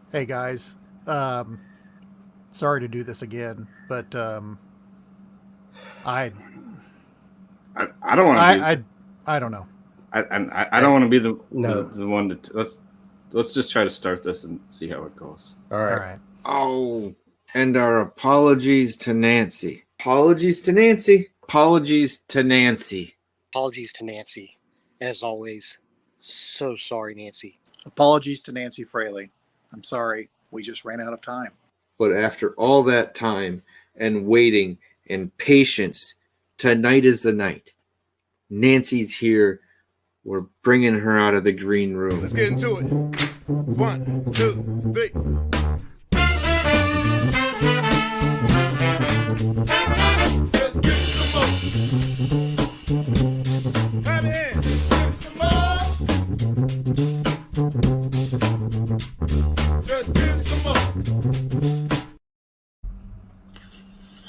Hey guys, sorry to do this again, but I, I don't want to be. I don't know. I don't want to be the No. the one to. Let's just try to start this and see how it goes. All All right. right. Oh, and our apologies to Nancy. Apologies to Nancy. Apologies to Nancy. Apologies to Nancy. As always, so sorry, Nancy. Apologies to Nancy Fraley. I'm sorry. We just ran out of time. But after all that time and waiting and patience, tonight is the night. Nancy's here. We're bringing her out of the green room. Let's get into it. 1, 2, 3.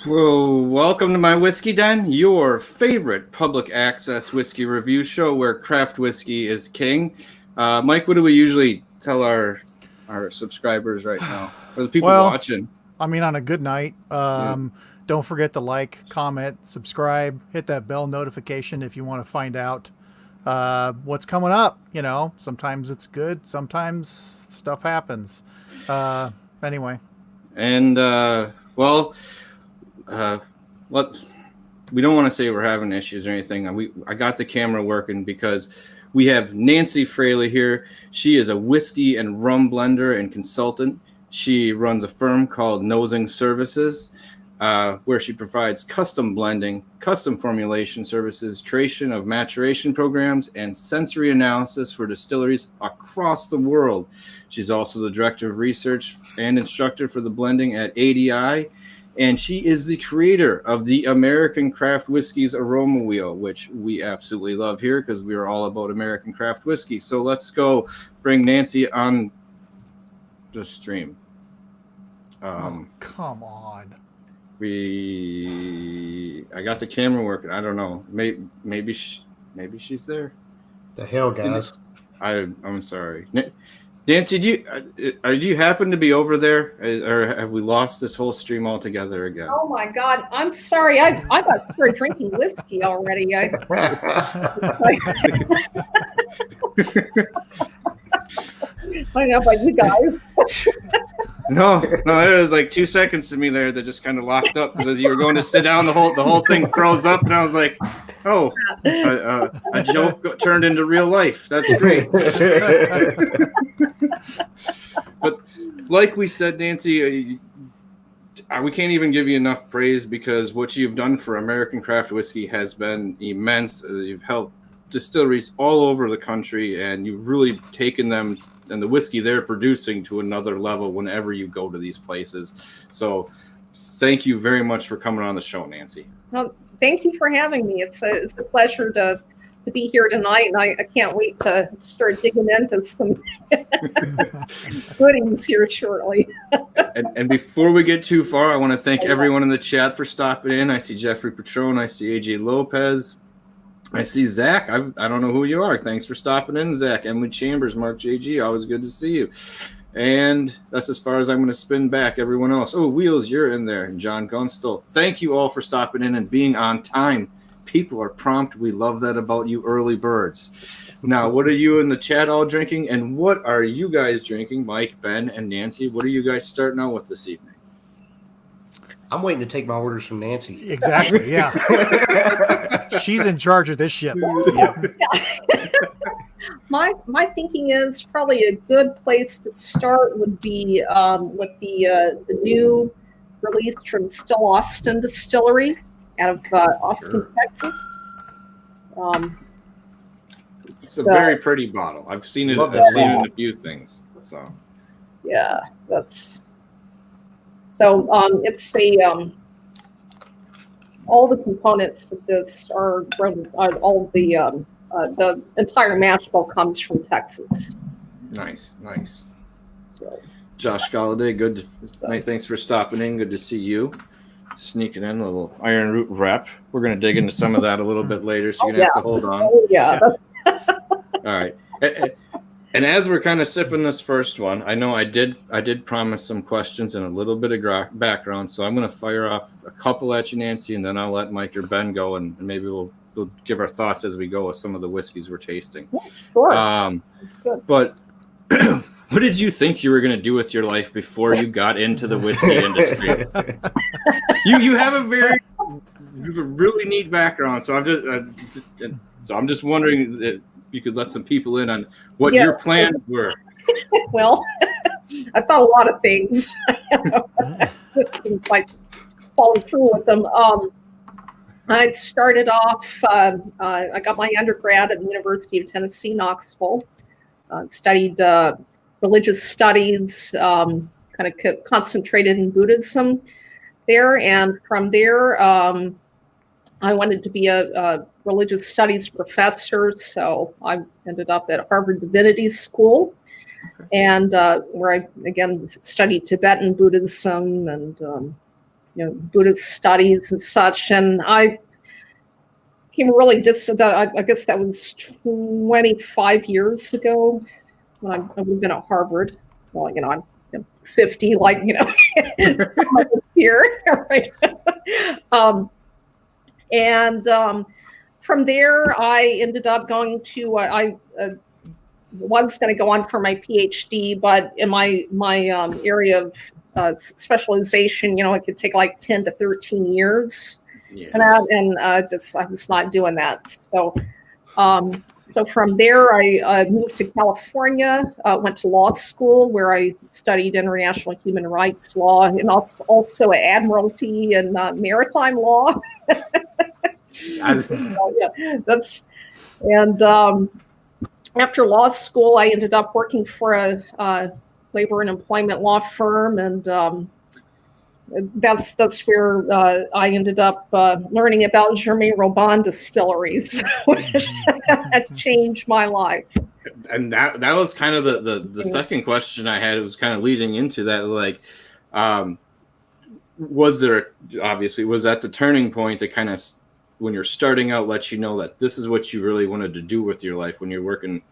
Well, welcome to my Whiskey Den, your favorite public access whiskey review show where craft whiskey is king. Mike, what do we usually tell our subscribers right now, or the people watching? I mean, on a good night, don't forget to like, comment, subscribe, hit that bell notification if you want to find out what's coming up. You know, sometimes it's good, sometimes stuff happens. Anyway. And we don't want to say we're having issues or anything. I got the camera working because we have Nancy Fraley here. She is a whiskey and rum blender and consultant. She runs a firm called Nosing Services, where she provides custom blending, custom formulation services, creation of maturation programs, and sensory analysis for distilleries across the world. She's also the director of research and instructor for the blending at ADI. And she is the creator of the American Craft Whiskey's Aroma Wheel, which we absolutely love here because we are all about American craft whiskey. So let's go bring Nancy on the stream. Come on. I got the camera working. I don't know. Maybe she's there. The hell, guys. I'm sorry. Nancy, do you happen to be over there, or have we lost this whole stream altogether again? Oh my God! I'm sorry. I got started drinking whiskey already. I don't know about you guys. No, it was like 2 seconds to me there that just kind of locked up because as you were going to sit down, the whole thing froze up, and I was like, oh, a joke turned into real life. That's great. But like we said, Nancy, we can't even give you enough praise because what you've done for American craft whiskey has been immense. You've helped distilleries all over the country, and you've really taken them and the whiskey they're producing to another level whenever you go to these places. So thank you very much for coming on the show, Nancy. Well, thank you for having me. It's a pleasure to be here tonight, and I can't wait to start digging into some goodies here shortly. And before we get too far, I want to thank everyone in the chat for stopping in. I see Jeffrey Patron. I see AJ Lopez. I see Zach. I don't know who you are. Thanks for stopping in, Zach. Emily Chambers, Mark JG. Always good to see you. And that's as far as I'm going to spin back. Everyone else. Oh, Wheels, you're in there. And John Gunstall. Thank you all for stopping in and being on time. People are prompt. We love that about you early birds. Now, what are you in the chat all drinking? And what are you guys drinking? Mike, Ben, and Nancy, what are you guys starting out with this evening? I'm waiting to take my orders from Nancy. Exactly, yeah. She's in charge of this ship. Yeah. My thinking is probably a good place to start would be with the new release from Still Austin Distillery out of Austin, Texas. It's a very pretty bottle. I've seen it. I've seen it in a few things. So yeah, that's so. It's a all the components of this are all the entire mash bill comes from Texas. nice. So Josh Galladay, good night. Thanks for stopping in. Good to see you. Sneaking in a little Ironroot rep. We're going to dig into some of that a little bit later, so you're going to have to hold on. Oh, yeah. All right. And as we're kind of sipping this first one, I know I did promise some questions and a little bit of background, so I'm going to fire off a couple at you, Nancy, and then I'll let Mike or Ben go, and maybe we'll give our thoughts as we go with some of the whiskeys we're tasting. Yeah, sure. That's good. But what did you think you were going to do with your life before you got into the whiskey industry? you have a really neat background, so I'm just wondering if you could let some people in on what your plans were. Well, I thought a lot of things. Like following through with them. I started off. I got my undergrad at the University of Tennessee, Knoxville. Studied religious studies, kind of concentrated in Buddhism there, and from there, I wanted to be a religious studies professor, so I ended up at Harvard Divinity School, and where I again studied Tibetan Buddhism and Buddhist studies and such. And I became really I guess that was 25 years ago when I would have been at Harvard. Well, I'm 50, like some of us here, right? And from there, I ended up going to, I was going to go on for my PhD, but in my area of specialization, it could take like 10 to 13 years. Yeah. And I was not doing that. So from there, I moved to California, went to law school where I studied international human rights law and also admiralty and maritime law. After law school, I ended up working for a labor and employment law firm, and that's where I ended up learning about Germain-Robin distilleries, which changed my life. And that was kind of the second question I had. It was kind of leading into that, like, was that the turning point that kind of, when you're starting out, lets you know that this is what you really wanted to do with your life when you're working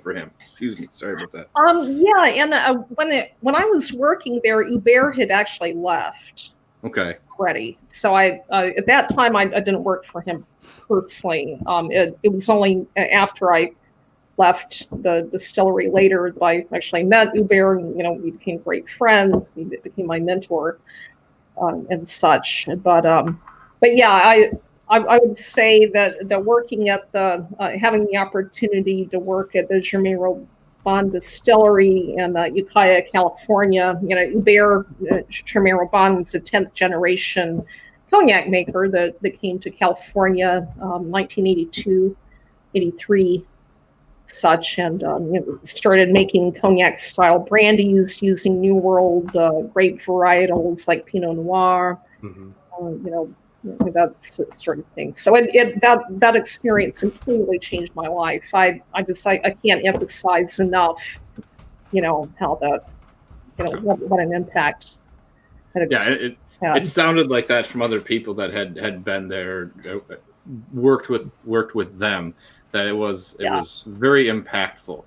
for him? Excuse me, sorry about that. And when I was working there, Hubert had actually left. Okay. Already, so I at that time I didn't work for him personally. It was only after I left the distillery later that I actually met Hubert, and we became great friends. He became my mentor and such. But yeah, I would say that working at having the opportunity to work at the Germain-Robin distillery in Ukiah, California, Hubert Germain-Robin was a 10th generation cognac maker that came to California 1982, 83, such, and started making cognac style brandies using New World grape varietals like Pinot Noir. Mm-hmm. That sort of thing. So that experience completely changed my life. I can't emphasize enough, how that, what an impact. It sounded like that from other people that had been there, worked with them, that it was very impactful.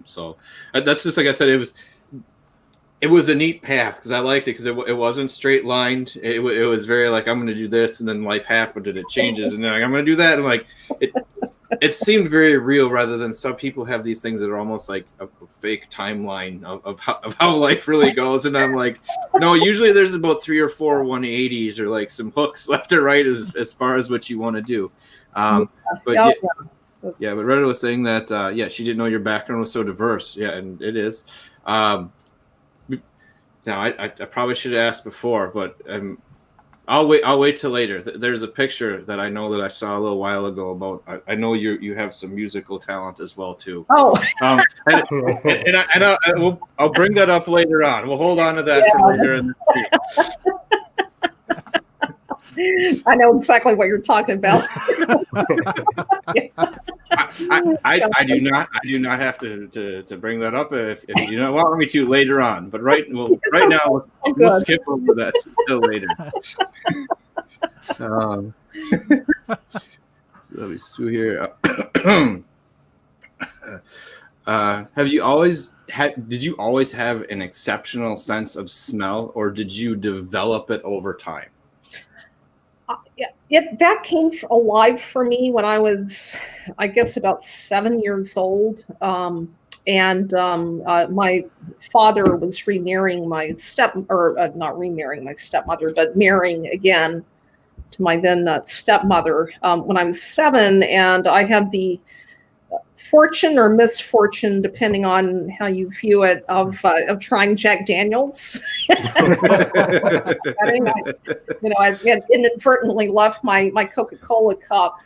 So that's just, like I said, it was a neat path because I liked it because it wasn't straight lined. It was very like, I'm going to do this, and then life happened and it changes, and then like, I'm going to do that, and like it seemed very real rather than some people have these things that are almost like a fake timeline of how life really goes. And I'm like, no, usually there's about 3 or 4 180s or like some hooks left or right as far as what you want to do. But Retta was saying that she didn't know your background was so diverse. Yeah, and it is. Now, I probably should have asked before, but I'll wait till later. There's a picture that I know that I saw a little while ago about. I know you have some musical talent as well too. Oh, I'll bring that up later on. We'll hold on to that for later in the I know exactly what you're talking about. I do not have to bring that up if you don't want me to later on. But right now we'll skip over that until later. So let me see here. Have you always had? Did you always have an exceptional sense of smell, or did you develop it over time? That came alive for me when I was, I guess, about 7 years old. My father was remarrying my not remarrying my stepmother, but marrying again to my then stepmother when I was 7, and I had the fortune or misfortune, depending on how you view it, of trying Jack Daniels. I had inadvertently left my Coca-Cola cup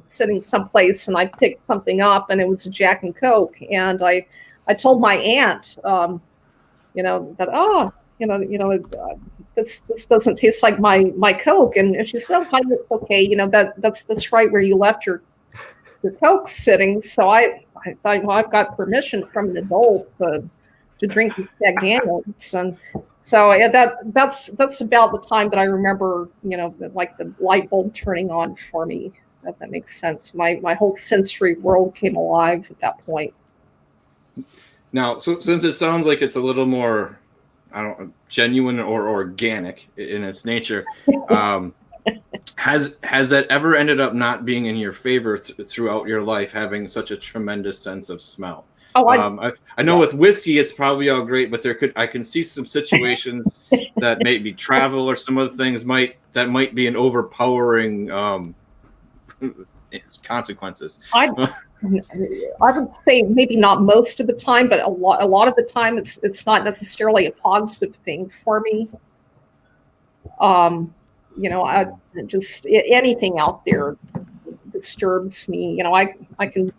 sitting someplace, and I picked something up, and it was a Jack and Coke, and I told my aunt, this doesn't taste like my Coke, and she said, "Oh, honey, it's okay. That's right where you left your Coke sitting." So I thought, well, I've got permission from an adult to drink these Jack Daniels, and so that's about the time that I remember, like the light bulb turning on for me. If that makes sense. My whole sensory world came alive at that point. Now, so since it sounds like it's a little more, genuine or organic in its nature, has that ever ended up not being in your favor throughout your life, having such a tremendous sense of smell? Oh, I know with whiskey it's probably all great, but I can see some situations that maybe travel or some other things might be an overpowering consequences. I would say maybe not most of the time, but a lot of the time it's not necessarily a positive thing for me. I just anything out there disturbs me. I can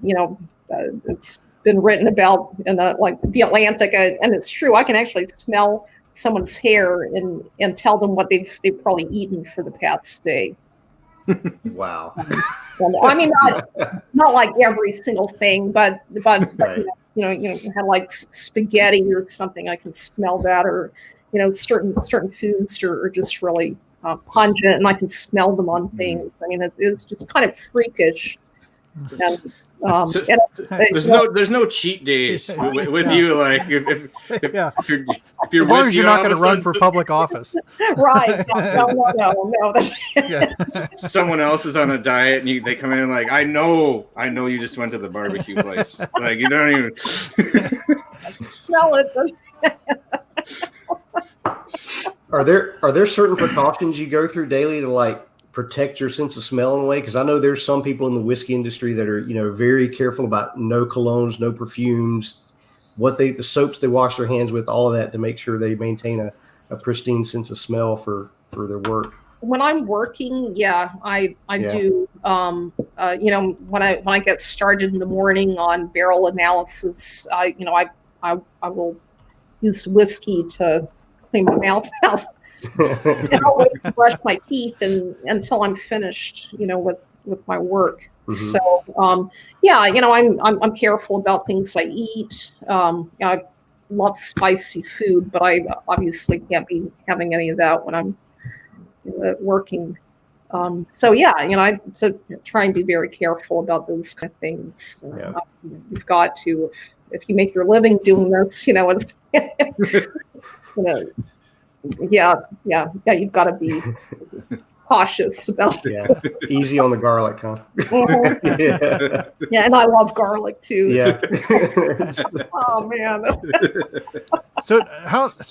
it's been written about in like the Atlantic, and it's true. I can actually smell someone's hair and tell them what they've probably eaten for the past day. Wow. I mean, not like every single thing, but Right. you had like spaghetti or something. I can smell that, or certain foods are just really pungent, and I can smell them on things. I mean, it's just kind of freakish. And, there's no cheat days with you, like if you're as long as you're not going to run for public office, right? No. Yeah. Someone else is on a diet, and they come in and like, I know you just went to the barbecue place. Like, you don't even smell it. Are there certain precautions you go through daily to like protect your sense of smell in a way? Because I know there's some people in the whiskey industry that are very careful about no colognes, no perfumes, the soaps they wash their hands with, all of that to make sure they maintain a pristine sense of smell for their work. When I'm working, I do. When I get started in the morning on barrel analysis, I will use whiskey to clean my mouth out. And I'll wait to brush my teeth until I'm finished, with my work. Mm-hmm. So, I'm careful about things I eat. I love spicy food, but I obviously can't be having any of that when I'm working. I try and be very careful about those kind of things. You've got to, if you make your living doing this, it's, you've got to be cautious about it. Yeah, easy on the garlic, huh? Yeah, and I love garlic too. Yeah. Oh man. So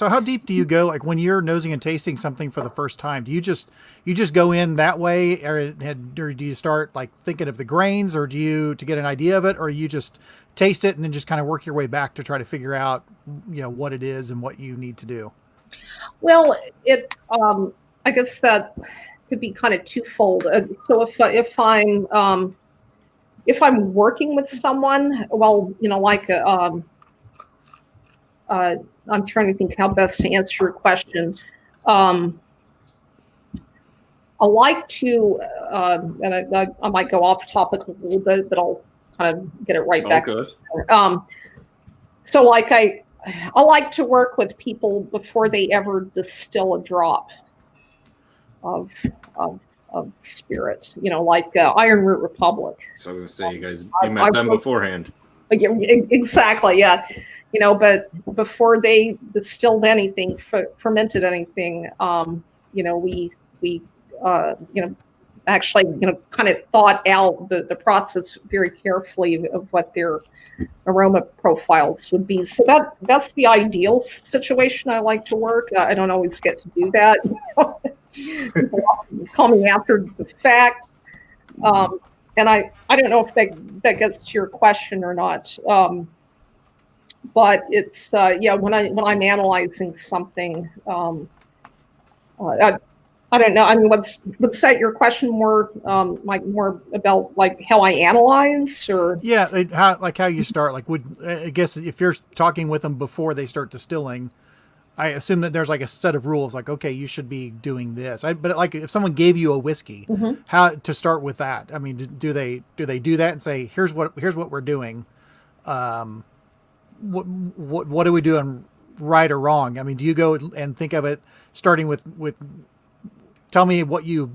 how deep do you go? Like when you're nosing and tasting something for the first time, do you just go in that way, or do you start like thinking of the grains, or do you to get an idea of it, or you just taste it and then just kind of work your way back to try to figure out what it is and what you need to do? Well, I guess that could be kind of twofold. So if I'm working with someone, well, I'm trying to think how best to answer your question. I like to, and I might go off topic a little bit, but I'll kind of get it right back. Good. So like I like to work with people before they ever distill a drop of spirit, like Ironroot Republic. So I was going to say, you met them beforehand. Exactly, yeah. But before they distilled anything, fermented anything, we actually, kind of thought out the process very carefully of what their aroma profiles would be. So that's the ideal situation I like to work. I don't always get to do that. People often call me after the fact. And I don't know if that gets to your question or not. But it's when I'm analyzing something, I don't know. I mean, would set your question more more about like how I analyze, or how you start? Like, I guess if you're talking with them before they start distilling, I assume that there's like a set of rules, like, okay, you should be doing this. But like if someone gave you a whiskey, how to start with that? I mean, do they do that and say, here's what we're doing? What are we doing right or wrong? I mean, do you go and think of it starting with tell me what you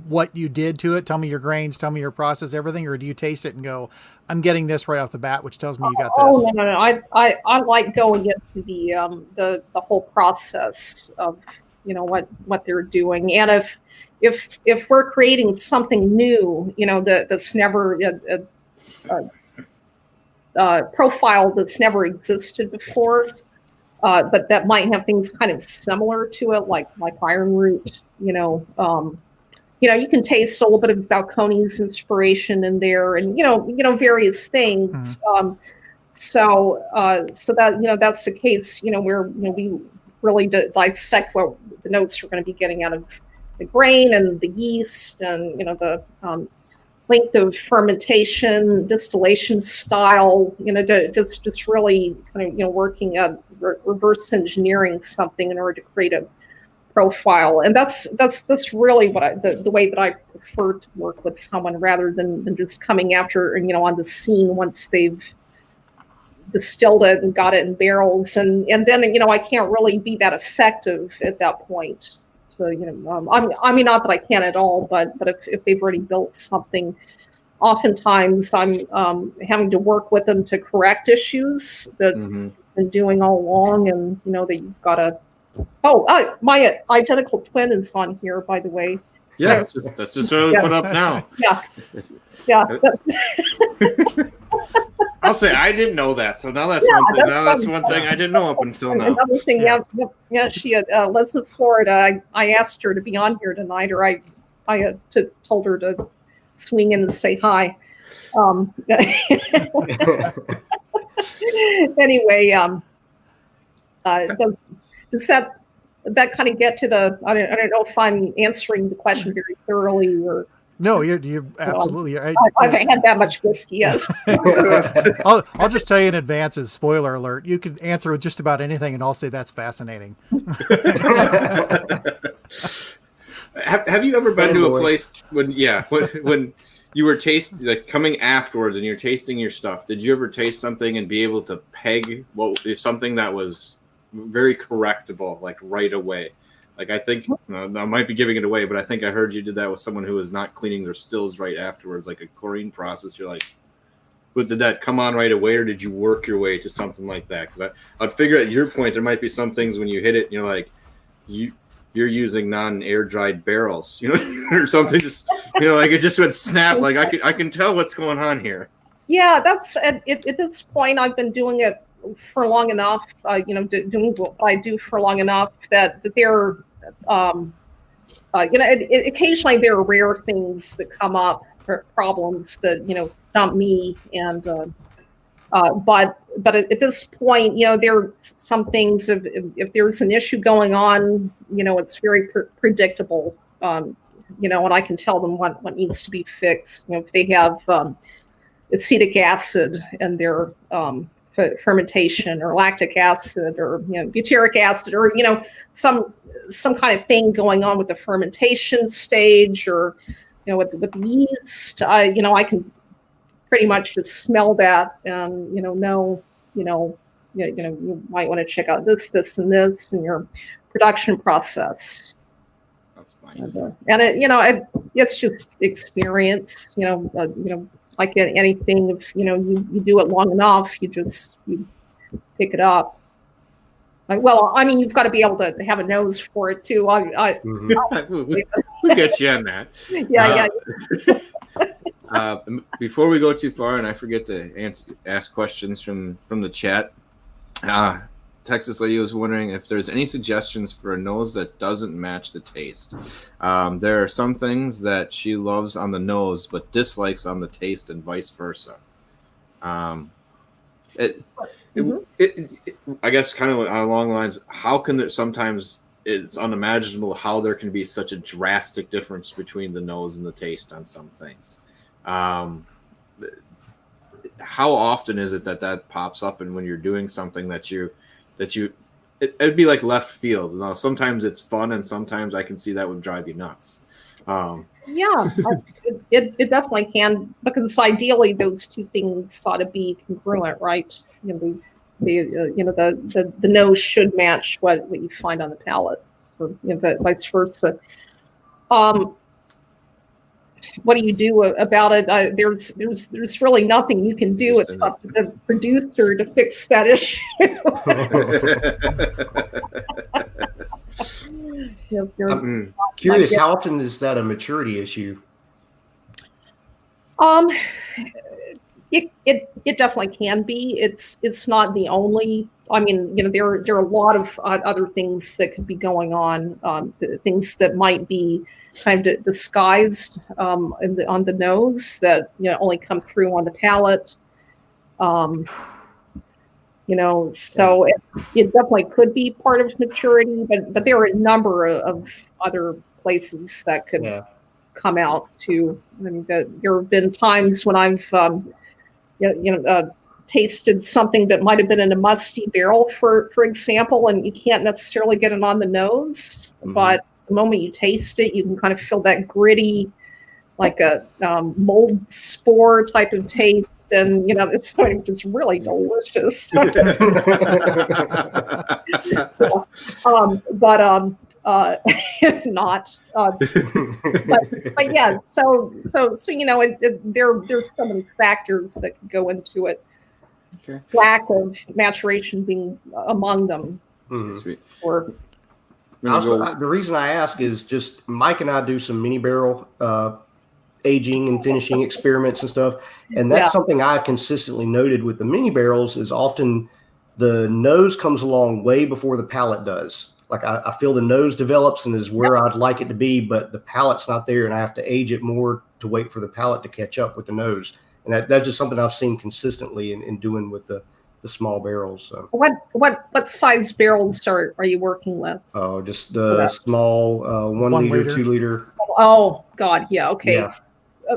did to it, tell me your grains, tell me your process, everything, or do you taste it and go, I'm getting this right off the bat, which tells me you got this? Oh, no. I like going into the whole process of what they're doing, and if we're creating something new, that's never a profile that's never existed before, but that might have things kind of similar to it, like Ironroot. You can taste a little bit of Balcones inspiration in there, and various things. So that that's the case. Where we really dissect what the notes we're going to be getting out of the grain and the yeast, and the length of fermentation, distillation style. Just really kind of working at reverse engineering something in order to create a profile. And that's really what the way that I prefer to work with someone, rather than just coming after on the scene once they've distilled it and got it in barrels, and then I can't really be that effective at that point. So I mean, not that I can at all, but if they've already built something, oftentimes I'm having to work with them to correct issues that I've been doing all along, and that you've got to. My identical twin is on here, by the way. Yeah, that's just what we put up now. Yeah. I'll say I didn't know that, so now that's one thing. Now that's one thing I didn't know up until now. Another thing, she lives in Florida. I asked her to be on here tonight, or I told her to swing in and say hi. Anyway, does that kind of get to the? I don't know if I'm answering the question very thoroughly, or. No, you're absolutely. I haven't had that much whiskey, yes. I'll just tell you in advance, as spoiler alert, you can answer with just about anything, and I'll say that's fascinating. Have you ever been to a place when you were coming afterwards and you're tasting your stuff? Did you ever taste something and be able to peg what is something that was very correctable, like right away? Like, I think I might be giving it away, but I think I heard you did that with someone who was not cleaning their stills right afterwards, like a chlorine process. You're like, but did that come on right away, or did you work your way to something like that? Because I'd figure at your point there might be some things when you hit it, you're like, you're using non-air dried barrels, or something. Just like it just went snap. Like I can tell what's going on here. Yeah, that's at this point I've been doing it for long enough. Doing what I do for long enough that they're. Occasionally there are rare things that come up, problems that stump me, and but at this point, there are some things. If there's an issue going on, it's very predictable. And I can tell them what needs to be fixed. If they have acetic acid in their fermentation, or lactic acid, or butyric acid, or some kind of thing going on with the fermentation stage, or with yeast, I can pretty much just smell that, and know you might want to check out this and this in your production process. That's nice. And it's just experience. like anything, if you do it long enough, you pick it up. Well, I mean, you've got to be able to have a nose for it too. We get you on that. Yeah. Before we go too far, and I forget to ask questions from the chat, Texas Lady was wondering if there's any suggestions for a nose that doesn't match the taste. There are some things that she loves on the nose but dislikes on the taste, and vice versa. I guess kind of along the lines, how can there sometimes it's unimaginable how there can be such a drastic difference between the nose and the taste on some things. How often is it that pops up, and when you're doing something it'd be like left field. Now, sometimes it's fun, and sometimes I can see that would drive you nuts. It definitely can, because ideally those two things ought to be congruent, right? The nose should match what you find on the palate, or vice versa. What do you do about it? There's really nothing you can do. It's up to the producer to fix that issue. I'm curious, how often is that a maturity issue? It definitely can be. It's not the only. I mean, there are a lot of other things that could be going on. Things that might be kind of disguised on the nose that only come through on the palate. So it definitely could be part of maturity, but there are a number of other places that could come out too. I mean, there have been times when I've tasted something that might have been in a musty barrel, for example, and you can't necessarily get it on the nose, but the moment you taste it, you can kind of feel that gritty, like a mold spore type of taste, and it's just really delicious. Not. But yeah. So there's so many factors that can go into it. Okay. Lack of maturation being among them. Sweet. Or the reason I ask is just Mike and I do some mini barrel aging and finishing experiments and stuff, and that's something I've consistently noted with the mini barrels is often the nose comes along way before the palate does. Like I feel the nose develops and is where I'd like it to be, but the palate's not there, and I have to age it more to wait for the palate to catch up with the nose. And that's just something I've seen consistently in doing with the small barrels. So. What size barrels are you working with? Oh, just the small 1 liter, 2 liter. Oh God, yeah, okay. Yeah.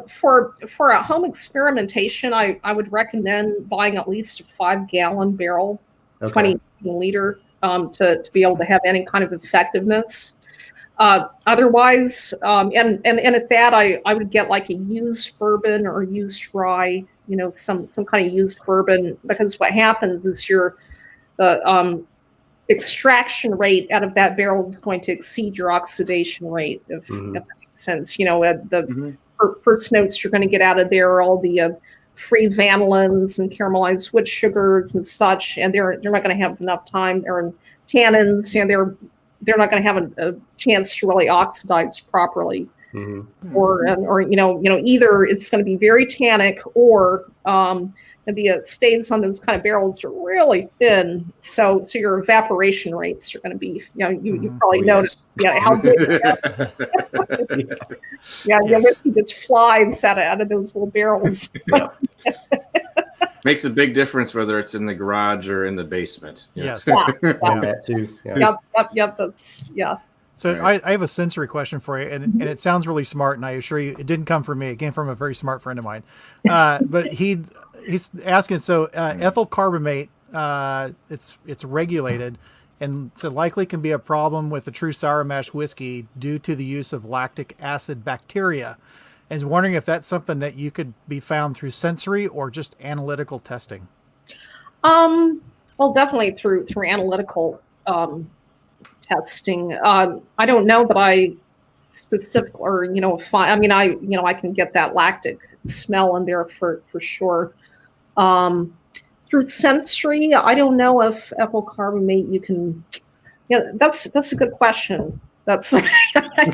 For a home experimentation, I would recommend buying at least a 5-gallon barrel, 20 liter, to be able to have any kind of effectiveness. Otherwise, and at that, I would get like a used bourbon or used rye, some kind of used bourbon, because what happens is the extraction rate out of that barrel is going to exceed your oxidation rate, if that makes sense. The first notes you're going to get out of there are all the free vanillins and caramelized wood sugars and such, and they're not going to have enough time. They're in tannins, they're not going to have a chance to really oxidize properly, or either it's going to be very tannic, or the staves on those kind of barrels are really thin, so your evaporation rates are going to be, you probably noticed, how good. You just flies out of those little barrels. Makes a big difference whether it's in the garage or in the basement. Yes. That too. Yeah. Yep. That's So I have a sensory question for you, and it sounds really smart, and I assure you it didn't come from me. It came from a very smart friend of mine. But he's asking, so ethyl carbamate, it's regulated, and so likely can be a problem with the true sour mash whiskey due to the use of lactic acid bacteria. And is wondering if that's something that you could be found through sensory or just analytical testing. Well, definitely through analytical testing. I don't know that I specific or I mean I can get that lactic smell in there for sure. Through sensory, I don't know if ethyl carbamate you can. Yeah, that's a good question. That's I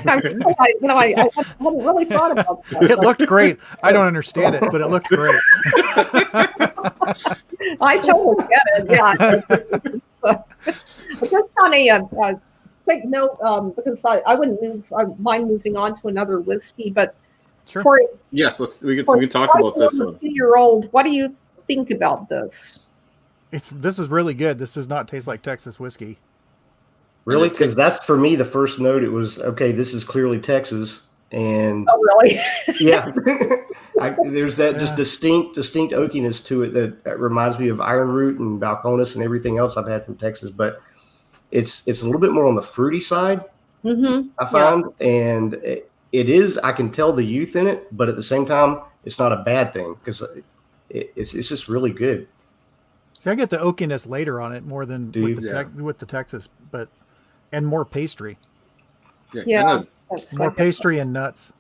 hadn't really thought about that. It looked great. I don't understand it, but it looked great. I totally get it. Yeah. Just on a quick note, because I wouldn't mind moving on to another whiskey, but Sure. for Yes, we can talk about this one. 2-year-old, what do you think about this? This is really good. This does not taste like Texas whiskey. Really? Because that's for me the first note. It was okay. This is clearly Texas, and Oh, really? yeah, there's that just distinct oakiness to it that reminds me of Ironroot and Balcones and everything else I've had from Texas. But it's a little bit more on the fruity side, I find, and it is. I can tell the youth in it, but at the same time, it's not a bad thing because it's just really good. See, I get the oakiness later on it more than with the Texas, and more pastry. Yeah. More pastry and nuts.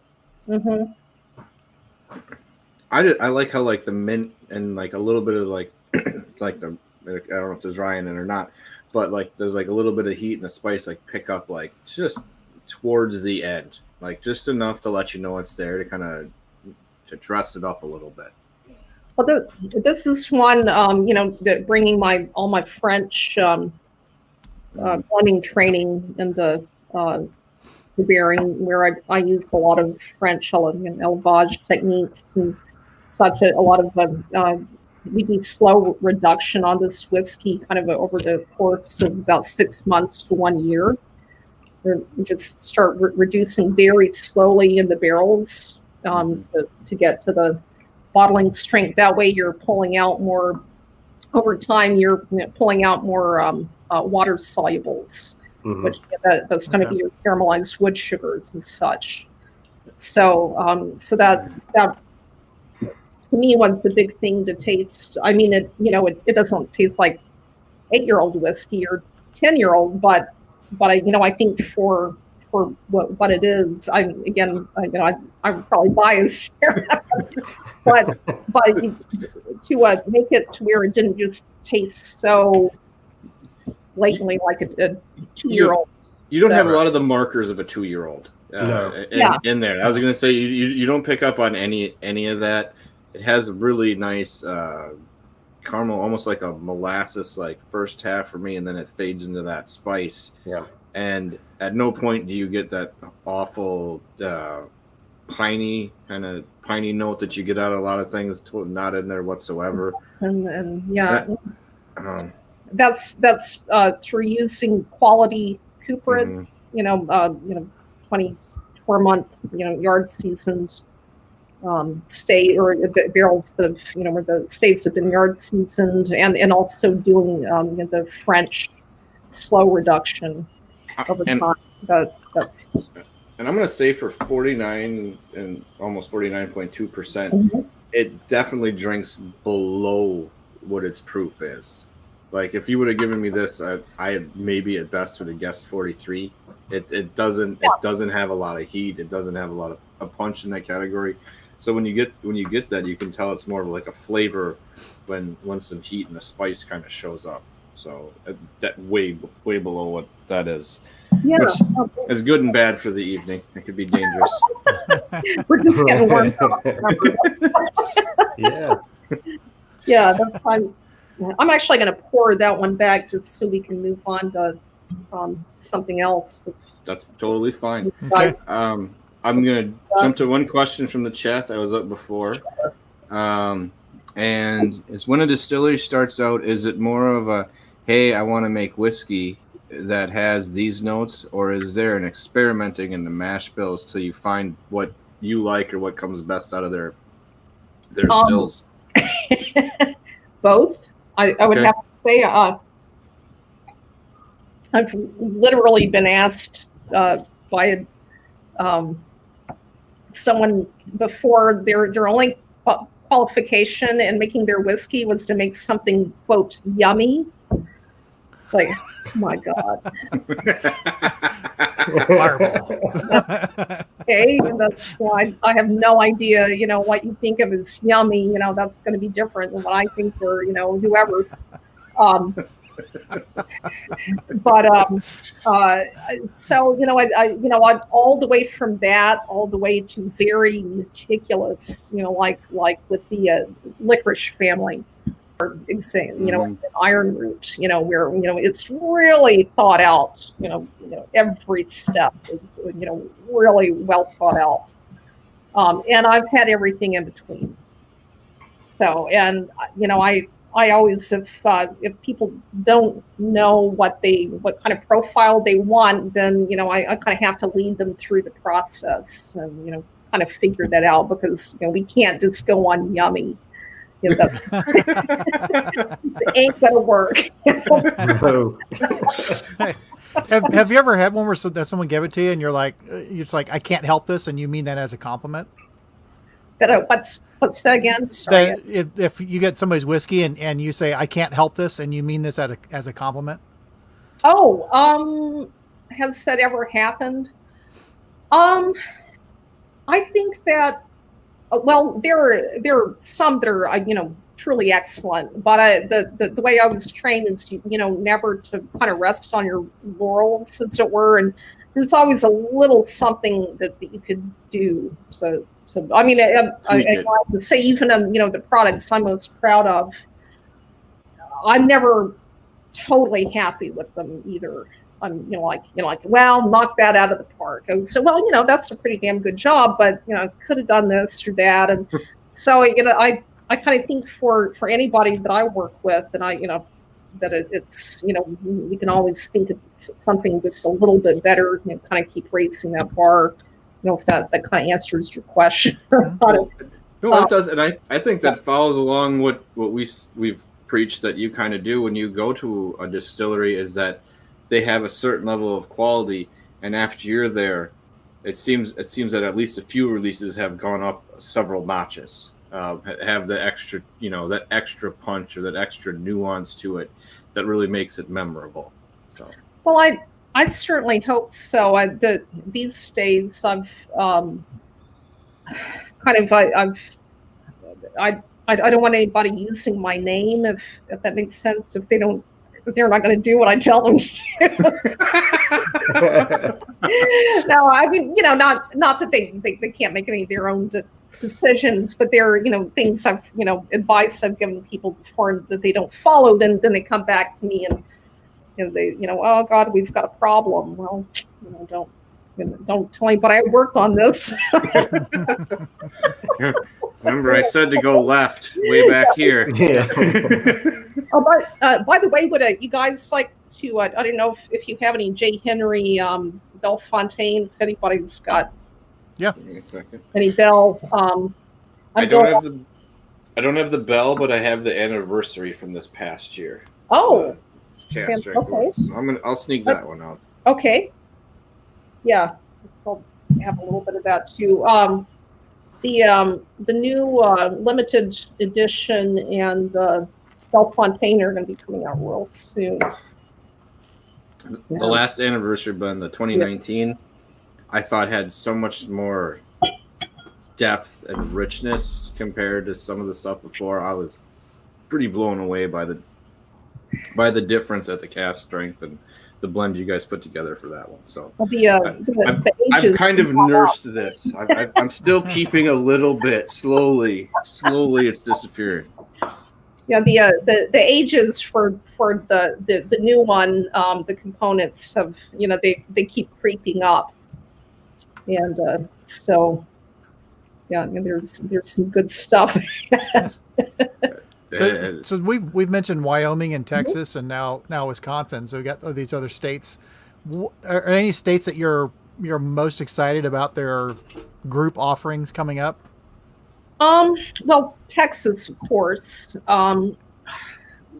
Mm-hmm. I like how like the mint and like a little bit of like like the I don't know if there's rye in it or not, but like there's like a little bit of heat and the spice like pick up like just towards the end, like just enough to let you know it's there to kind of to dress it up a little bit. Well, this is one bringing all my French blending training into the bearing, where I used a lot of French élevage techniques and such. A lot of we do slow reduction on this whiskey, kind of over the course of about 6 months to 1 year. We just start reducing very slowly in the barrels to get to the bottling strength. That way, you're pulling out more over time. You're pulling out more water solubles, which that's going to be your caramelized wood sugars and such. So that to me was a big thing to taste. I mean, it doesn't taste like 8-year-old whiskey or 10-year-old, but I think for what it is, I'm probably biased here, but to make it to where it didn't just taste so blatantly like a 2-year-old. You don't have a lot of the markers of a 2-year-old in there. I was going to say you don't pick up on any of that. It has a really nice caramel, almost like a molasses like first half for me, and then it fades into that spice. Yeah. And at no point do you get that awful piney note that you get out of a lot of things. Not in there whatsoever. And that's through using quality cooperage. 24-month yard seasoned stay or barrels that have where the staves have been yard seasoned, and also doing the French slow reduction over time. That's and I'm going to say for 49 and almost 49.2%, it definitely drinks below what its proof is. Like if you would have given me this, I maybe at best would have guessed 43. It doesn't have a lot of heat. It doesn't have a lot of punch in that category. So when you get that, you can tell it's more of like a flavor when some heat and the spice kind of shows up. So that way below what that is. Yeah, which is good and bad for the evening. It could be dangerous. We're just getting warmed up. Yeah. That's I'm actually going to pour that one back just so we can move on to something else. That's totally fine. Okay. I'm going to jump to one question from the chat that was up before. And is when a distillery starts out, is it more of a, hey, I want to make whiskey that has these notes, or is there an experimenting in the mash bills till you find what you like or what comes best out of their stills? Both. I would have to say I've literally been asked by someone before their only qualification in making their whiskey was to make something, quote, yummy. Like, oh my God. Fireball. Okay, and that's why I have no idea, what you think of as yummy, that's going to be different than what I think or, whoever. So, I all the way from that, all the way to very meticulous, like with the licorice family, for example, Ironroot, where, it's really thought out, every step is, really well thought out. And I've had everything in between. So, and, I always, if people don't know what kind of profile they want, then, I kind of have to lead them through the process and, kind of figure that out because, we can't just go on yummy. That it ain't going to work. No. Have you ever had one where that someone gave it to you and you're like, it's like, I can't help this, and you mean that as a compliment? What's that again? Sorry. That if you get somebody's whiskey and you say, I can't help this, and you mean this as a compliment? Oh, has that ever happened? I think that, well, there are some that are, truly excellent, but the way I was trained is, never to kind of rest on your laurels, as it were, and there's always a little something that you could do to I mean, I would say even the products I'm most proud of, I'm never totally happy with them either. I'm well, knock that out of the park. And so, well, that's a pretty damn good job, but could have done this or that. And so, I kind of think for anybody that I work with, and that it's we can always think of something just a little bit better, kind of keep raising that bar. If that kind of answers your question. No, it does, and I think that follows along what we've preached that you kind of do when you go to a distillery, is that they have a certain level of quality, and after you're there, it seems that at least a few releases have gone up several notches, have the extra that extra punch or that extra nuance to it that really makes it memorable. So well, I certainly hope so. These days, I don't want anybody using my name if that makes sense. If they're not going to do what I tell them to do. No, I mean, not that they can't make any of their own decisions, but there are, things I've, advice I've given people before that they don't follow, then they come back to me and they, oh God, we've got a problem. Well, don't tell anybody I worked on this. Remember, I said to go left way back here. Yeah. By the way, would you guys like to? I don't know if you have any J. Henry Bellefontaine. If anybody's got, yeah, give me a second. Any Bell? I don't have the bell, but I have the anniversary from this past year. Oh. Cast strength. Okay. So I'll sneak that one out. Okay. Yeah, I'll have a little bit of that too. The new limited edition and Bellefontaine are going to be coming out real soon. The last anniversary blend, the 2019, I thought had so much more depth and richness compared to some of the stuff before. I was pretty blown away by the difference at the cast strength and the blend you guys put together for that one. So I've kind of nursed this. I'm still keeping a little bit. Slowly it's disappearing. Yeah, the ages for the new one, the components have, they keep creeping up, and so yeah, there's some good stuff. So we've mentioned Wyoming and Texas and now Wisconsin. So we got these other states. Are any states that you're most excited about their group offerings coming up? Well, Texas, of course.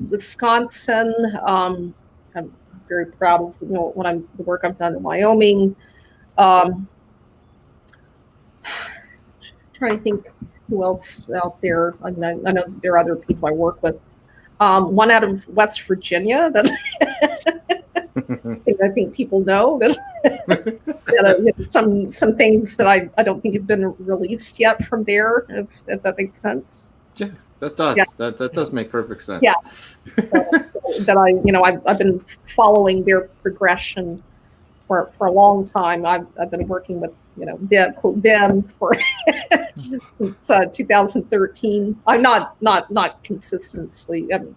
Wisconsin. I'm very proud of the work I've done in Wyoming. Trying to think who else out there. I know there are other people I work with. One out of West Virginia that I think people know that, some things that I don't think have been released yet from there, if that makes sense. Yeah, that does. Yeah. That does make perfect sense. Yeah. So that I've been following their progression for a long time. I've been working with them for since 2013. I'm not consistently, kind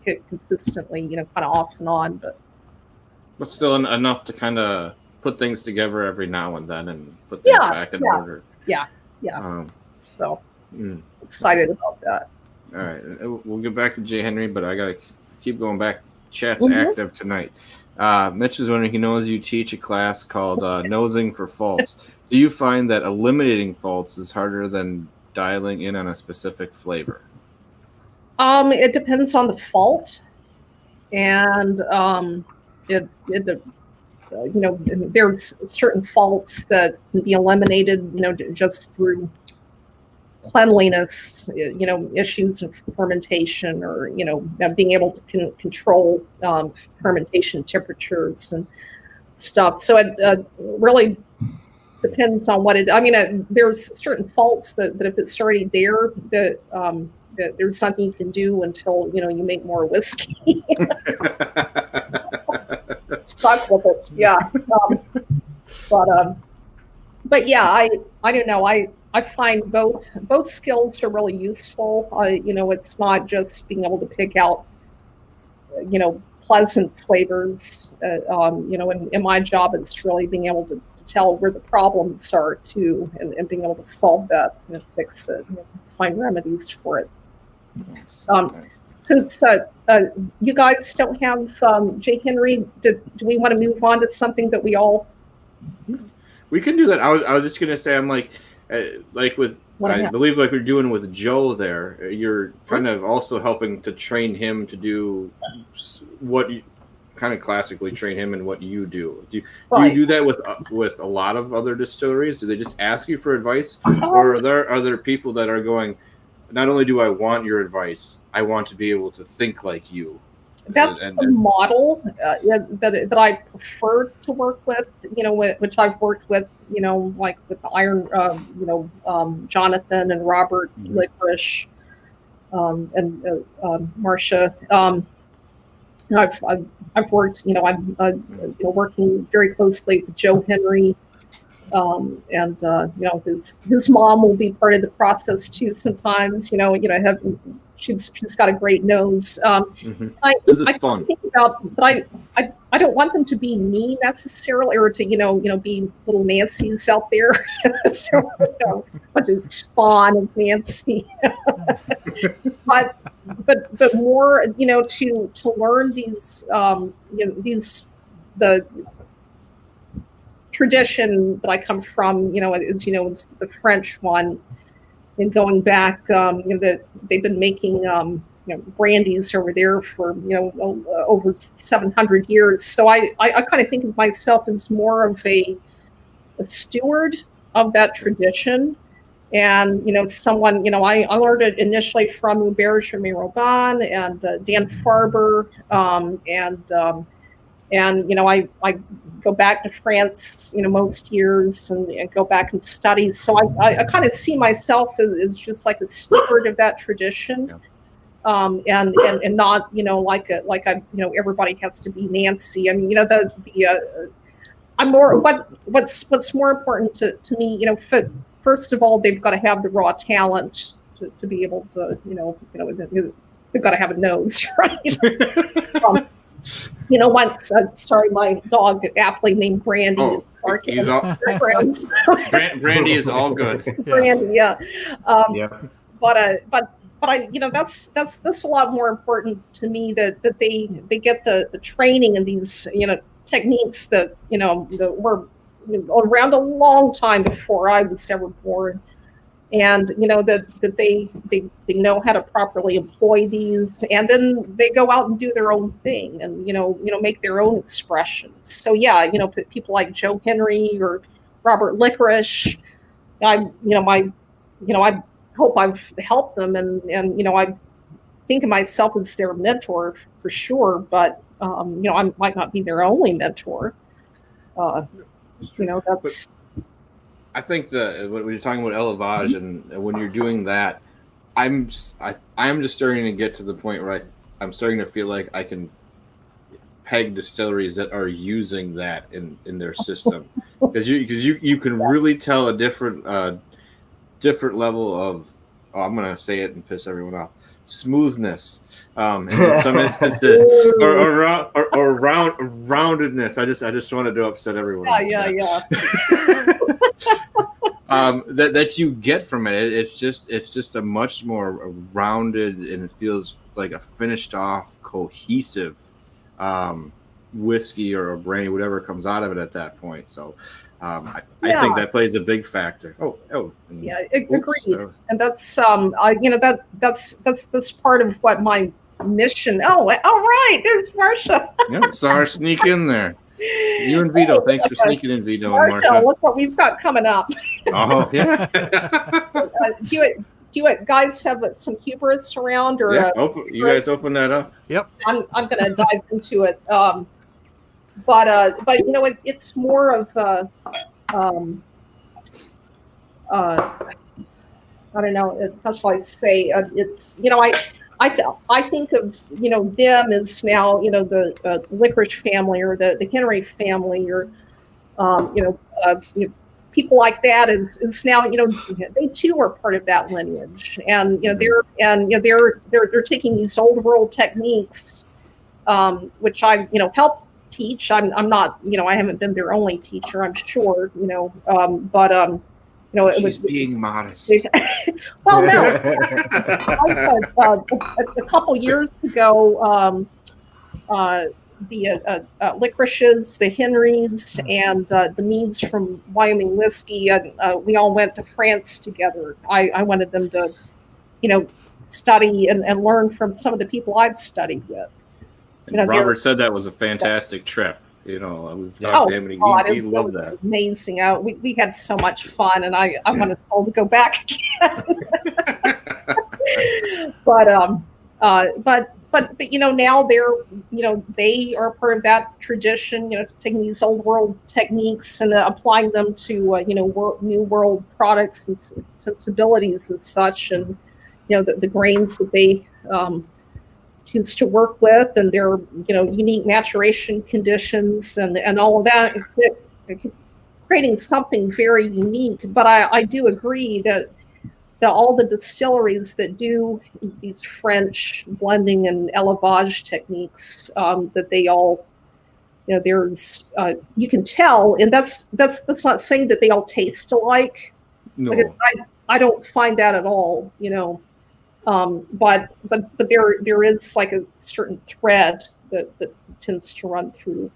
of off and on, but still enough to kind of put things together every now and then and put things back in order. Yeah. So excited about that. All right, we'll get back to J. Henry, but I gotta keep going back. Chat's active tonight. Mitch is wondering, he knows you teach a class called Nosing for Faults. Do you find that eliminating faults is harder than dialing in on a specific flavor? It depends on the fault, and there's certain faults that can be eliminated, just through cleanliness, issues of fermentation, or being able to control fermentation temperatures and stuff. So it really depends on what it. I mean, there's certain faults that if it's already there, that there's nothing you can do until you make more whiskey. Stuck with it, yeah. But yeah, I don't know. I find both skills are really useful. It's not just being able to pick out, pleasant flavors. In my job, it's really being able to tell where the problems are too, and being able to solve that and fix it, find remedies for it. Nice. Since you guys don't have J. Henry, do we want to move on to something that we all? We can do that. I was just gonna say, I'm like with, I believe like we're doing with Joe there, you're kind of also helping to train him to do what you kind of classically train him in what you do. Do you do that with a lot of other distilleries? Do they just ask you for advice, or are there people that are going, not only do I want your advice, I want to be able to think like you? That's the model that I prefer to work with, which I've worked with, like with the Jonathan and Robert Licorice, and Marcia. I've worked, I'm working very closely with Joe Henry, and his mom will be part of the process too. Sometimes, she's got a great nose. This is fun. Think about, but I don't want them to be me necessarily, or to be little Nancy's out there. So, bunch of spawn of Nancy. but more, to learn these the tradition that I come from, is the French one, and going back, that they've been making brandies over there for over 700 years. So I kind of think of myself as more of a steward of that tradition, and someone, I learned it initially from Hubert Bourbon and Dan Farber, and I go back to France, most years, and go back and study. So I kind of see myself as just like a steward of that tradition, and not like everybody has to be Nancy. I mean, I'm more what's more important to me. First of all, they've got to have the raw talent to be able to they've got to have a nose, right? Once, sorry, my dog aptly named Brandy. Oh, he's all, Brandy is all good. Brandy, yeah. But I, that's a lot more important to me that they get the training and these techniques that that were around a long time before I was ever born. And that they know how to properly employ these, and then they go out and do their own thing, and make their own expressions. So yeah, people like Joe Henry or Robert Licorice, I hope I've helped them, and think of myself as their mentor for sure, but I might not be their only mentor. That's. I think when you're talking about élevage and when you're doing that, I'm just starting to get to the point where I'm starting to feel like I can peg distilleries that are using that in their system, because you can really tell a different level of, I'm gonna say it and piss everyone off, smoothness, and in some instances or roundedness. I just wanted to upset everyone. Yeah. That you get from it. It's just a much more rounded, and it feels like a finished off, cohesive whiskey or a brandy, whatever comes out of it at that point. So I think that plays a big factor. Agreed. And that's that's part of what my mission. Oh, all right, there's Marsha. Yeah, saw her sneak in there. You and Vito, thanks for sneaking in, Vito and Marsha. Look what we've got coming up. Oh yeah. Do you guys have some hubris around, or you guys open that up? Yep. I'm going to dive into it. But it's more of I don't know, how shall I say? It's I think of them as now the Licorice family or the Henry family, or people like that is now they too are part of that lineage, and they're taking these old world techniques, which I help teach. I'm not I haven't been their only teacher, I'm sure, but it She's was being modest. well, no. A couple years ago, the Licorices, the Henrys, and the Meads from Wyoming whiskey, we all went to France together. I wanted them to, study and learn from some of the people I've studied with. And Robert said that was a fantastic trip. We've talked to him, and he loved that. Amazing. We had so much fun, and I wanted Soul to go back again. But now they're they are part of that tradition. Taking these old world techniques and applying them to new world products and sensibilities and such, and the grains that they choose to work with, and their unique maturation conditions and all of that, creating something very unique. But I do agree that all the distilleries that do these French blending and élevage techniques, that they all there's you can tell, and that's not saying that they all taste alike. No, because I don't find that at all. But there is like a certain thread that tends to run through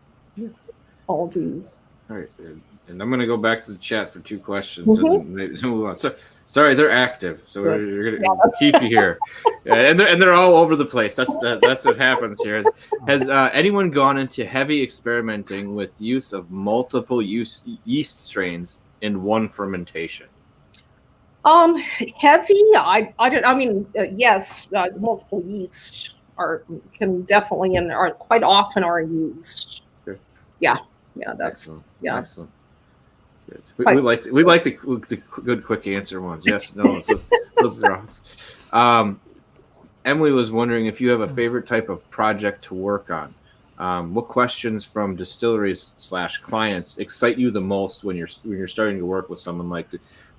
all these. All right, and I'm going to go back to the chat for two questions and maybe move on. So, sorry, they're active, so we're going to keep you here, and they're all over the place. That's what happens here. Has anyone gone into heavy experimenting with use of multiple yeast strains in one fermentation? Heavy. I don't. I mean, yes, multiple yeasts can definitely and are quite often are used. Sure. Yeah. That's excellent. yeah. Excellent. Good. We like the good quick answer ones. Yes, no. Those are awesome. Emily was wondering if you have a favorite type of project to work on. What questions from distilleries / clients excite you the most when you're starting to work with someone like?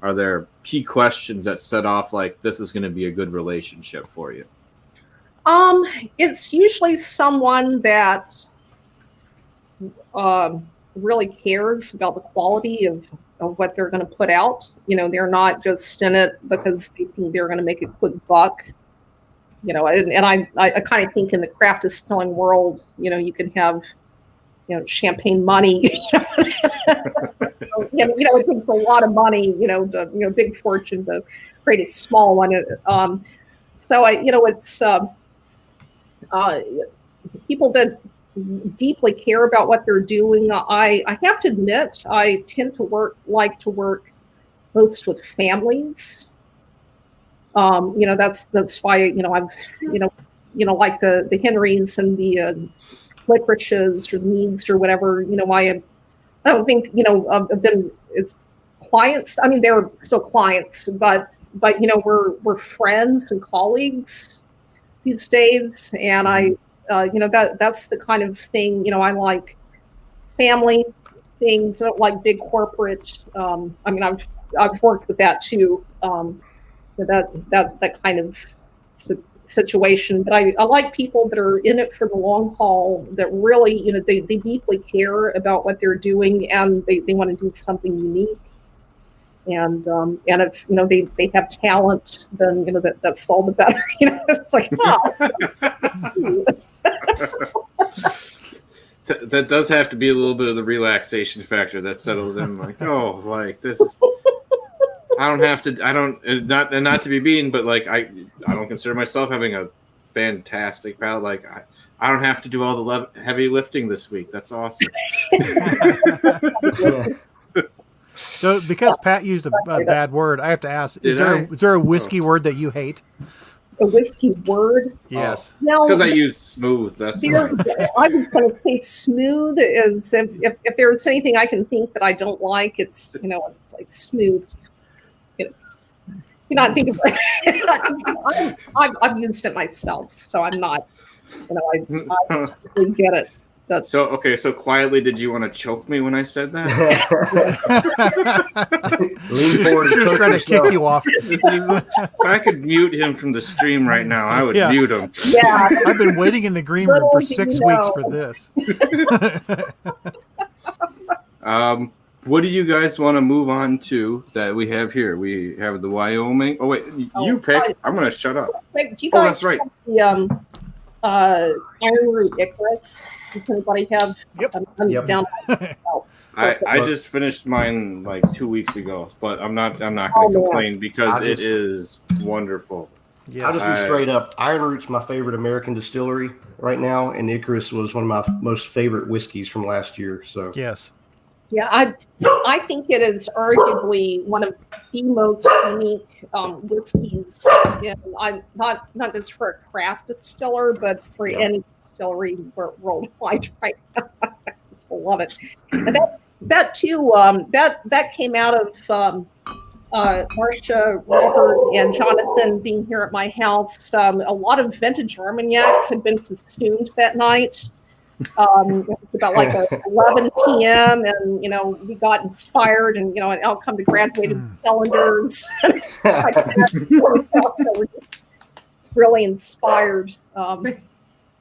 Are there key questions that set off like this is going to be a good relationship for you? It's usually someone that really cares about the quality of what they're going to put out. They're not just in it because they think they're going to make a quick buck. And I kind of think in the craft distilling world, you can have champagne money. It takes a lot of money, big fortune to create a small one. So it's people that deeply care about what they're doing. I have to admit, I tend to like to work most with families. That's why I've like the Henrys and the licorices or the meads or whatever. I don't think I've been it's clients. I mean, they're still clients, but we're friends and colleagues these days, and that's the kind of thing I like. Family things. I don't like big corporate. I've worked with that too. That kind of situation. But I like people that are in it for the long haul, that really, they deeply care about what they're doing, and they want to do something unique. And if they have talent, then that's all the better. It's like, That does have to be a little bit of the relaxation factor that settles in. Like, oh, like this is. I don't not to be mean, but like I don't consider myself having a fantastic palate. Like I don't have to do all the heavy lifting this week. That's awesome. So because Pat used a bad word, I have to ask: is there a whiskey word that you hate? A whiskey word? Yes. No, it's because I use smooth. That's I was going to say smooth is if there's anything I can think that I don't like, it's it's like smooth. Not think of I've used it myself, so I'm not. I totally get it. So quietly, did you want to choke me when I said that? Lean forward. She was trying to kick you off. If I could mute him from the stream right now, I would mute him. Yeah, I've been waiting in the green room for 6 weeks for this. What do you guys want to move on to that we have here? We have the Wyoming. Oh wait, you pick. I'm going to shut up. Wait, do you guys that's right. have the Ironroot Icarus? Does anybody have? Yep. I'm Yep. down. I just finished mine like 2 weeks ago, but I'm not going to complain because it is wonderful. I'll just be straight up. Ironroot's my favorite American distillery right now, and Icarus was one of my most favorite whiskeys from last year. So Yes. Yeah, I think it is arguably one of the most unique whiskeys. And I'm not just for a craft distiller, but for any distillery worldwide right now. I just love it. And that too, that came out of Marcia, Robert, and Jonathan being here at my house. A lot of vintage Armagnac had been consumed that night. It was about like 11 p.m. and we got inspired, and and I'll come to graduated cylinders. We're just really inspired.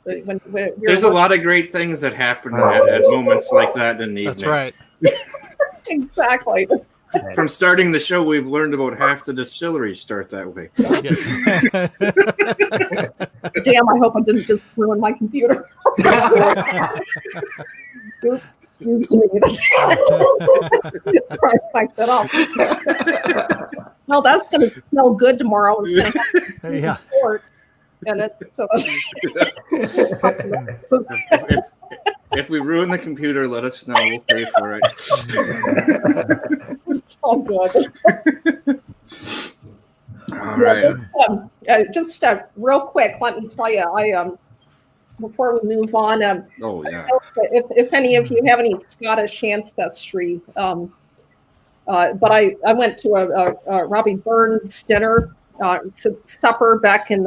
There's a lot of great things that happen at moments like that in the evening. That's right. Exactly. From starting the show, we've learned about half the distilleries start that way. Yes. Damn, I hope I didn't just ruin my computer. Oops, excuse me. Try to fight that off. Well, that's going to smell good tomorrow. It's going to have Yeah. report, and it's so. If we ruin the computer, let us know. We'll pay for it. It's all good. All right. Just real quick, let me tell you, before we move on, Oh yeah. if any of you have any Scottish ancestry, but I went to a Robbie Burns dinner, supper back in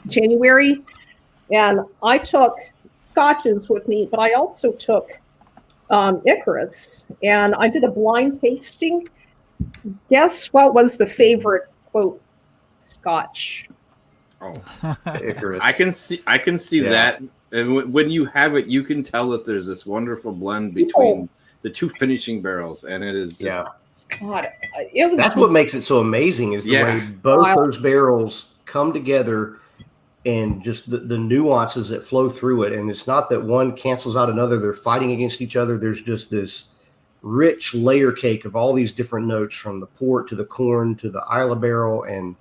January, and I took scotches with me, but I also took Icarus, and I did a blind tasting. Guess what was the favorite quote scotch? Oh, Icarus. I can see that, and when you have it, you can tell that there's this wonderful blend between the two finishing barrels, and it is just God, it was. That's what makes it so amazing is the way both those barrels come together, and just the nuances that flow through it. And it's not that one cancels out another. They're fighting against each other. There's just this rich layer cake of all these different notes, from the port to the corn to the Isla barrel. And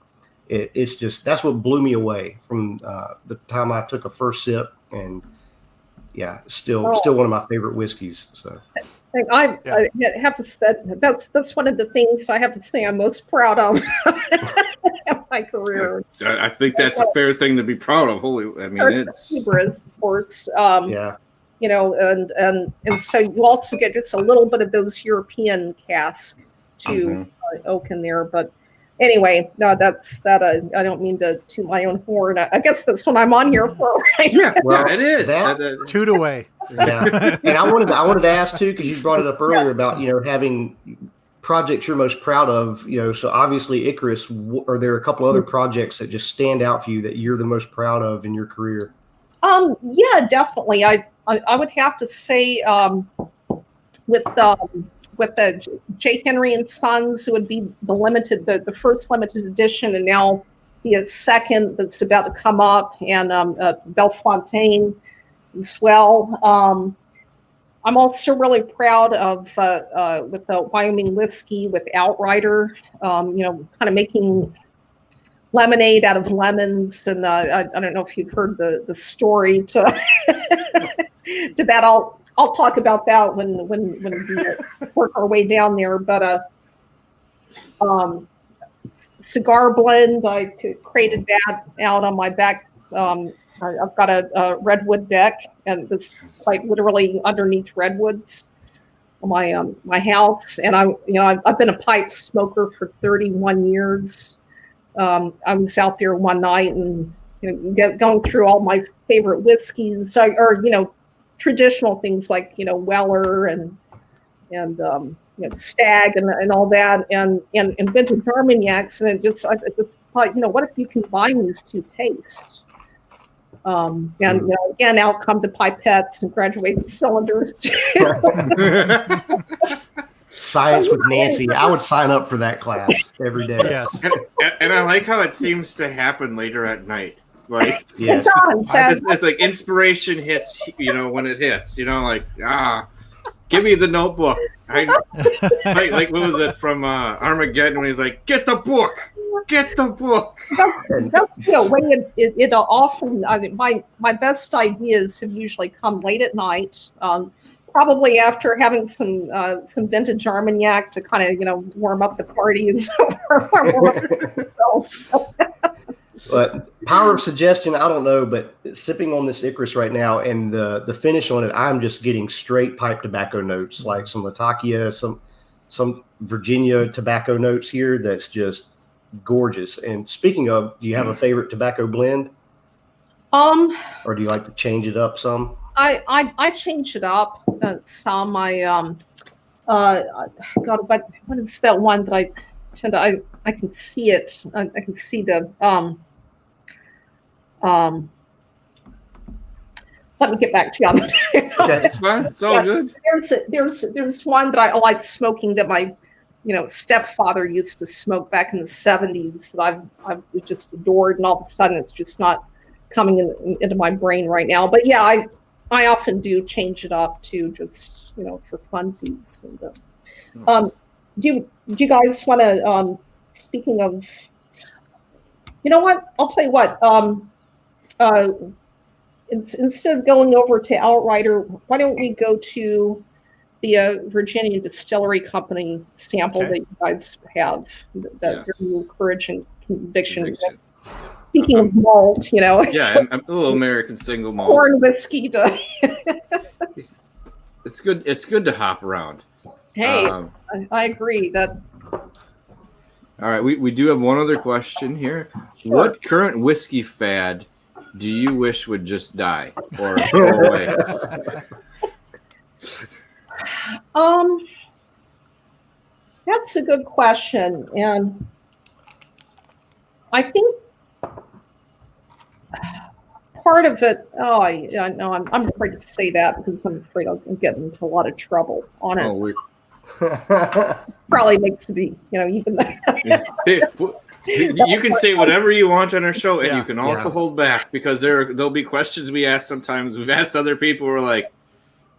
it's just, that's what blew me away from the time I took a first sip. And still one of my favorite whiskeys. So I Yeah. have to say that's one of the things I have to say I'm most proud of in my career. I think that's a fair thing to be proud of. I mean, it's Hubris, of course. Yeah. You know, and so you also get just a little bit of those European cask to oak in there. But anyway, no, that's that. I don't mean to toot my own horn. I guess that's what I'm on here for, right? Well, it is. Toot away. Yeah. And I wanted to ask too, because you brought it up earlier about, you know, having projects you're most proud of, you know, so obviously Icarus, are there a couple other projects that just stand out for you that you're the most proud of in your career? Yeah, definitely. I would have to say with the J. Henry and Sons, it would be the first limited edition, and now the second that's about to come up, and Bellefontaine as well. I'm also really proud of with the Wyoming whiskey with Outryder, you know, kind of making lemonade out of lemons, and I don't know if you've heard the story to that. I'll talk about that when we work our way down there. But cigar blend, I created that out on my back. I've got a redwood deck, and it's like literally underneath redwoods on my house. And I've been a pipe smoker for 31 years. I was out there one night and going through all my favorite whiskeys, or traditional things like Weller and Stag and all that, and vintage Armagnacs, and I just thought, what if you combine these two tastes? Again, out come the pipettes and graduated cylinders. Science with Nancy. I would sign up for that class every day. Yes. And I like how it seems to happen later at night. Like, yes. It's like inspiration hits, when it hits, give me the notebook. Like what was it from Armageddon when he's like, get the book. That's the way it often. My best ideas have usually come late at night, probably after having some vintage Armagnac to kind of warm up the parties. But power of suggestion, I don't know, but sipping on this Icarus right now and the finish on it, I'm just getting straight pipe tobacco notes, like some Latakia, some Virginia tobacco notes here. That's just gorgeous. And speaking of, do you have a favorite tobacco blend? Or do you like to change it up some? I change it up some. God, what is that one that I tend to? I can see it. I can see the. Let me get back to you on that. Okay. It's fine. It's all good. There's one that I like smoking that my stepfather used to smoke back in the 70s that I've just adored, and all of a sudden it's just not coming into my brain right now. But yeah, I often do change it up to just for funsies. And do you guys want to? Speaking of, what? I'll tell you what. Instead of going over to Outryder, why don't we go to the Virginia Distillery Company sample that you guys have? That your courage and conviction. Speaking of malt, Yeah, I'm a little American single malt. Corn whiskey. It's good. It's good to hop around. Hey, I agree that. All right, we do have one other question here. Sure. What current whiskey fad do you wish would just die or go away? That's a good question, and I think part of it. Oh, I know. I'm afraid to say that because I'm afraid I'll get into a lot of trouble on it. Probably makes it, even. You can say whatever you want on our show, and you can also hold back because there'll be questions we ask sometimes. We've asked other people who are like,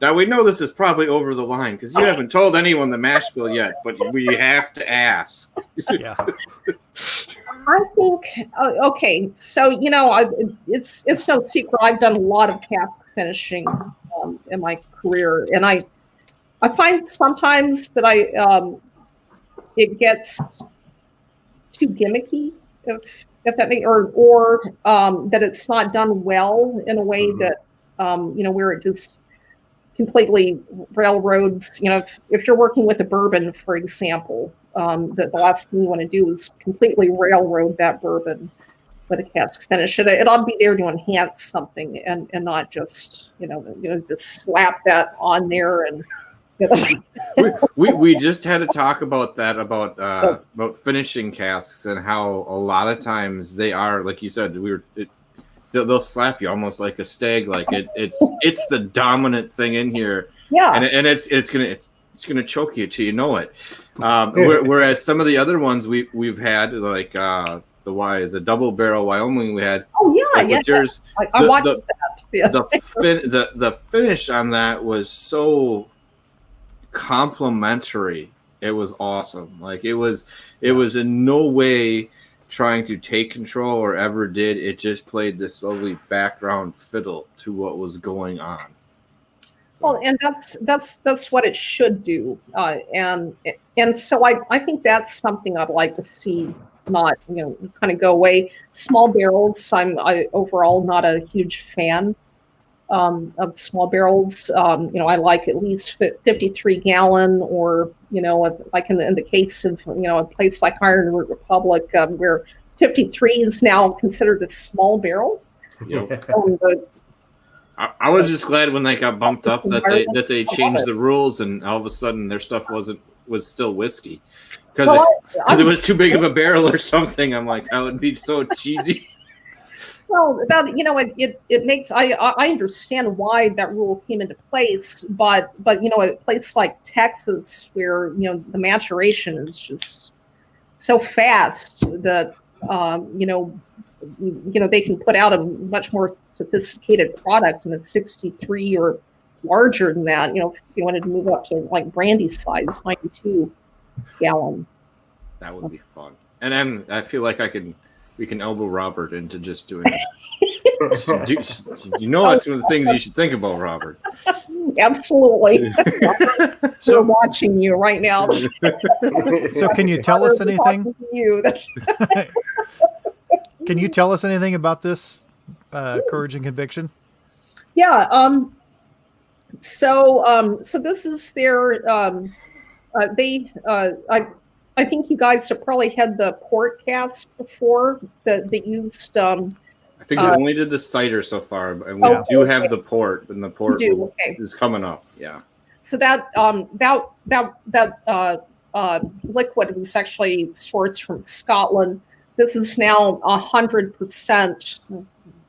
now we know this is probably over the line because you haven't told anyone the mash bill yet, but we have to ask. Yeah. I think okay, so it's no secret I've done a lot of cask finishing in my career, and I find sometimes that it gets too gimmicky, if that makes, or that it's not done well in a way that where it just completely railroads. If you're working with a bourbon, for example, that the last thing you want to do is completely railroad that bourbon with a cask finish. It ought to be there to enhance something and not just just slap that on there and. we just had to talk about that about finishing casks and how a lot of times they are, like you said, they'll slap you almost like a stag, like it's the dominant thing in here, and it's gonna choke you till you know it. Whereas some of the other ones we've had, like the double barrel Wyoming we had. Oh yeah, like yours, I watched that. Yeah. The finish on that was so complimentary. It was awesome. Like it was in no way trying to take control or ever did. It just played this lovely background fiddle to what was going on. Well, and that's what it should do. And so I think that's something I'd like to see not kind of go away. Small barrels, I overall not a huge fan of small barrels. I like at least 53 gallon, or like in the case of a place like Ironroot Republic, where 53 is now considered a small barrel. Yep. I was just glad when they got bumped up that they changed the rules, and all of a sudden their stuff was still whiskey because it was too big of a barrel or something. I'm like, that would be so cheesy. Well, it makes I understand why that rule came into place, but a place like Texas where the maturation is just so fast that they can put out a much more sophisticated product, and it's 63 or larger than that. If you wanted to move up to like Brandy size, 92 gallon. That would be fun. And then I feel like we can elbow Robert into just doing it. That's one of the things you should think about, Robert. Absolutely. So watching you right now. So can you tell us anything? Can you tell us anything about this Courage and Conviction? Yeah. So this is their. I think you guys have probably had the port cask before that used. I think we only did the cider so far, and we do have the port, and the port is coming up. Yeah. So that liquid was actually sourced from Scotland. This is now 100%.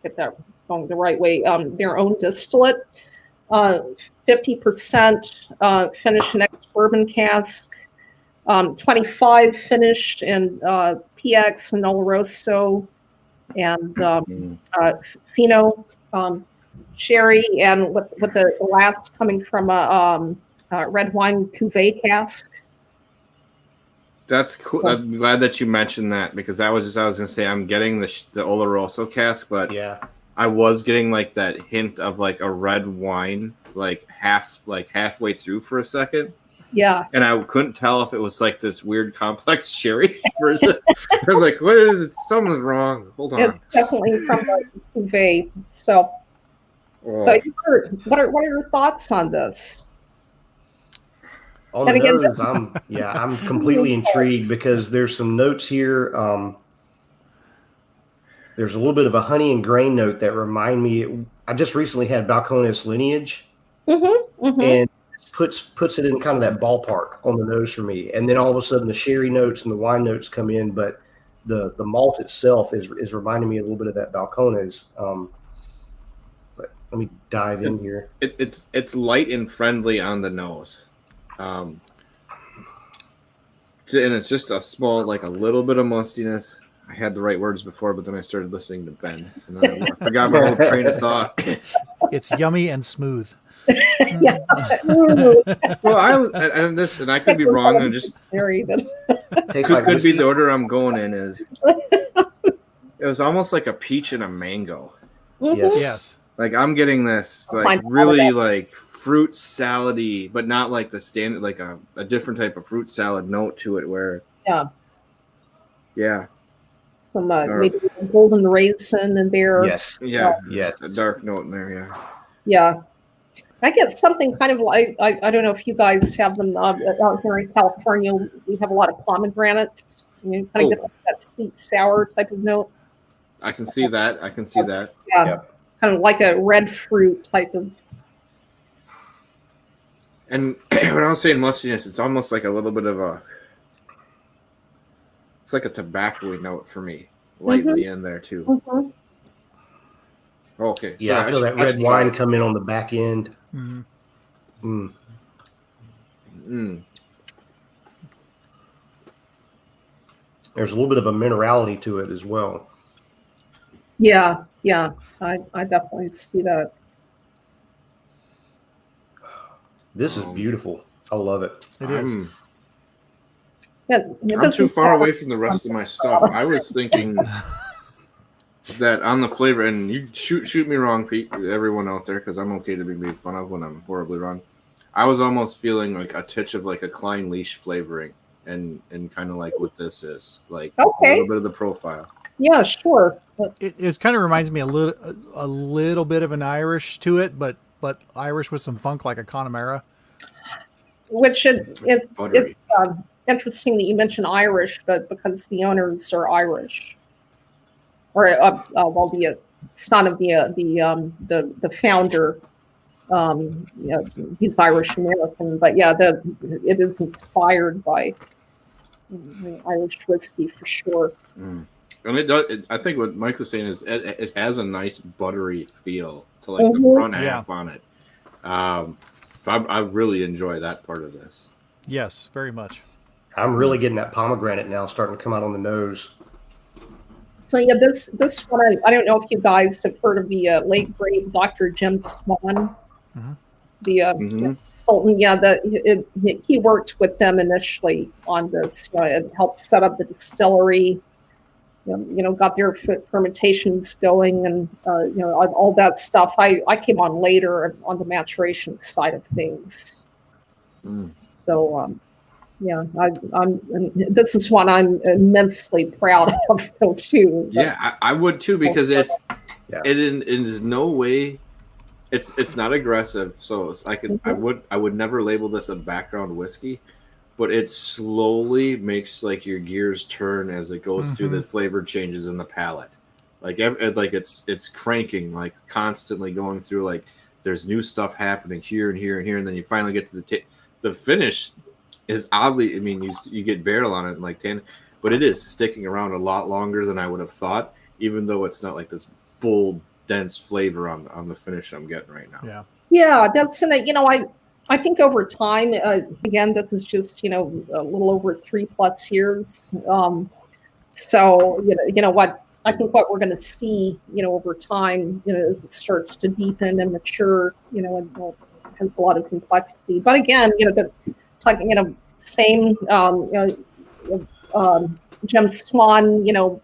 Get that going the right way. Their own distillate, 50% finished in ex-bourbon cask, 25 finished in PX and Oloroso, and Fino sherry, and with the last coming from a red wine cuvee cask. That's cool. I'm glad that you mentioned that, because I was going to say I'm getting the Oloroso cask, but I was getting like that hint of like a red wine, like halfway through for a second. Yeah. And I couldn't tell if it was like this weird complex sherry versus. I was like, what is it? Something's wrong. Hold on. It's definitely from the cuvee. So what are your thoughts on this? On the nose, I'm completely intrigued, because there's some notes here. There's a little bit of a honey and grain note that remind me. I just recently had Balcones lineage, and puts it in kind of that ballpark on the nose for me. And then all of a sudden, the sherry notes and the wine notes come in, but the malt itself is reminding me a little bit of that Balcones. But let me dive in here. It's light and friendly on the nose. And it's just a small, like a little bit of mustiness. I had the right words before, but then I started listening to Ben, and then I forgot my whole train of thought. It's yummy and smooth. Yeah. Well, I could be wrong. And just could be the order I'm going in is. It was almost like a peach and a mango. Yes. Yes. Like I'm getting this like really like fruit salady, but not like the standard, like a different type of fruit salad note to it. Where yeah, some maybe golden raisin in there. Yes. Yes. a dark note in there. Yeah. I get something kind of like, I don't know if you guys have them out here in California. We have a lot of pomegranates. You kind of get that sweet sour type of note. I can see that. Yeah. Kind of like a red fruit type of. And when I was saying mustiness, it's almost like a little bit of it's like a tobacco-y note for me, lightly in there too. Mm-hmm. Okay. Yeah, I feel that red wine come in on the back end. There's a little bit of a minerality to it as well. Yeah, I definitely see that. This is beautiful. I love it. It is. I'm too far away from the rest of my stuff. I was thinking that on the flavor, and you shoot me wrong, Pete, everyone out there, because I'm okay to be made fun of when I'm horribly wrong. I was almost feeling like a touch of like a Klein leash flavoring, and kind of like what this is, like a little bit of the profile. Yeah, sure. It kind of reminds me a little bit of an Irish to it, but Irish with some funk, like a Connemara. Which it's interesting that you mentioned Irish, but because the owners are Irish, or well, the son of the founder, he's Irish American, but yeah, it is inspired by Irish whiskey for sure. And it does. I think what Mike was saying is it has a nice buttery feel to like the front half on it. I really enjoy that part of this. Yes, very much. I'm really getting that pomegranate now starting to come out on the nose. So yeah, this one, I don't know if you guys have heard of the late great Dr. Jim Swan, the consultant. Yeah, he worked with them initially on this, and helped set up the distillery. Got their fermentations going, and all that stuff. I came on later on the maturation side of things. So this is one I'm immensely proud of, though, too. Yeah, I would too, because it is no way. It's not aggressive, so I would never label this a background whiskey. But it slowly makes like your gears turn as it goes through the flavor changes in the palate. Like it's cranking, like constantly going through. Like there's new stuff happening here and here and here, and then you finally get to the finish. Is oddly, I mean, you get barrel on it and like 10, but it is sticking around a lot longer than I would have thought. Even though it's not like this bold, dense flavor on the finish I'm getting right now. Yeah, that's I think over time, again, this is just, a little over 3+ years. So, what I think what we're going to see, over time, as it starts to deepen and mature, and has a lot of complexity. But again, same, Jim Swan,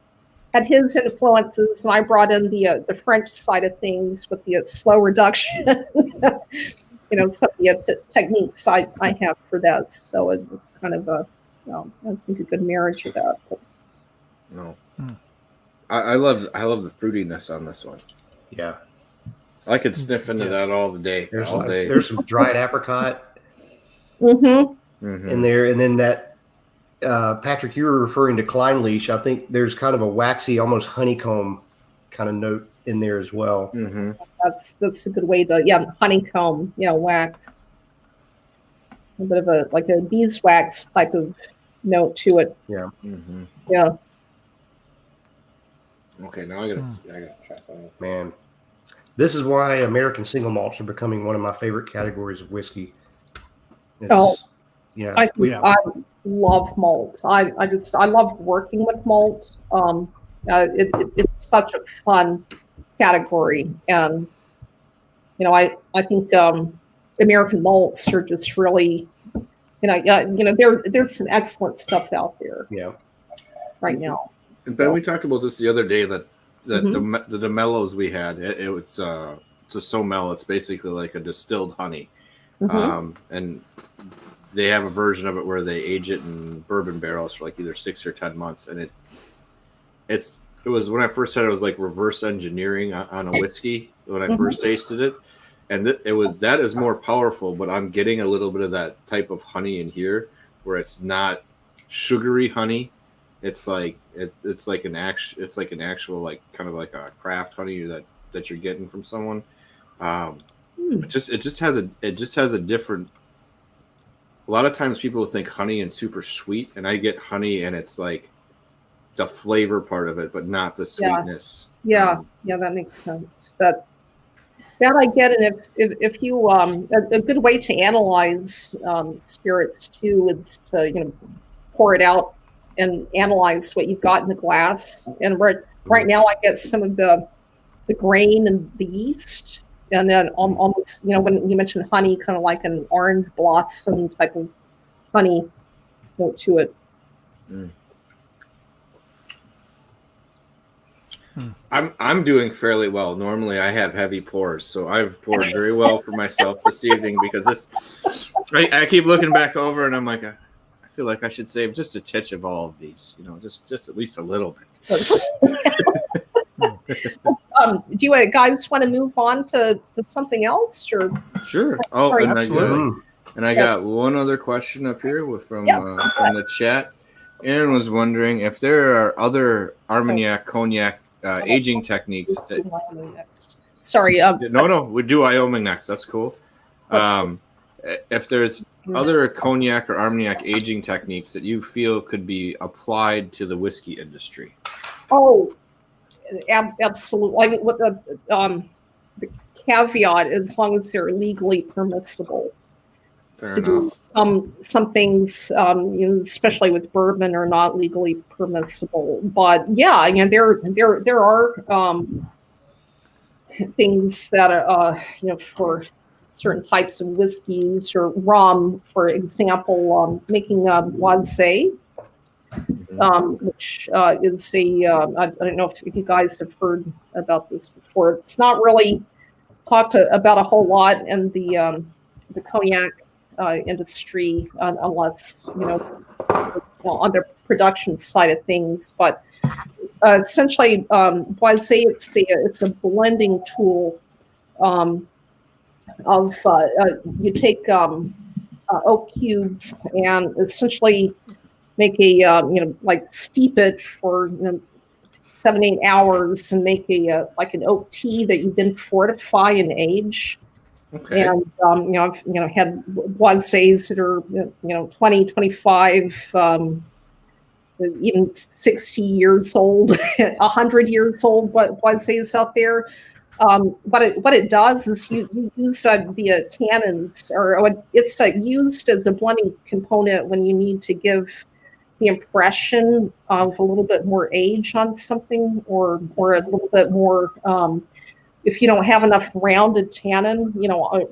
had his influences, and I brought in the French side of things with the slow reduction. Some of the techniques I have for that, so it's kind of I think a good marriage of that. But. No, I love the fruitiness on this one. Yeah, I could sniff into that all day. There's some dried apricot in there, and then that Patrick, you were referring to Klein leash. I think there's kind of a waxy, almost honeycomb kind of note in there as well. That's a good way to honeycomb, wax, a bit of a beeswax type of note to it. Okay, now I gotta try something. Man, this is why American single malts are becoming one of my favorite categories of whiskey. I love malt. I love working with malt. It's such a fun category, and I think American malts are just really there's some excellent stuff out there right now. And Ben, we talked about this the other day, that the DeMellos we had, it's a Somel. It's basically like a distilled honey, And they have a version of it where they age it in bourbon barrels for like either 6 or 10 months. And it was when I first said it was like reverse engineering on a whiskey when I first tasted it. And that is more powerful, but I'm getting a little bit of that type of honey in here where it's not sugary honey. It's like it's like an actual like kind of like a craft honey that you're getting from someone. It just has a different. A lot of times people think honey and super sweet, and I get honey and it's like the flavor part of it, but not the sweetness. Yeah, that makes sense. That I get, and if you a good way to analyze spirits too is to pour it out and analyze what you've got in the glass. And right now I get some of the grain and the yeast, and then almost when you mentioned honey, kind of like an orange blossom type of honey note to it. I'm doing fairly well. Normally I have heavy pours, so I've poured very well for myself this evening because I keep looking back over and I'm like, I feel like I should save just a touch of all of these, just at least a little bit. Do you guys want to move on to something else, or? Sure. Oh, and absolutely. I got one other question up here from the chat. Aaron was wondering if there are other Armagnac cognac aging techniques. Sorry. No, we do Wyoming next. That's cool. If there's other cognac or Armagnac aging techniques that you feel could be applied to the whiskey industry. Oh, absolutely. I mean, what the caveat, as long as they're legally permissible. Fair enough. Some things, especially with bourbon, are not legally permissible. But yeah, there are things that are, for certain types of whiskeys or rum, for example, making boisé, which is I don't know if you guys have heard about this before. It's not really talked about a whole lot in the cognac industry, unless on the production side of things. But essentially, boisé, it's a blending tool of you take oak cubes and essentially make a like steep it for 7-8 hours and make like an oak tea that you then fortify and age. Okay. And I've had boisés that are 20, 25, even 60 years old, 100 years old. Boisés out there. What it does is you use the tannins, or it's used as a blending component when you need to give the impression of a little bit more age on something, or a little bit more. If you don't have enough rounded tannin,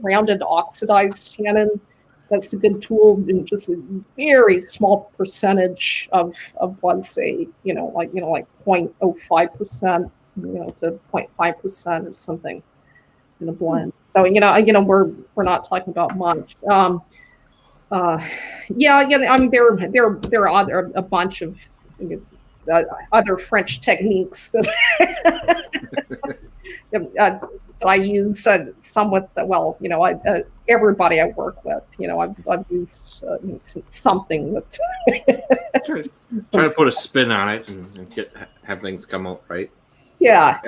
rounded oxidized tannin, that's a good tool in just a very small percentage of boisé, like 0.05%, to 0.5% or something in a blend. So we're not talking about much. I mean there are a bunch of other French techniques that I use somewhat. Well, everybody I work with, I've used something with. Try to put a spin on it and have things come out right. Yeah.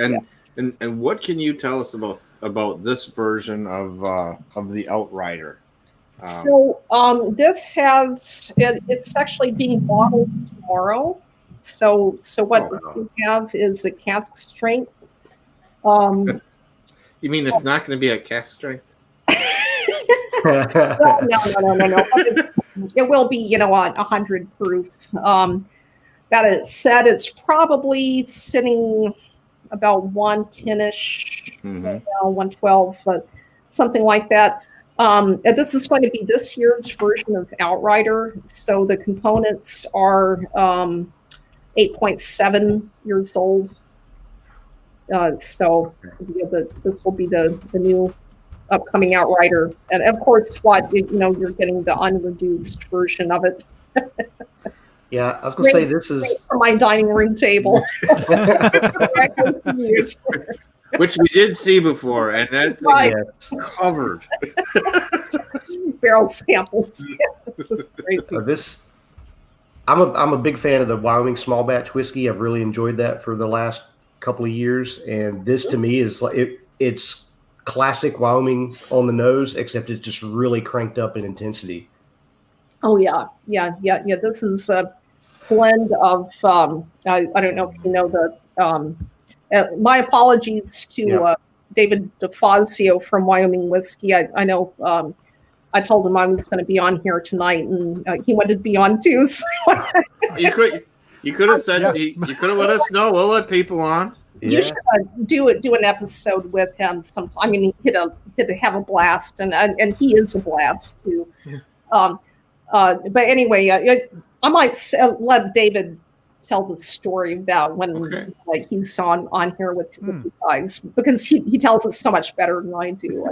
And what can you tell us about this version of the Outryder? So this it's actually being bottled tomorrow. So what we have is a cask strength. You mean it's not going to be at cask strength? No. It will be, 100 proof. That is said, it's probably sitting about 110-ish, 112, something like that. And this is going to be this year's version of Outryder. So the components are 8.7 years old. So this will be the new upcoming Outryder, and of course, you're getting the unreduced version of it. Yeah, I was going to say this is from my dining room table. Which we did see before, and that thing Right. is covered. Barrel samples. This is crazy. I'm a big fan of the Wyoming small batch whiskey. I've really enjoyed that for the last couple of years, and this to me is like it's classic Wyoming on the nose, except it's just really cranked up in intensity. Oh yeah. This is a blend of I don't know if you know the my apologies to David DeFazio from Wyoming Whiskey. I know I told him I was going to be on here tonight, and he wanted to be on too. So. You could have said you could have let us know. We'll let people on. You should do an episode with him sometime. I mean, he'd have a blast, and he is a blast too. But anyway, I might let David tell the story about when he's on here with you guys, because he tells us so much better than I do.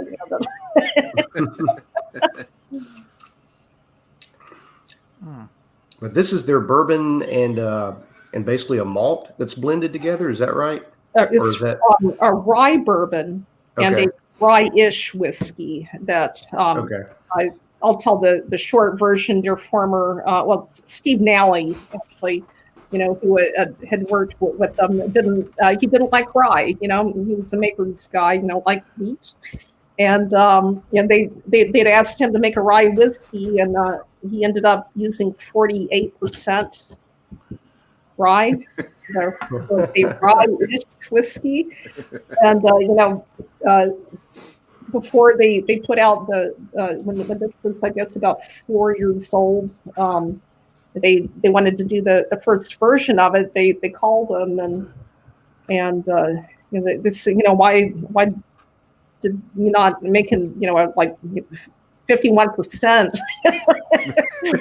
But this is their bourbon and basically a malt that's blended together. Is that right? It's a rye bourbon and a rye-ish whiskey that I'll tell the short version. Their former, Steve Nally, actually, who had worked with them, he didn't like rye. He was a maker's guy, like wheat. And they'd asked him to make a rye whiskey, and he ended up using 48% rye. A rye-ish whiskey, and before they put out the when this was, I guess, about 4 years old, they wanted to do the first version of it. They called them and this why did you not make him like 51%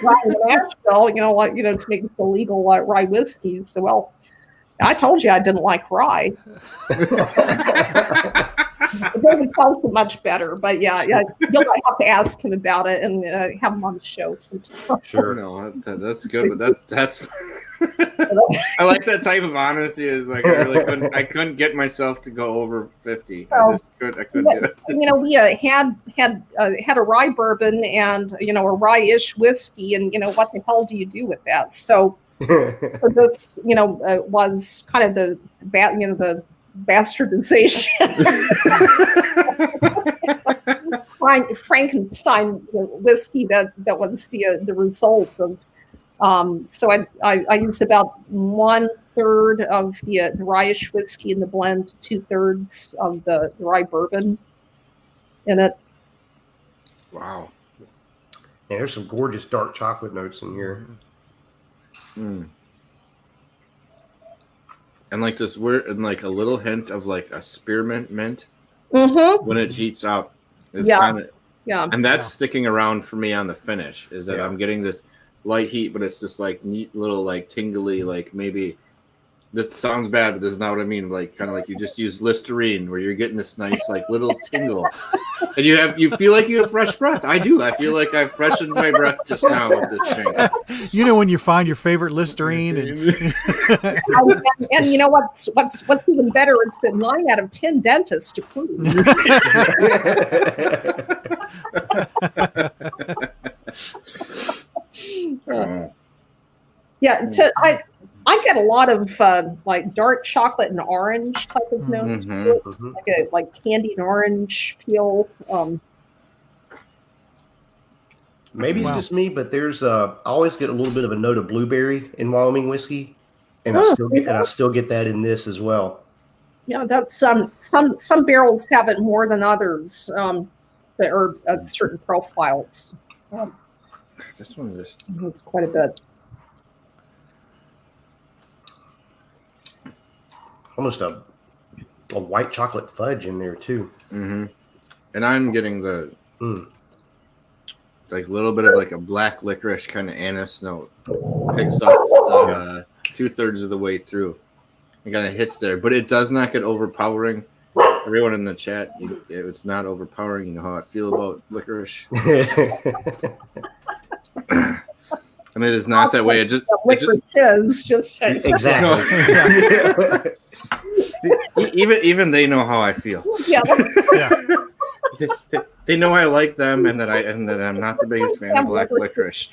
rye in Nashville, to make this illegal rye whiskey. So, well, I told you I didn't like rye. David tells it much better, but you'll have to ask him about it and have him on the show sometime. Sure, no, that's good, but that's I like that type of honesty. Is like I couldn't get myself to go over 50. So, I couldn't do it. We had a rye bourbon and a rye-ish whiskey, and what the hell do you do with that? So this was kind of the bastardization. Frankenstein whiskey that was the result of. So I used about 1/3 of the rye-ish whiskey in the blend, 2/3 of the rye bourbon in it. Wow. Yeah, there's some gorgeous dark chocolate notes in here. And like this, and like a little hint of like a spearmint mint when it heats up. It's kind of and that's sticking around for me on the finish. Is that I'm getting this light heat, but it's just like neat little like tingly, like maybe this sounds bad, but this is not what I mean. Like kind of like you just use Listerine, where you're getting this nice like little tingle, and you feel like you have fresh breath. I do. I feel like I've freshened my breath just now with this drink. When you find your favorite Listerine, and you know what's even better? It's been 9 out of 10 dentists to prove. I get a lot of like dark chocolate and orange type of notes, like candied orange peel. Maybe it's just me, but there's I always get a little bit of a note of blueberry in Wyoming whiskey, and I still get that in this as well. Yeah, that's some barrels have it more than others that are at certain profiles. This one just it's quite a bit. Almost a white chocolate fudge in there too. And I'm getting the like a little bit of like a black licorice kind of anise note. Picks up 2/3 of the way through. It kind of hits there, but it does not get overpowering. everyone in the chat, it's not overpowering. You know how I feel about licorice. And it is not that way. Licorice is just exactly. even they know how I feel. Yeah. They know I like them, and that I'm not the biggest fan of black licorice.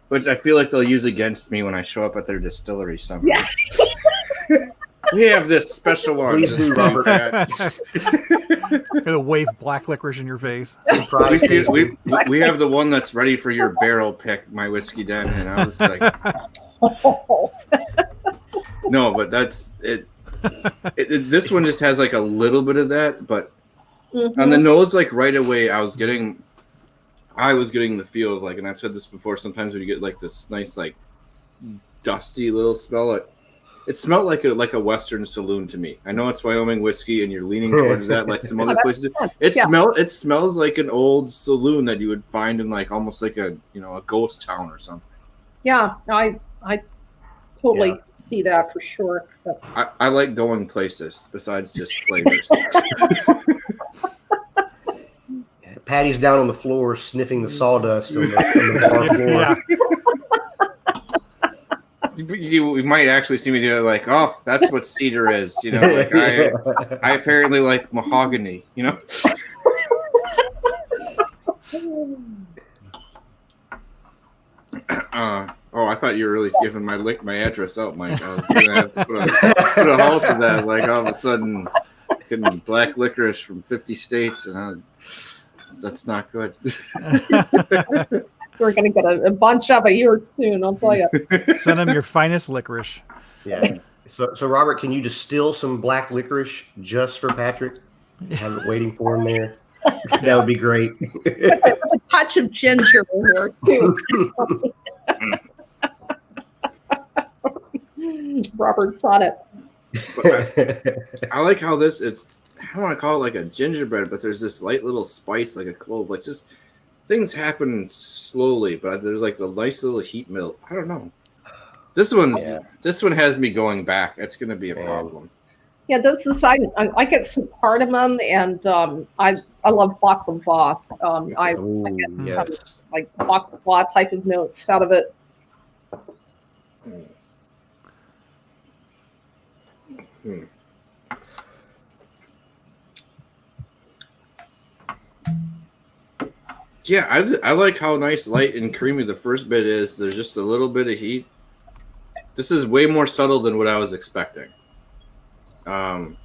Which I feel like they'll use against me when I show up at their distillery someday. Yeah. We have this special one. Please do, Robert. Gonna wave black licorice in your face. Surprise. We have the one that's ready for your barrel pick, my whiskey den, and I was like, no, but that's it. This one just has like a little bit of that, but on the nose, like right away, I was getting the feel of like, and I've said this before. Sometimes when you get like this nice like dusty little smell, it smelled like a Western saloon to me. I know it's Wyoming whiskey, and you're leaning towards that, like some other places. It smells like an old saloon that you would find in like almost like a ghost town or something. Yeah, I totally see that for sure. But I like going places besides just flavors. Patty's down on the floor sniffing the sawdust on the bar floor. You might actually see me do it like, oh, that's what cedar is. Like I apparently like mahogany, I thought you were really giving my address out, Mike. I was gonna have to put a halt to that. Like all of a sudden, getting black licorice from 50 states, and that's not good. we're going to get a bunch of it here soon, I'll tell you. Send them your finest licorice. Yeah. So Robert, can you distill some black licorice just for Patrick? Have it waiting for him there. That would be great. With a touch of ginger in there too. Robert's on it. I like how this. I don't want to call it like a gingerbread, but there's this light little spice, like a clove. Like just things happen slowly, but there's like the nice little heat melt. I don't know. This one has me going back. It's going to be a problem. Yeah, this is I get some cardamom, and I love baklava. I get some like baklava type of notes out of it. Yeah, I like how nice, light, and creamy the first bit is. There's just a little bit of heat. This is way more subtle than what I was expecting. When I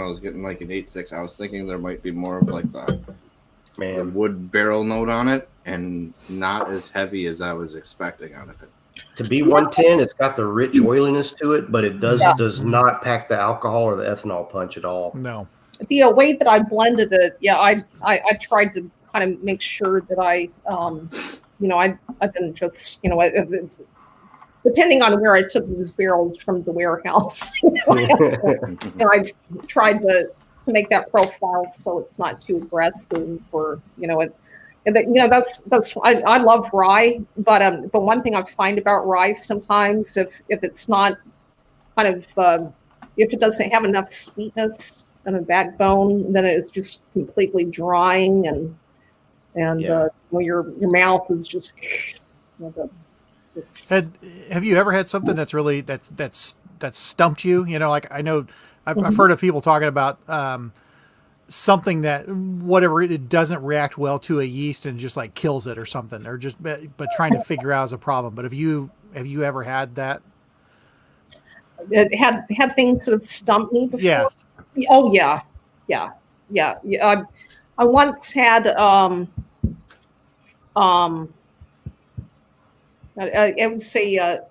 was getting like an 8.6, I was thinking there might be more of like the wood barrel note on it, and not as heavy as I was expecting out of it. To be 110, it's got the rich oiliness to it, but it does not pack the alcohol or the ethanol punch at all. No. The way that I blended it, I tried to kind of make sure that I didn't just, depending on where I took these barrels from the warehouse, I tried to make that profile so it's not too aggressive or, that's I love rye, but one thing I find about rye sometimes, if it's not kind of if it doesn't have enough sweetness and a backbone, then it's just completely drying and your mouth is just. Have you ever had something that's really that's stumped you? Like I know I've heard of people talking about something that whatever it doesn't react well to a yeast and just like kills it or something, or just but trying to figure out as a problem. But have you ever had that? It had things that have stumped me before. Yeah. Oh yeah. I once had I would say a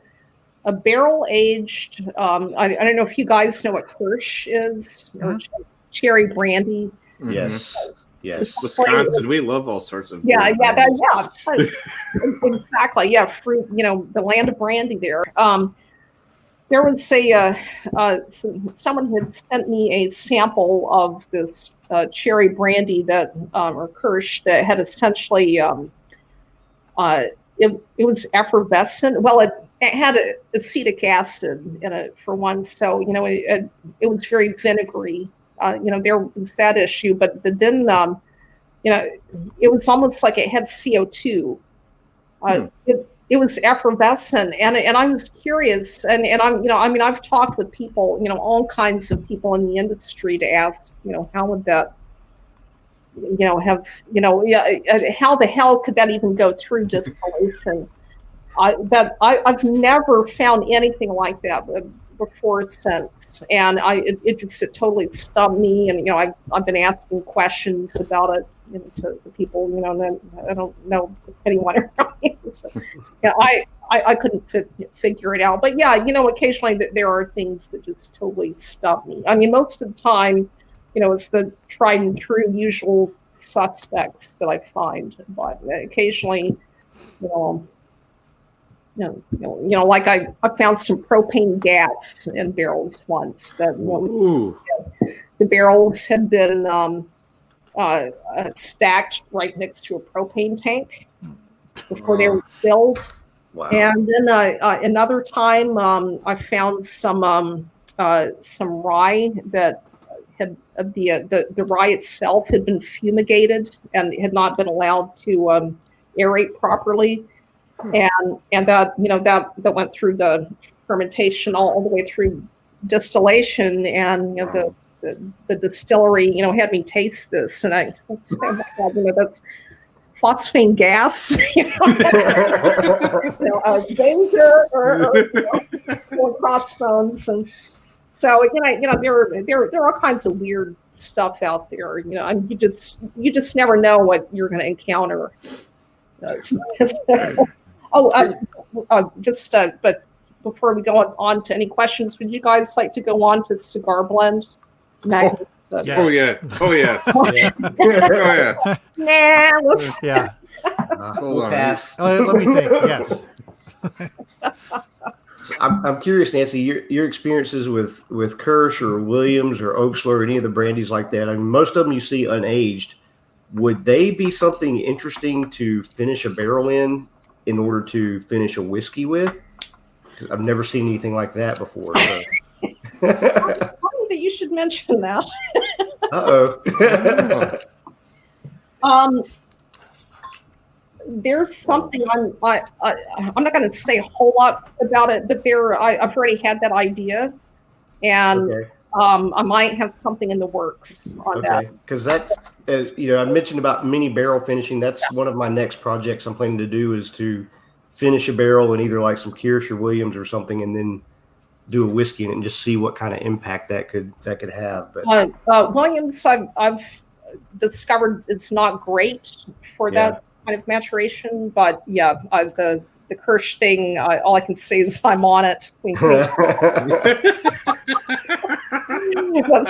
barrel aged. I don't know if you guys know what Kirsch is, or cherry brandy. Yes. Wisconsin, we love all sorts of exactly. Yeah, fruit. The land of brandy there. There would say someone had sent me a sample of this cherry brandy that or Kirsch that had essentially it was effervescent. Well, it had acetic acid in it for one, so it was very vinegary. There was that issue, but then it was almost like it had CO2. It was effervescent, and I was curious, and I've talked with people, all kinds of people in the industry to ask, how would that, how the hell could that even go through distillation? I've never found anything like that before or since, and it totally stumped me, and I've been asking questions about it to the people, and I don't know if anyone around. So, I couldn't figure it out, but occasionally there are things that just totally stump me. I mean, most of the time, it's the tried and true usual suspects that I find, but occasionally, like I found some propane gas in barrels once. That the barrels had been stacked right next to a propane tank before they were filled. Wow. And then another time, I found some rye that had the rye itself had been fumigated and had not been allowed to aerate properly. And that that went through the fermentation all the way through distillation, and the distillery had me taste this, and I said, oh my God, that's phosphine gas, danger or small crossbones, and so there are all kinds of weird stuff out there. And you just never know what you're going to encounter. But before we go on to any questions, would you guys like to go on to Cigar Blend? Magnus, Yes. Oh yeah. Oh yes. Oh yes. Nah, let's. Yeah. Hold on. Pass. Let me think. Yes. I'm curious, Nancy, your experiences with Kirsch or Williams or Oakshler or any of the brandies like that. I mean, most of them you see unaged. Would they be something interesting to finish a barrel in order to finish a whiskey with? I've never seen anything like that before. So. Funny that you should mention that. There's something I'm not going to say a whole lot about it, but I've already had that idea, and Okay. I might have something in the works on that. Because that's, as I mentioned about mini barrel finishing. That's one of my next projects I'm planning to do, is to finish a barrel in either like some Kirsch or Williams or something, and then do a whiskey in it and just see what kind of impact that could have. But Williams, I've discovered it's not great for that kind of maturation. But the Kirsch thing, all I can say is I'm on it. That's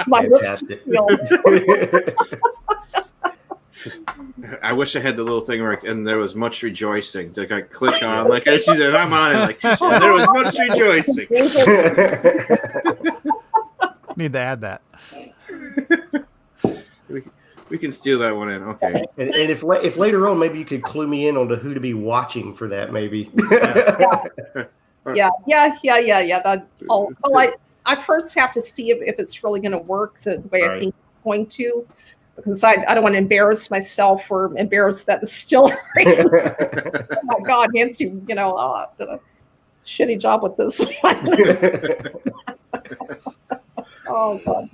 my fantastic. I wish I had the little thing where and there was much rejoicing. Like I click on, like as she said, I'm on it. Like there was much rejoicing. Need to add that. We can steal that one in. Okay. And if later on maybe you could clue me in on to who to be watching for that, maybe. I first have to see if it's really going to work the way I think it's going to, because I don't want to embarrass myself or embarrass that distillery. Oh my God, Nancy, did a shitty job with this one. Oh God.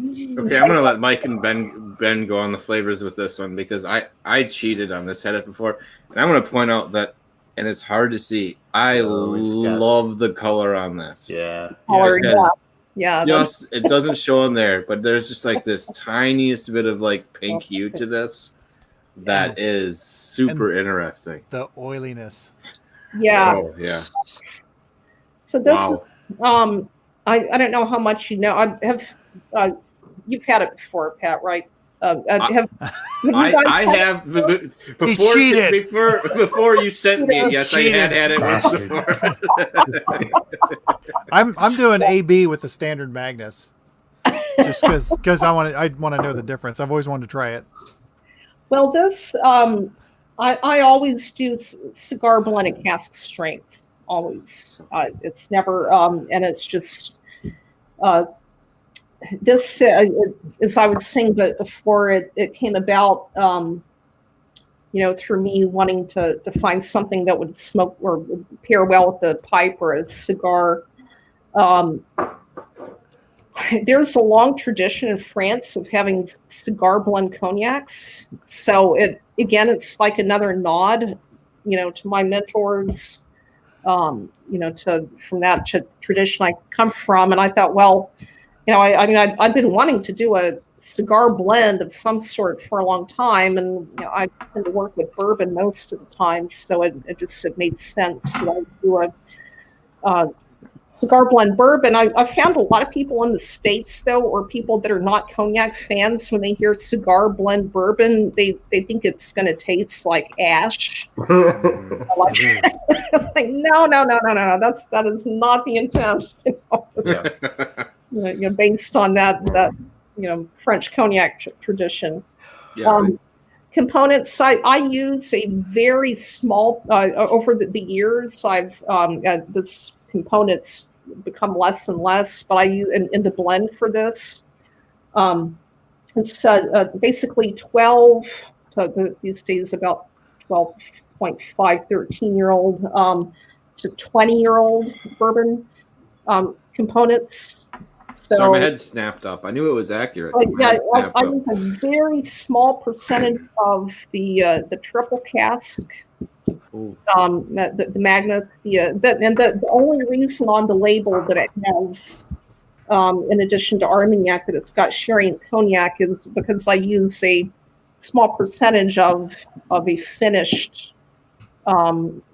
Okay, I'm gonna let Mike and Ben go on the flavors with this one, because I cheated on this, had it before, and I'm gonna point out that, and it's hard to see, I love the color on this. Color, Just it doesn't show in there, but there's just like this tiniest bit of like pink hue to this that is super interesting. The oiliness. Yeah. Oh, yeah. So this I don't know how much you know. I have you've had it before, Pat, right? I have before you sent me it. Yes, I had it once before. I'm doing AB with the standard Magnus, just because I want to know the difference. I've always wanted to try it. Well, this I always do cigar blend at cask strength always. It's never, and it's just this. As I was saying, but before it came about, through me wanting to find something that would smoke or would pair well with the pipe or a cigar. There's a long tradition in France of having cigar blend cognacs. So it's like another nod, to my mentors, from that tradition I come from. And I thought, well, I've been wanting to do a cigar blend of some sort for a long time. And, I tend to work with bourbon most of the time. So it made sense that I do a cigar blend bourbon. I found a lot of people in the States, though, or people that are not cognac fans, when they hear cigar blend bourbon, they think it's going to taste like ash. It's like, no. That is not the intent. Based on that French cognac tradition. Yeah. Components, I use a very small, over the years, I've this components become less and less, but I use in the blend for this. It's basically 12, these days about 12.5, 13-year-old to 20-year-old bourbon components. So, sorry, my head snapped up. I knew it was accurate. I use a very small percentage of the triple cask. The Magnus, and the only reason on the label that it has, in addition to Armagnac, that it's got sherry and cognac is because I use a small percentage of a finished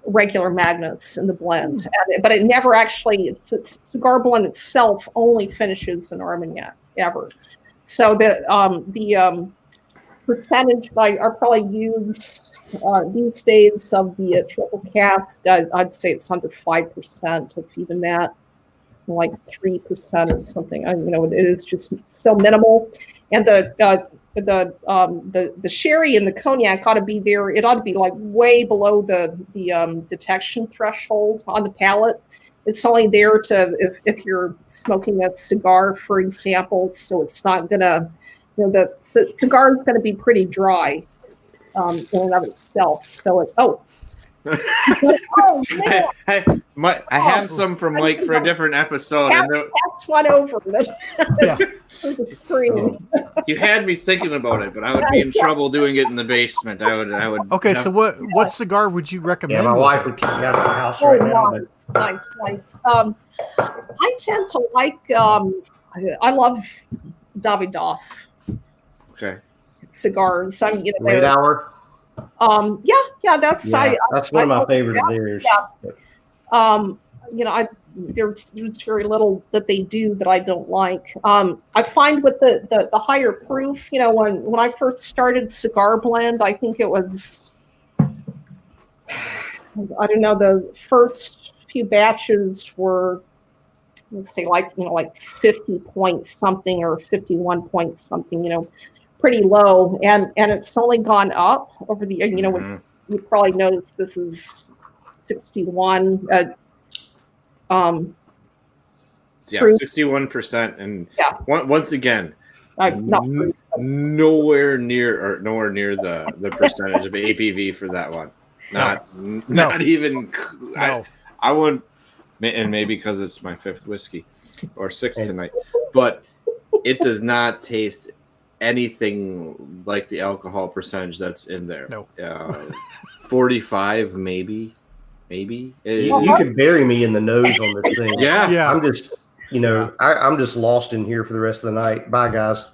regular Magnus in the blend, but it never actually. It's cigar blend itself only finishes in Armagnac ever. So the percentage I probably use. These days of the triple cask, I'd say it's under 5%, if even that, like 3% or something. It is just so minimal. And the sherry and the cognac ought to be there. It ought to be like way below the detection threshold on the palate. It's only there to if you're smoking a cigar, for example. So it's not gonna, the cigar is gonna be pretty dry. In and of itself. So I have some from Mike for a different episode. Pass one over. You had me thinking about it, but I would be in trouble doing it in the basement. I would. Okay, so what cigar would you recommend? Yeah, my wife would keep me out of the house right now. Nice. I tend to like. I love Davidoff. Okay. Cigars. Late hour. That's one of my favorite of theirs. Yeah. There's very little that they do that I don't like. I find with the higher proof, when I first started cigar blend, I think it was, I don't know, the first few batches were, let's say like 50 point something or 51 point something, pretty low, and it's only gone up over the year. You probably noticed this is 61. 61%, and once again, nowhere near the percentage of ABV for that one. Not even. No. I wouldn't, and maybe because it's my fifth whiskey or sixth tonight, but it does not taste anything like the alcohol percentage that's in there. No. 45 maybe. You could bury me in the nose on this thing. Yeah. I'm just I'm just lost in here for the rest of the night. Bye, guys.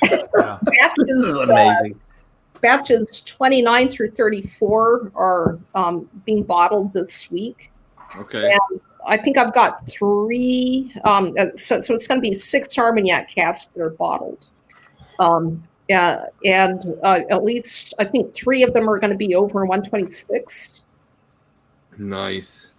This is amazing. Batches 29 through 34 are being bottled this week. Okay. And I think I've got 3. So it's going to be 6 Armagnac casks that are bottled. And at least I think 3 of them are going to be over 126. Nice.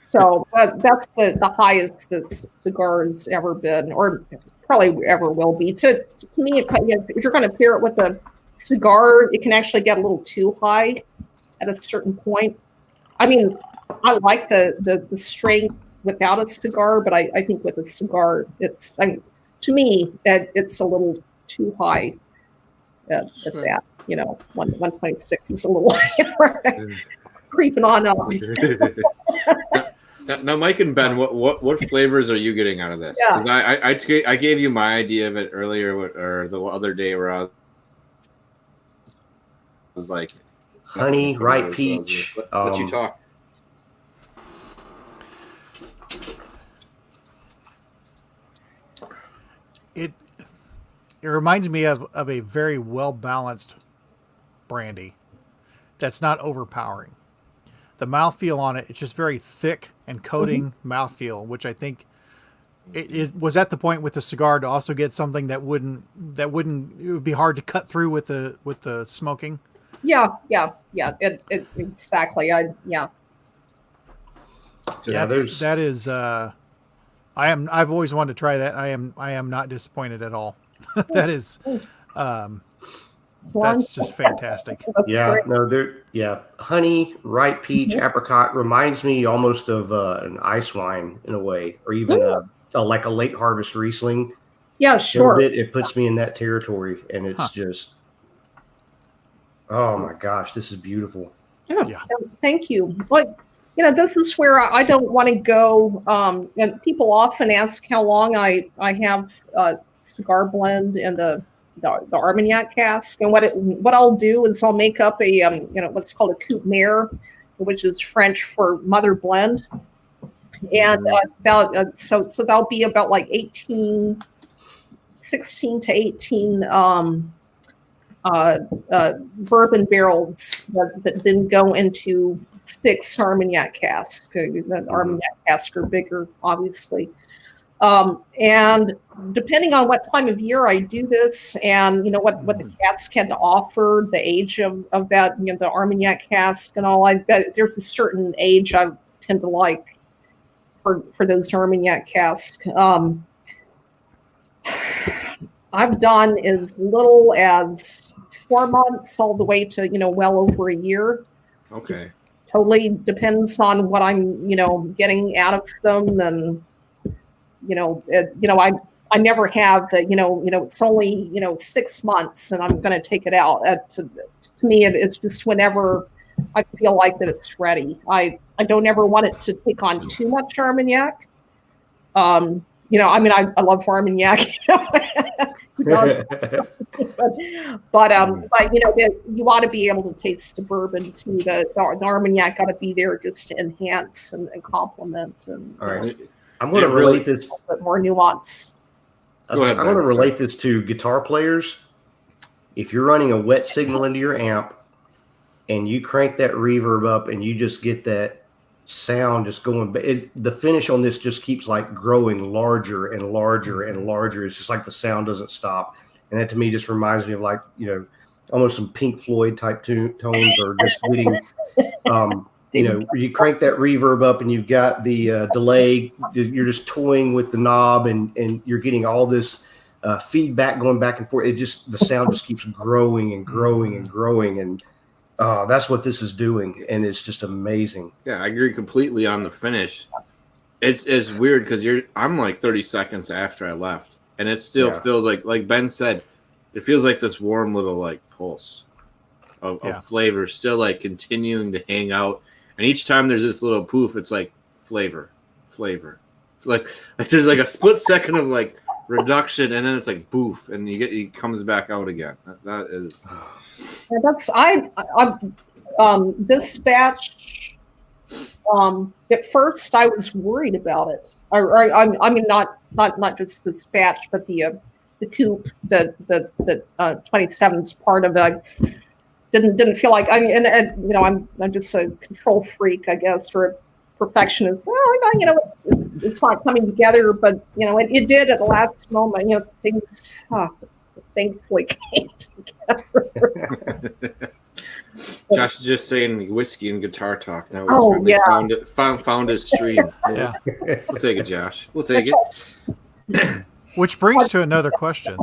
So that's the highest that cigar has ever been, or probably ever will be. To me, if you're going to pair it with a cigar, it can actually get a little too high at a certain point. I mean, I like the strength without a cigar, but I think with a cigar, to me, it's a little too high at that. 126 is a little creeping on up. Now, Mike and Ben, what flavors are you getting out of this? Yeah. 'Cause I gave you my idea of it earlier, or the other day, where I was like, honey, ripe peach. Let you talk. It reminds me of a very well balanced brandy that's not overpowering. The mouthfeel on it, it's just very thick and coating mouthfeel, which I think it was at the point with the cigar to also get something that wouldn't it would be hard to cut through with the smoking. Yeah. Exactly. That is I've always wanted to try that. I am not disappointed at all. That is that's just fantastic. Honey, ripe peach, apricot reminds me almost of an ice wine in a way, or even like a late harvest Riesling. Yeah, sure. It puts me in that territory, and it's just, oh my gosh, this is beautiful. Yeah. Thank you. But this is where I don't want to go. And people often ask how long I have cigar blend in the Armagnac cask, and what I'll do is I'll make up a what's called a coupe mère, which is French for mother blend, and so that'll be about like 16 to 18 bourbon barrels that then go into 6 Armagnac casks. The Armagnac casks are bigger, obviously. And depending on what time of year I do this, and what the cask can offer, the age of that, the Armagnac cask and all, there's a certain age I tend to like for those Armagnac casks. I've done as little as 4 months all the way to well over a year. Okay. It totally depends on what I'm getting out of them, and I never have it's only 6 months and I'm going to take it out. To me, it's just whenever I feel like that it's ready. I don't ever want it to take on too much Armagnac. I love Armagnac. but you ought to be able to taste the bourbon too. The Armagnac got to be there just to enhance and complement. And all right. I'm going to relate this. A bit more nuance. Go ahead, I'm going to relate this to guitar players. If you're running a wet signal into your amp and you crank that reverb up and you just get that sound just going, the finish on this just keeps like growing larger and larger and larger. It's just like the sound doesn't stop. And that to me just reminds me of like, almost some Pink Floyd type tones, or just getting, you crank that reverb up and you've got the delay. You're just toying with the knob and you're getting all this feedback going back and forth. The sound just keeps growing and growing and growing. And that's what this is doing. And it's just amazing. Yeah, I agree completely on the finish. It's weird because I'm like 30 seconds after I left, and it still feels like Ben said, it feels like this warm little like pulse of flavor still like continuing to hang out. And each time there's this little poof, it's like flavor. Like there's like a split second of like reduction, and then it's like boof, and it comes back out again. That is. This batch. At first, I was worried about it. I mean, not just this batch, but the coupe, the 27's part of it. Didn't feel like I'm just a control freak, I guess, or a perfectionist. It's not coming together, but it did at the last moment. Things thankfully came together. Josh is just saying whiskey and guitar talk now. Found his stream. Yeah, we'll take it, Josh. We'll take it. Which brings to another question.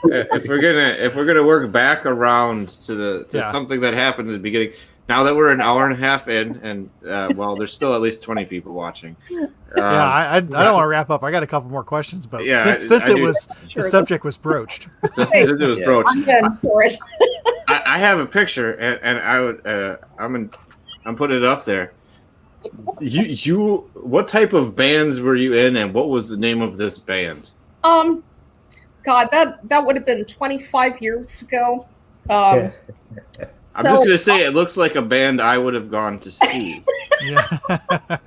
if we're gonna work back around to something that happened at the beginning. Now that we're an hour and a half in, and well, there's still at least 20 people watching. I don't want to wrap up. I got a couple more questions, but Yeah, since I it do. was the subject was broached. Since it was broached. I'm in for it. I have a picture, and I would I'm putting it up there. You what type of bands were you in, and what was the name of this band? God, that would have been 25 years ago. I'm just gonna say it looks like a band I would have gone to see.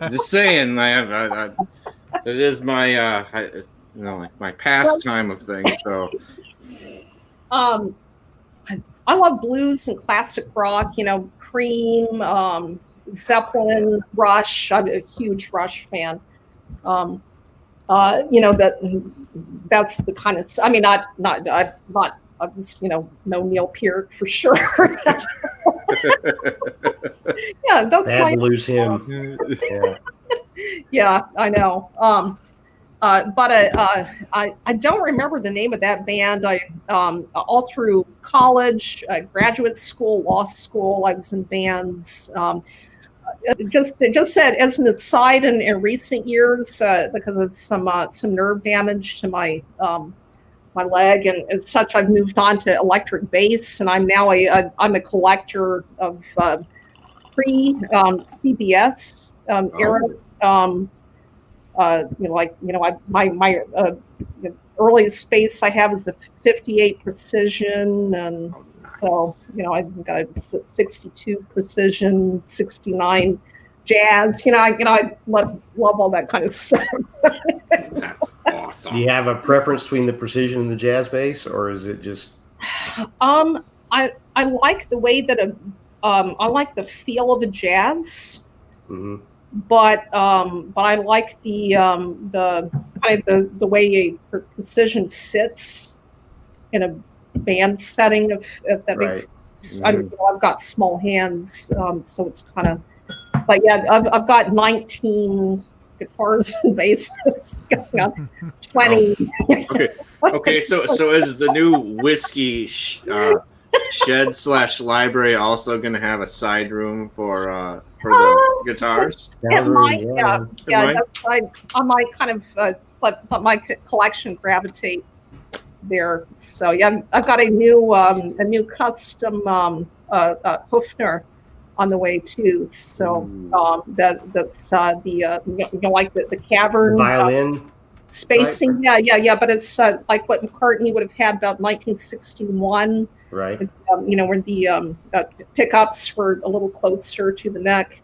Just saying, it is my like my pastime of things. So, I love blues and classic rock. Cream, Zeppelin, Rush. I'm a huge Rush fan. That's the kind of. I mean, not. I was, no Neil Peart for sure. Yeah, that's Bad my to lose him. Yeah. Yeah, I know. But I don't remember the name of that band. I all through college, graduate school, law school, I was in bands. Just said as an aside, in recent years, because of some nerve damage to my leg and such, I've moved on to electric bass, and I'm now I'm a collector of pre-CBS era. My earliest bass I have is a 58 precision, and so I've got a 62 precision, 69 jazz. I love all that kind of stuff. that's awesome. Do you have a preference between the precision and the jazz bass, or is it just? I like the way that I like the feel of a jazz, but I like the kind of the way a precision sits in a band setting. If that makes sense. I've got small hands, so it's kind of. But yeah, I've got 19 guitars and basses. 20. Okay. So is the new whiskey shed/library also going to have a side room for the guitars? It might, yeah. I might kind of let my collection gravitate there. So yeah, I've got a new custom Hofner on the way too. So that's the like the cavern Violin spacing. Right. Yeah. But it's like what McCartney would have had about 1961. Right. Where the pickups were a little closer to the neck.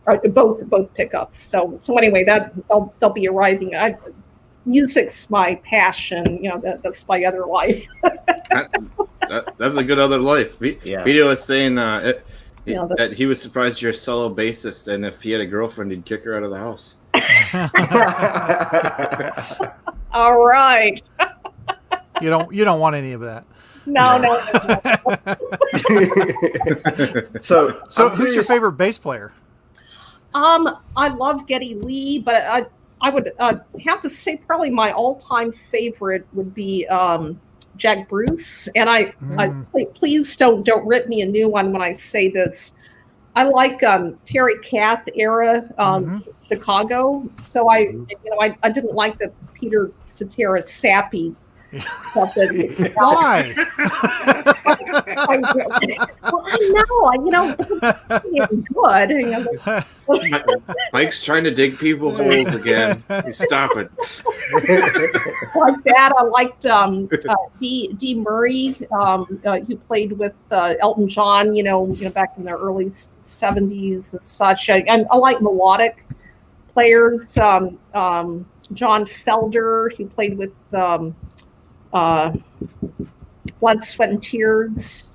Or both pickups. So anyway, that they'll be arriving. Music's my passion. That's my other life. That's a good other life. Vito was saying that he was surprised you're a solo bassist, and if he had a girlfriend, he'd kick her out of the house. All right. You don't want any of that. No. So who's your favorite bass player? I love Geddy Lee, but I would have to say probably my all-time favorite would be Jack Bruce. And I please don't rip me a new one when I say this. I like Terry Kath era Chicago. So I didn't like the Peter Cetera sappy stuff. Why? I know. It's good. Mike's trying to dig people holes again. Stop it. Like that, I liked Dee Murray, who played with Elton John. Back in the early '70s and such. And I like melodic players. John Felder, who played with Blood, Sweat, and Tears.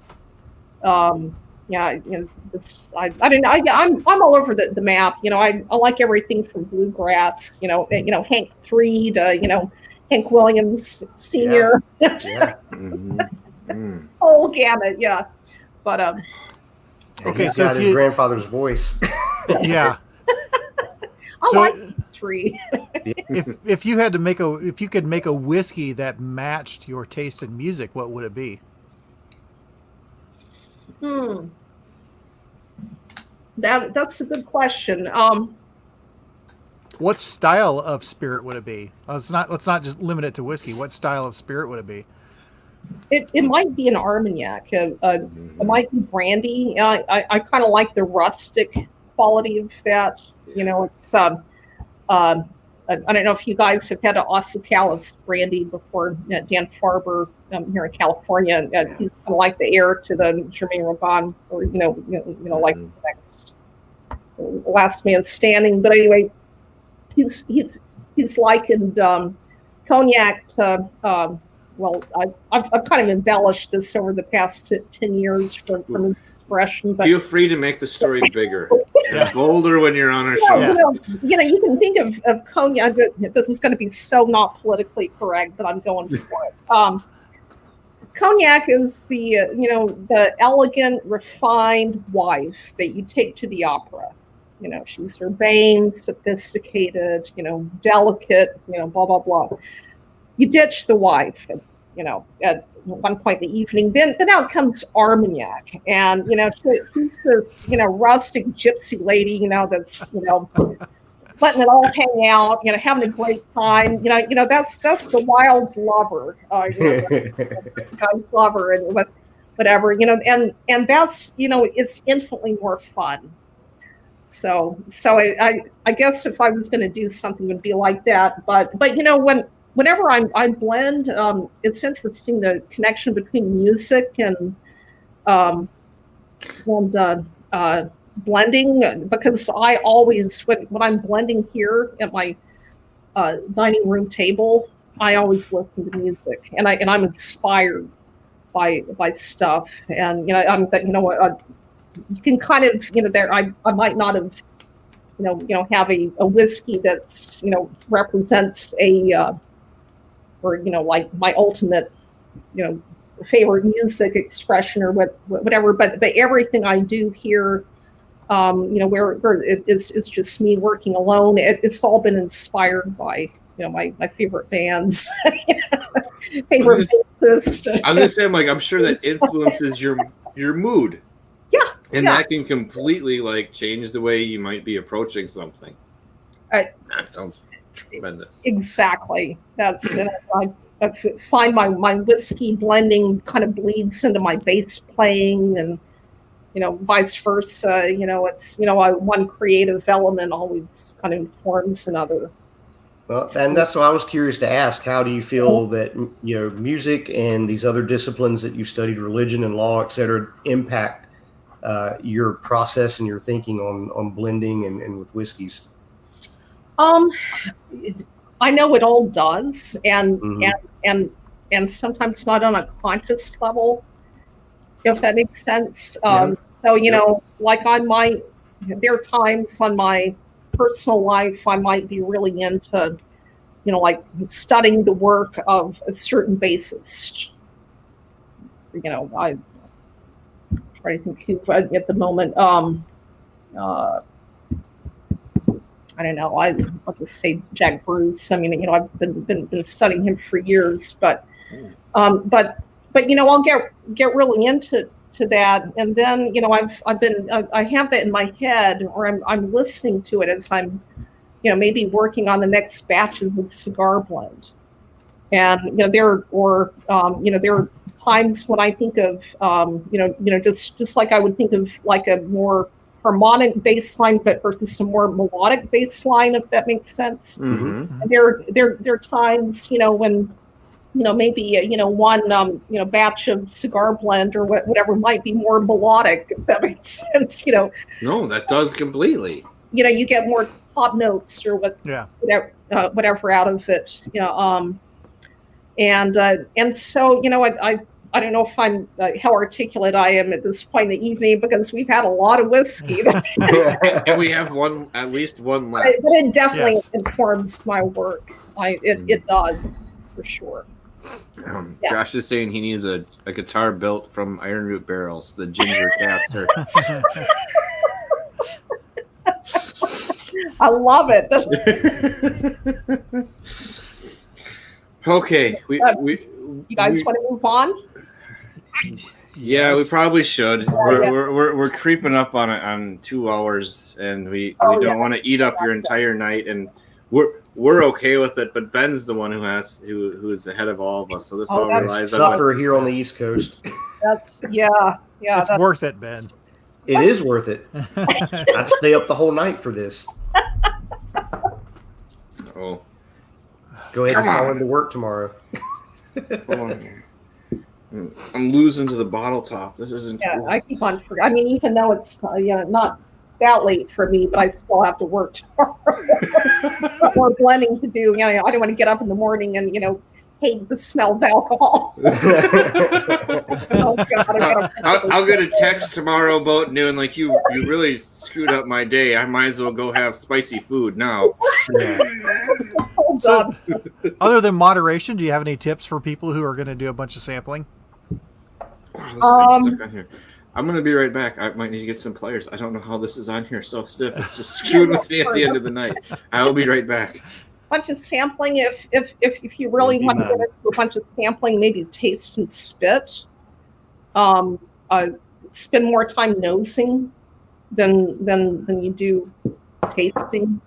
I'm all over the map. I like everything from bluegrass. Hank 3 to Hank Williams Sr. Yeah. Whole gamut, yeah. But okay, so his grandfather's voice. Yeah. I like tree. If you had to make if you could make a whiskey that matched your taste in music, what would it be? That's a good question. What style of spirit would it be? Let's not just limit it to whiskey. What style of spirit would it be? It might be an Armagnac. It might be Brandy. I kind of like the rustic quality of that. You know, it's I don't know if you guys have had an Ossicalis Brandy before. Dan Farber here in California. He's kind of like the heir to the Germain Raban, or like the next last man standing. But anyway, he's likened cognac to. Well, I've kind of embellished this over the past 10 years from his expression. But feel free to make the story bigger, and bolder when you're on our show. You can think of cognac. This is going to be so not politically correct, but I'm going for it. Cognac is the elegant, refined wife that you take to the opera. You know, she's urbane, sophisticated, delicate, blah blah blah. You ditch the wife, at one point in the evening. Then out comes Armagnac, and she's this rustic gypsy lady, that's letting it all hang out, having a great time. That's the wild lover, guy's lover, and whatever, and that's it's infinitely more fun. So I guess if I was going to do something, it would be like that. But whenever I blend, it's interesting, the connection between music and blending, because I always, when I'm blending here at my dining room table, I always listen to music, and I'm inspired by stuff, and you can kind of there I might not have have a whiskey that's represents a or like my ultimate favorite music expression or whatever, but everything I do here, where it's just me working alone, it's all been inspired by my favorite bands, favorite bassist. I was gonna say, I'm sure that influences your mood. Yeah, and that can completely change the way you might be approaching something. That sounds tremendous. Exactly. That's I find my whiskey blending kind of bleeds into my bass playing, and vice versa. It's one creative element always kind of informs another. Well, and that's what I was curious to ask. How do you feel that music and these other disciplines that you studied, religion and law, et cetera, impact your process and your thinking on blending and with whiskeys? I know it all does, and sometimes not on a conscious level, if that makes sense. So there are times on my personal life I might be really into, studying the work of a certain bassist. I try to think who at the moment. I don't know. I'll just say Jack Bruce. I mean, I've been studying him for years, but I'll get really into that, and then I have that in my head, or I'm listening to it as I'm maybe working on the next batches of cigar blend, and there are times when I think of just like I would think of like a more harmonic bass line, but versus some more melodic bass line, if that makes sense. Mm-hmm. There are times when maybe one batch of cigar blend or whatever might be more melodic, if that makes sense. No, that does completely. You get more top notes or whatever out of it. And so I don't know if I'm how articulate I am at this point in the evening, because we've had a lot of whiskey. And we have at least one left. But it definitely informs my work. It does, for sure. Josh is saying he needs a guitar built from Ironroot barrels, the ginger caster. I love it. Okay, You guys want to move on? Yeah, we probably should. Yeah. We're creeping up on 2 hours, and we don't want to eat up your entire night, and we're okay with it. But Ben's the one who is ahead of all of us, so this all relies on suffer here on the East Coast. That's It's worth it, Ben. It is worth it. I'd stay up the whole night for this. Oh, go ahead and call into work tomorrow. hold on here. I'm losing to the bottle top. This isn't. Yeah, cool. I keep on. I mean, even though it's not that late for me, but I still have to work tomorrow. More blending to do. I don't want to get up in the morning and hate the smell of alcohol. Oh, God, I'll get a text tomorrow about noon. Like you really screwed up my day. I might as well go have spicy food now. So, other than moderation, do you have any tips for people who are going to do a bunch of sampling? Oh, this thing's stuck on here. I'm going to be right back. I might need to get some pliers. I don't know how this is on here so stiff. It's just screwed with me at the end of the night. I will be right back. Bunch of sampling. If you really want to get into a bunch of sampling, maybe taste and spit. Spend more time nosing than you do tasting.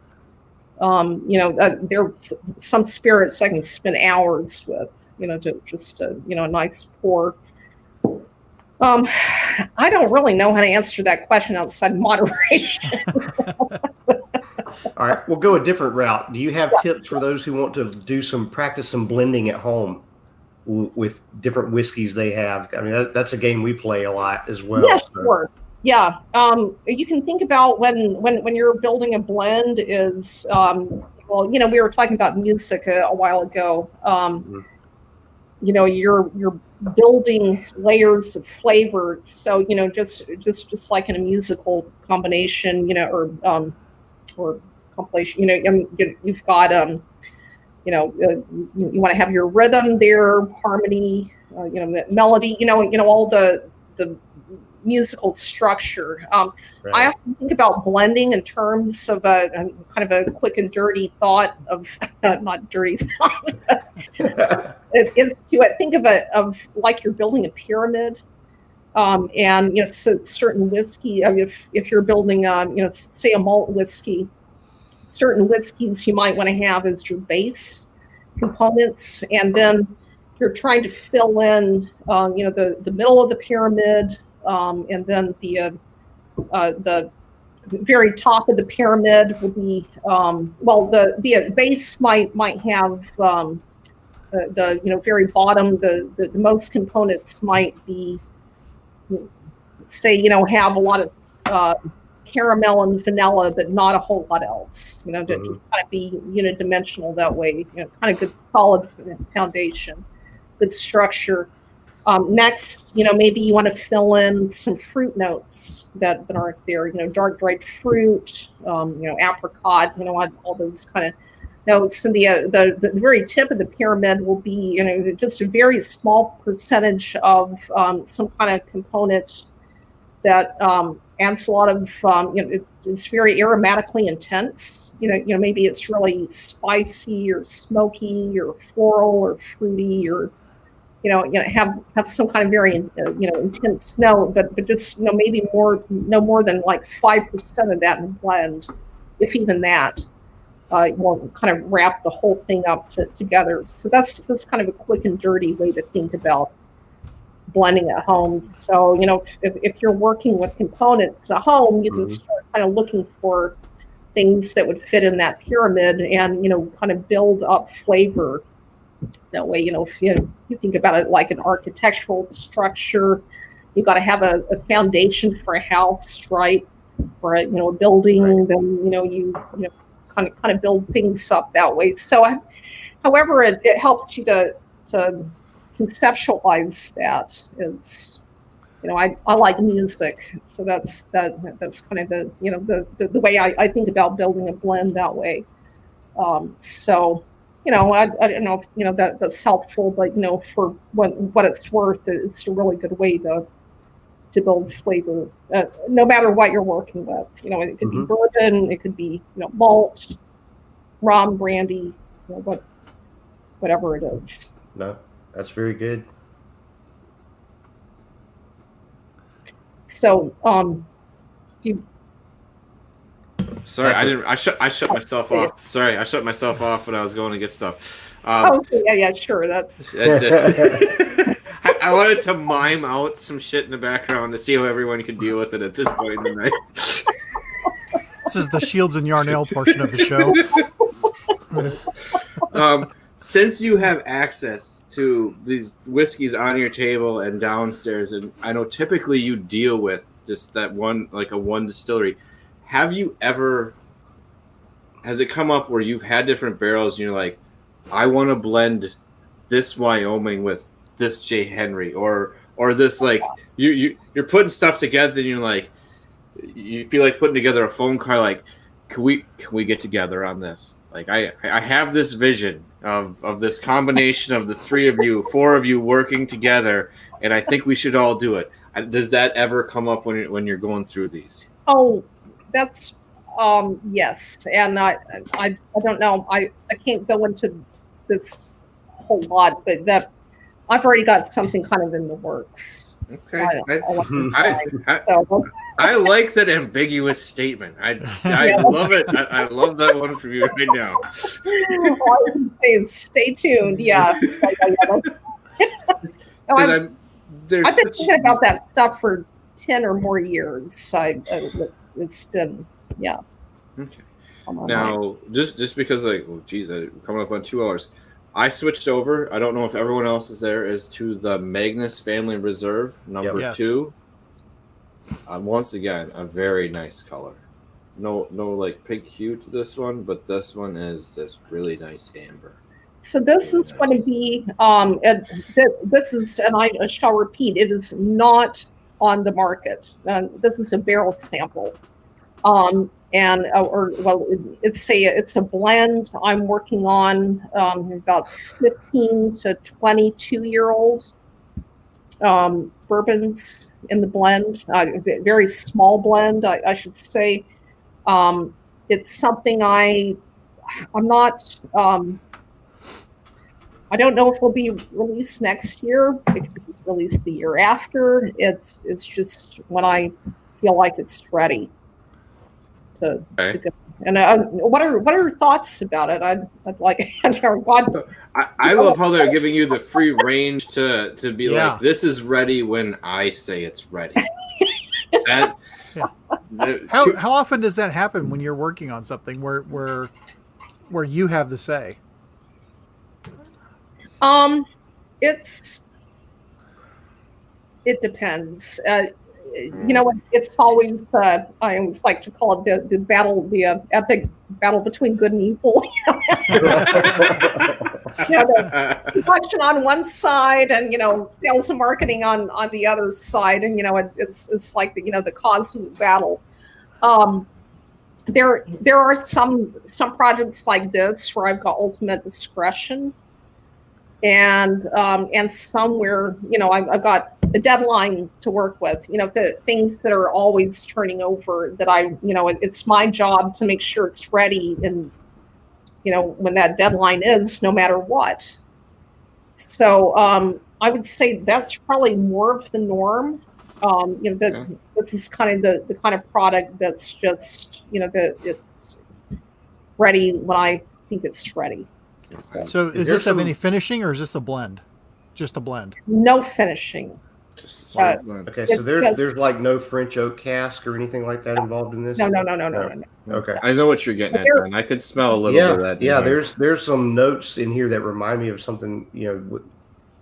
There's some spirits I can spend hours with. Just a nice pour. I don't really know how to answer that question outside moderation. All right, we'll go a different route. Do you have tips for those who want to practice some blending at home with different whiskeys they have? I mean, that's a game we play a lot as well. Yes, sure. Yeah. You can think about when you're building a blend is, we were talking about music a while ago. You're building layers of flavors. So, just like in a musical combination, or compilation, you've got, you want to have your rhythm there, harmony, melody, all the musical structure. Right. I often think about blending in terms of a kind of a quick and dirty thought of not dirty thought. It is to think of like you're building a pyramid, and so certain whiskey. If you're building, say a malt whiskey, certain whiskeys you might want to have as your base components, and then you're trying to fill in, the middle of the pyramid. And then the very top of the pyramid will be the base might have the very bottom, the most components might be, say, have a lot of caramel and vanilla, but not a whole lot else. To just kind of be unidimensional that way. Kind of good solid foundation, good structure. Next, maybe you want to fill in some fruit notes that aren't there. Dark dried fruit, apricot, all those kind of notes. And the very tip of the pyramid will be, just a very small percentage of some kind of component that adds a lot of, it's very aromatically intense. Maybe it's really spicy or smoky or floral or fruity or have some kind of very intense note, but just maybe no more than like 5% of that in blend, if even that, will kind of wrap the whole thing up together. So that's kind of a quick and dirty way to think about blending at home. So if you're working with components at home, you can start kind of looking for things that would fit in that pyramid and kind of build up flavor. That way, if you think about it like an architectural structure, you've got to have a foundation for a house, right? For a building, right. Then you kind of build things up that way. So, however, it helps you to conceptualize that. It's I like music, so that's kind of the way I think about building a blend that way. So. I don't know if that's helpful, but for what it's worth, it's a really good way to to build flavor, no matter what you're working with. You know, it could be bourbon, it could be malt, rum, brandy, whatever it is. No, that's very good. So, you. Sorry, I didn't. I shut myself off. Sorry, I shut myself off when I was going to get stuff. Yeah, sure. That. I wanted to mime out some shit in the background to see how everyone could deal with it at this point in the night. This is the Shields and Yarnell portion of the show. Since you have access to these whiskeys on your table and downstairs, and I know typically you deal with just that one, like a one distillery, has it come up where you've had different barrels and you're like, I want to blend this Wyoming with this J. Henry, or this, like, you're putting stuff together and you're like, you feel like putting together a phone call, like, can we get together on this? Like, I have this vision of this combination of the four of you working together, and I think we should all do it. Does that ever come up when you're going through these? Oh, that's yes, and I don't know. I can't go into this whole lot, but that I've already got something kind of in the works. Okay. I like that ambiguous statement. I love it. I love that one from you right now. All I can say is stay tuned. Yeah. I've been thinking about that stuff for 10 or more years. It's been, yeah. Okay. Now, just because, like, oh, geez, I'm coming up on 2 hours. I switched over. I don't know if everyone else is there. Is to the Magnus-Family Reserve number 2. Once again, a very nice color. No, like pink hue to this one, but this one is this really nice amber. So this is going to be, this is, and I shall repeat, it is not on the market. This is a barrel sample. It's a blend I'm working on, about 15 to 22-year-old bourbons in the blend, very small blend, I should say. It's something I'm not, I don't know if it'll be released next year. It could be released the year after. It's just when I feel like it's ready to go. And what are your thoughts about it? I'd like. I love how they're giving you the free range to be like, this is ready when I say it's ready. How often does that happen when you're working on something where you have the say? It depends. It's always I always like to call it the battle, the epic battle between good and evil. The production on one side, and sales and marketing on the other side, and it's like the cosmic battle. There are some projects like this where I've got ultimate discretion, and some where I've got a deadline to work with. The things that are always turning over that it's my job to make sure it's ready, and when that deadline is, no matter what. So I would say that's probably more of the norm. This is kind of the kind of product that's just that it's ready when I think it's ready. So does this have any finishing, or is this a blend? Just a blend? No finishing. Okay, so there's like no French oak cask or anything like that involved in this? No. Okay. I know what you're getting at, and I could smell a little bit of that. Yeah, there's some notes in here that remind me of something,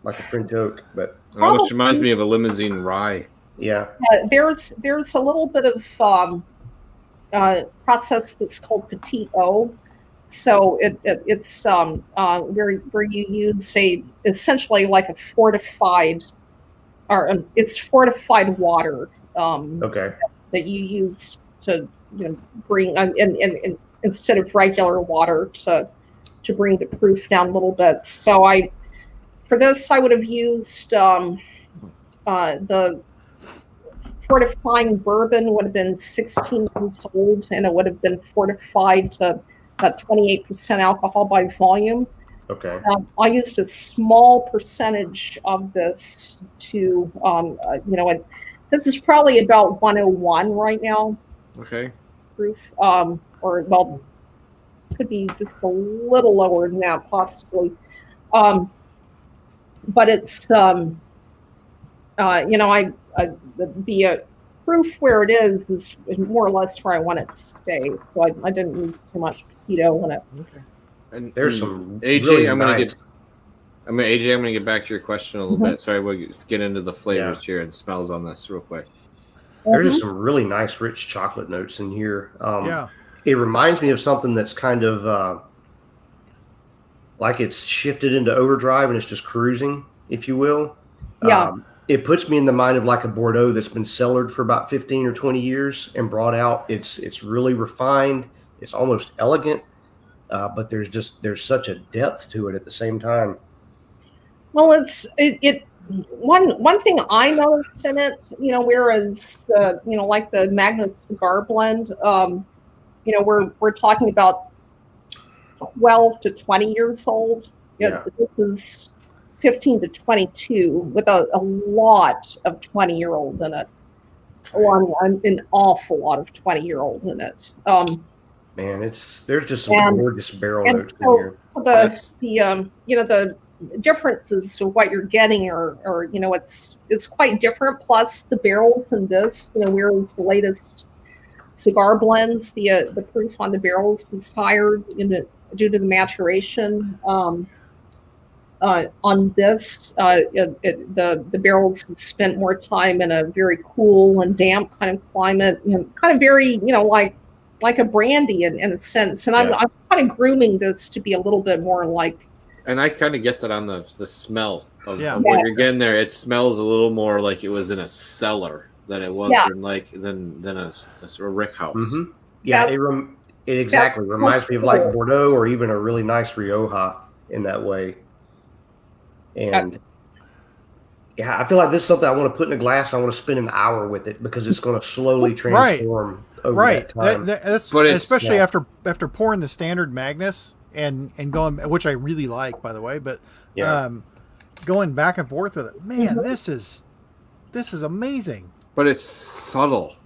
like a French oak, but which reminds me of a limousine rye. Yeah. There's a little bit of process that's called Petit O. So it's where you use essentially like a fortified, or it's fortified water. That you use to bring and instead of regular water to bring the proof down a little bit. So for this I would have used the fortifying bourbon would have been 16 years old, and it would have been fortified to about 28% alcohol by volume. Okay. I used a small percentage of this to, this is probably about 101 right now, Okay. proof, or well, could be just a little lower than that, possibly. But it's, the proof where it is more or less where I want it to stay. So I didn't use too much Petito in it. Okay. And There's some AJ, really I'm gonna nice- get. AJ, I'm gonna get back to your question a little bit. Sorry, we'll get into the flavors here and smells on this real quick. There's just some really nice, rich chocolate notes in here. Yeah. It reminds me of something that's kind of like it's shifted into overdrive and it's just cruising, if you will. Yeah. It puts me in the mind of like a Bordeaux that's been cellared for about 15 or 20 years and brought out. It's really refined. It's almost elegant, but there's such a depth to it at the same time. Well, one thing I noticed in it, whereas the, like the Magnus cigar blend, we're talking about 12 to 20 years old. Yeah. This is 15 to 22 with a lot of 20-year-old in it. An awful lot of 20-year-old in it. Man, there's just some gorgeous barrel notes in so, here. so the differences to what you're getting are it's quite different. Plus the barrels in this, whereas the latest cigar blends, the proof on the barrels was higher due to the maturation. On this, the barrels spent more time in a very cool and damp kind of climate, kind of very, like a brandy in a sense. And I'm kind of grooming this to be a little bit more like. And I kind of get that on the smell of Yeah. what you're getting there. It smells a little more like it was in a cellar than it was than a rick house. Mm-hmm. Yeah, it exactly reminds me of like Bordeaux or even a really nice Rioja in that way. And I feel like this is something I want to put in a glass. I want to spend an hour with it because it's going to slowly transform over that time. That's especially after pouring the standard Magnus and going, which I really like, by the way. But going back and forth with it, man, this is amazing. But it's subtle.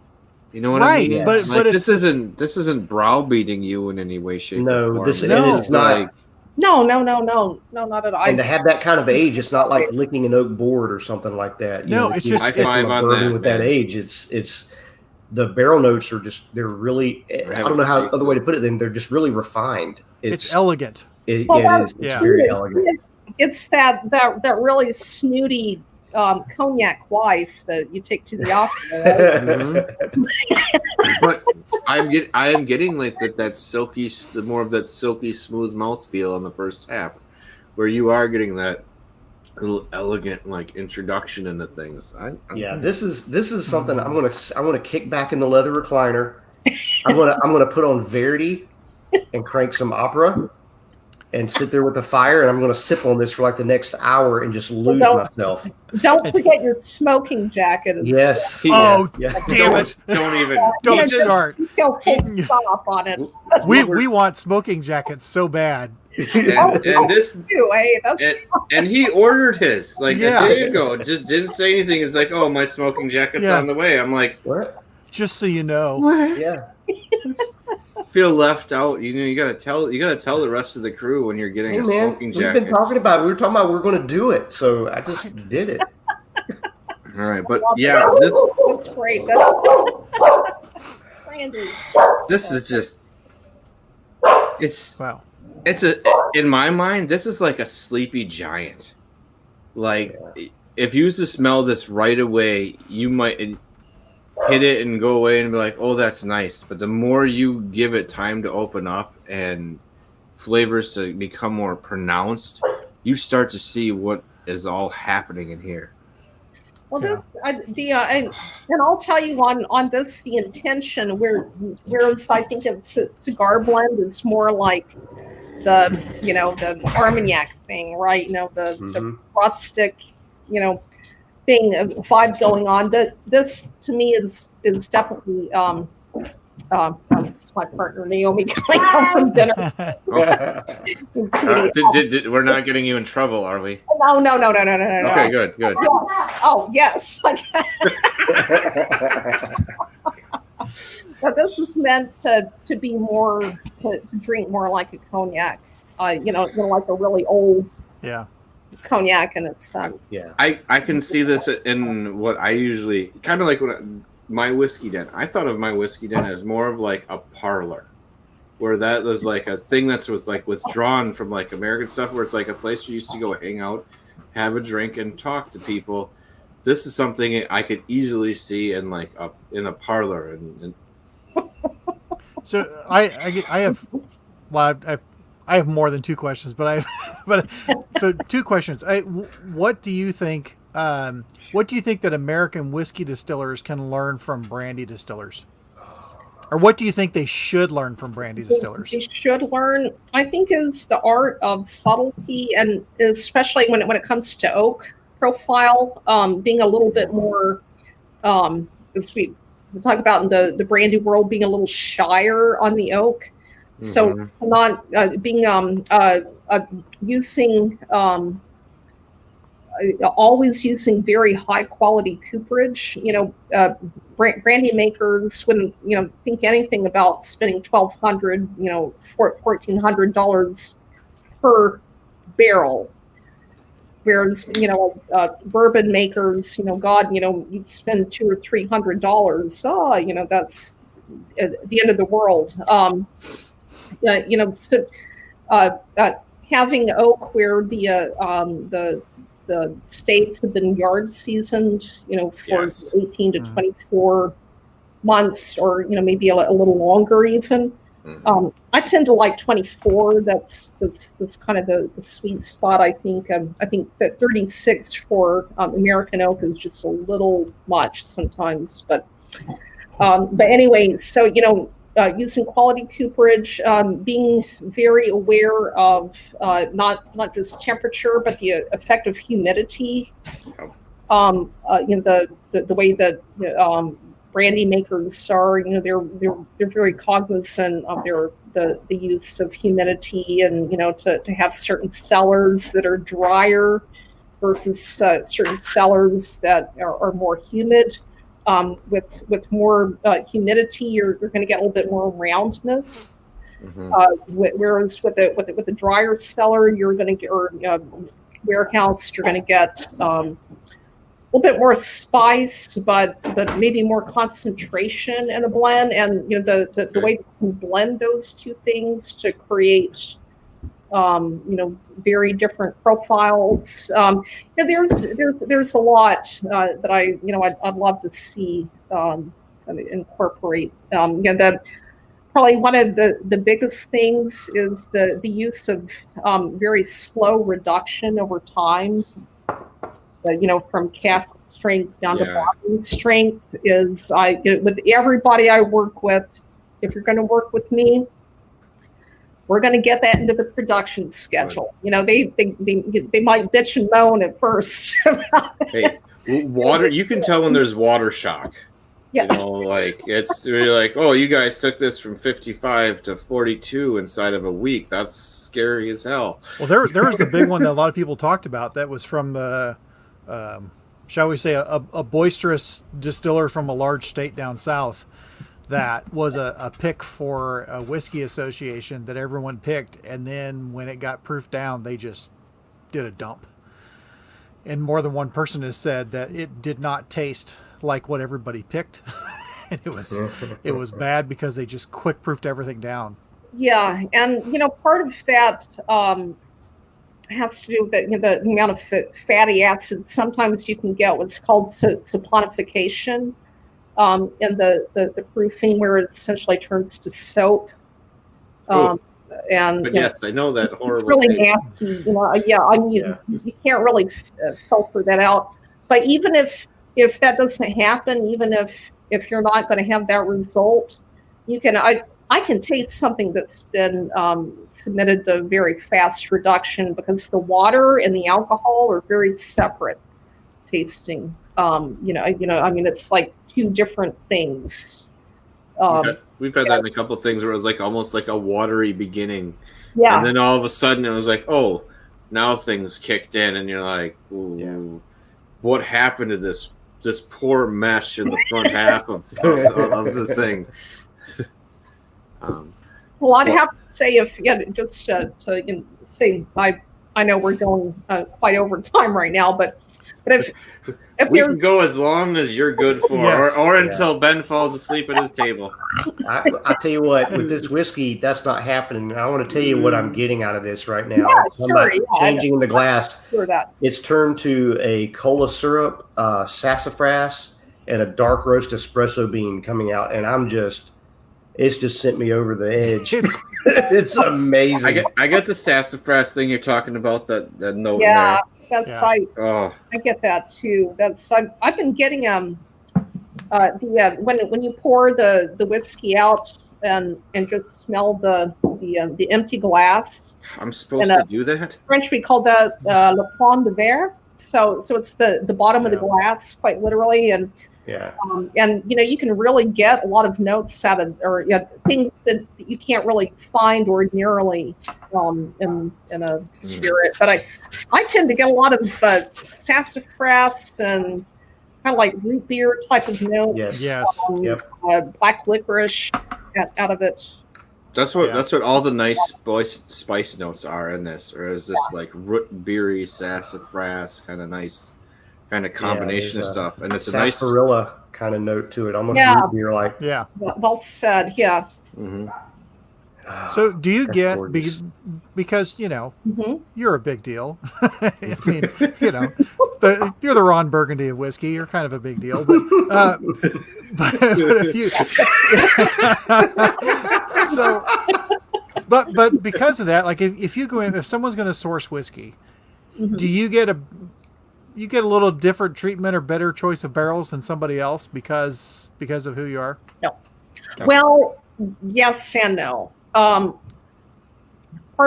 You know what I mean? Yeah. But this isn't browbeating you in any way, shape, or form. It's not. No, not at all. And to have that kind of age, it's not like licking an oak board or something like that. It's just high five on that, with that age. It's the barrel notes are they're really. I don't know how other way to put it. Then they're just really refined. It's elegant. It is. It's very elegant. It's that really snooty cognac wife that you take to the opera. But I am getting like that silky, more of that silky smooth mouthfeel in the first half, where you are getting that little elegant like introduction into things. This is something I'm gonna kick back in the leather recliner. I'm gonna put on Verity and crank some opera and sit there with the fire, and I'm going to sip on this for like the next hour and just lose myself. Don't forget your smoking jacket. Yes. Damn it! Don't start. Go full stop on it. We want smoking jackets so bad. And this too, and he ordered his like a day ago. Just didn't say anything. It's like, oh, my smoking jacket's on the way. I'm like, what? Just so you know. What? Yeah. Feel left out. You gotta tell the rest of the crew when you're getting a smoking jacket. We've been talking about it. We were talking about we're going to do it, so I just did it. All right, but that's great. Brandy. This is just wow. It's in my mind, this is like a sleepy giant. Like if you used to smell this right away, you might hit it and go away and be like, oh, that's nice. But the more you give it time to open up and flavors to become more pronounced, you start to see what is all happening in here. Well, and I'll tell you on this, the intention, whereas I think of cigar blend is more like the Armagnac thing, right? The rustic, thing of vibe going on. That this to me is definitely it's my partner Naomi coming home from dinner. We're not getting you in trouble, are we? No. Okay, good. Yes. Oh yes. Now, this is meant to be more to drink more like a cognac, like a really old cognac in its sense. Yeah, I can see this in what I usually kind of like my whiskey den. I thought of my whiskey den as more of like a parlor, where that was like a thing that's withdrawn from like American stuff, where it's like a place you used to go hang out, have a drink, and talk to people. This is something I could easily see in like in a parlor and So I have I have more than two questions, but so two questions. What do you think? What do you think that American whiskey distillers can learn from brandy distillers, or what do you think they should learn from brandy distillers? They should learn, I think, is the art of subtlety, and especially when it comes to oak profile, being a little bit more, as we talk about in the brandy world, being a little shyer on the oak. So not being using always using very high quality cooperage. Brandy makers wouldn't think anything about spending $1,200, $1,400 per barrel. Whereas, bourbon makers, you spend $200 or $300. That's at the end of the world. Having oak where the staves have been yard seasoned, for 18 to 24 months, or maybe a little longer even. I tend to like 24. That's kind of the sweet spot. I think that 36 for American oak is just a little much sometimes. But anyway, so using quality cooperage, being very aware of not just temperature, but the effect of humidity. The way that brandy makers are, they're very cognizant of the use of humidity, and to have certain cellars that are drier versus certain cellars that are more humid. With more humidity, you're going to get a little bit more roundness. Whereas with the drier cellar, you're going to get, or warehouse, you're going to get a little bit more spice, but maybe more concentration in the blend. And the way you can blend those two things to create very different profiles. There's a lot that I'd love to see incorporate. Probably one of the biggest things is the use of very slow reduction over time. From cask strength down to bottle strength is with everybody I work with. If you're going to work with me, we're going to get that into the production schedule. They might bitch and moan at first. Hey, water. You can tell when there's water shock. Yeah. It's really like, oh, you guys took this from 55 to 42 inside of a week. That's scary as hell. Well, there was the big one that a lot of people talked about. That was from the, shall we say, a boisterous distiller from a large state down south. That was a pick for a whiskey association that everyone picked, and then when it got proofed down, they just did a dump. And more than one person has said that it did not taste like what everybody picked, and it was bad because they just quick proofed everything down. Yeah, and part of that has to do with the amount of fatty acids. Sometimes you can get what's called saponification. In the proofing, where it essentially turns to soap. But yes, I know that horrible. It's really taste. nasty. You can't really filter that out. But even if that doesn't happen, even if you're not going to have that result, you can. I can taste something that's been submitted to very fast reduction because the water and the alcohol are very separate tasting. I mean, it's like two different things. We've had that in a couple of things where it was like almost like a watery beginning. Yeah. And then all of a sudden it was like, oh, now things kicked in, and you're like, ooh, what happened to this poor mesh in the front half of the thing? Well, I'd have to say, just to say, I know we're going quite over time right now, but if we can go as long as you're good for, Yes. or until Ben falls asleep at his table. I tell you what, with this whiskey, that's not happening. I want to tell you what I'm getting out of this right now. Yeah, I'm sure, not yeah, changing the glass. Sure that. It's turned to a cola syrup, sassafras, and a dark roast espresso bean coming out, and it's just sent me over the edge. It's amazing. I get the sassafras thing you're talking about, that note. Yeah, in there. that's Oh. I get that too. I've been getting when you pour the whiskey out and just smell the empty glass. I'm supposed to do that? French, we call that le fond de verre. So it's the bottom of the glass, quite literally, and you can really get a lot of notes out of, or things that you can't really find ordinarily in a spirit. But I tend to get a lot of sassafras and kind of like root beer type of notes. Yes. Black licorice out of it. That's what all the nice spice notes are in this, or is this like root beery sassafras kind of nice kind of combination of stuff, and it's a nice sarsaparilla kind of note to it, almost root beer like. Yeah. Well said. Yeah. Mm-hmm. So do you get gorgeous. because you're a big deal. I mean, you're the Ron Burgundy of whiskey. You're kind of a big deal, but if you but because of that, like if you go in, if someone's going to source whiskey, do you get a little different treatment or better choice of barrels than somebody else because of who you are? No. Okay. Well, yes and no. Part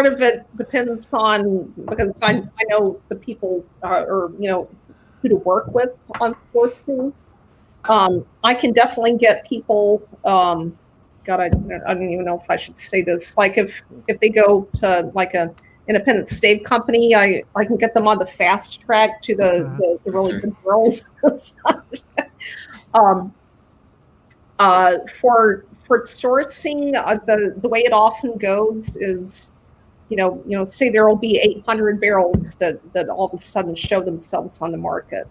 of it depends on, because I know the people who to work with on sourcing. I can definitely get people. I don't even know if I should say this. Like if they go to like a independent stave company, I can get them on the fast track to the really good barrels. For sourcing, the way it often goes is, say there will be 800 barrels that all of a sudden show themselves on the market.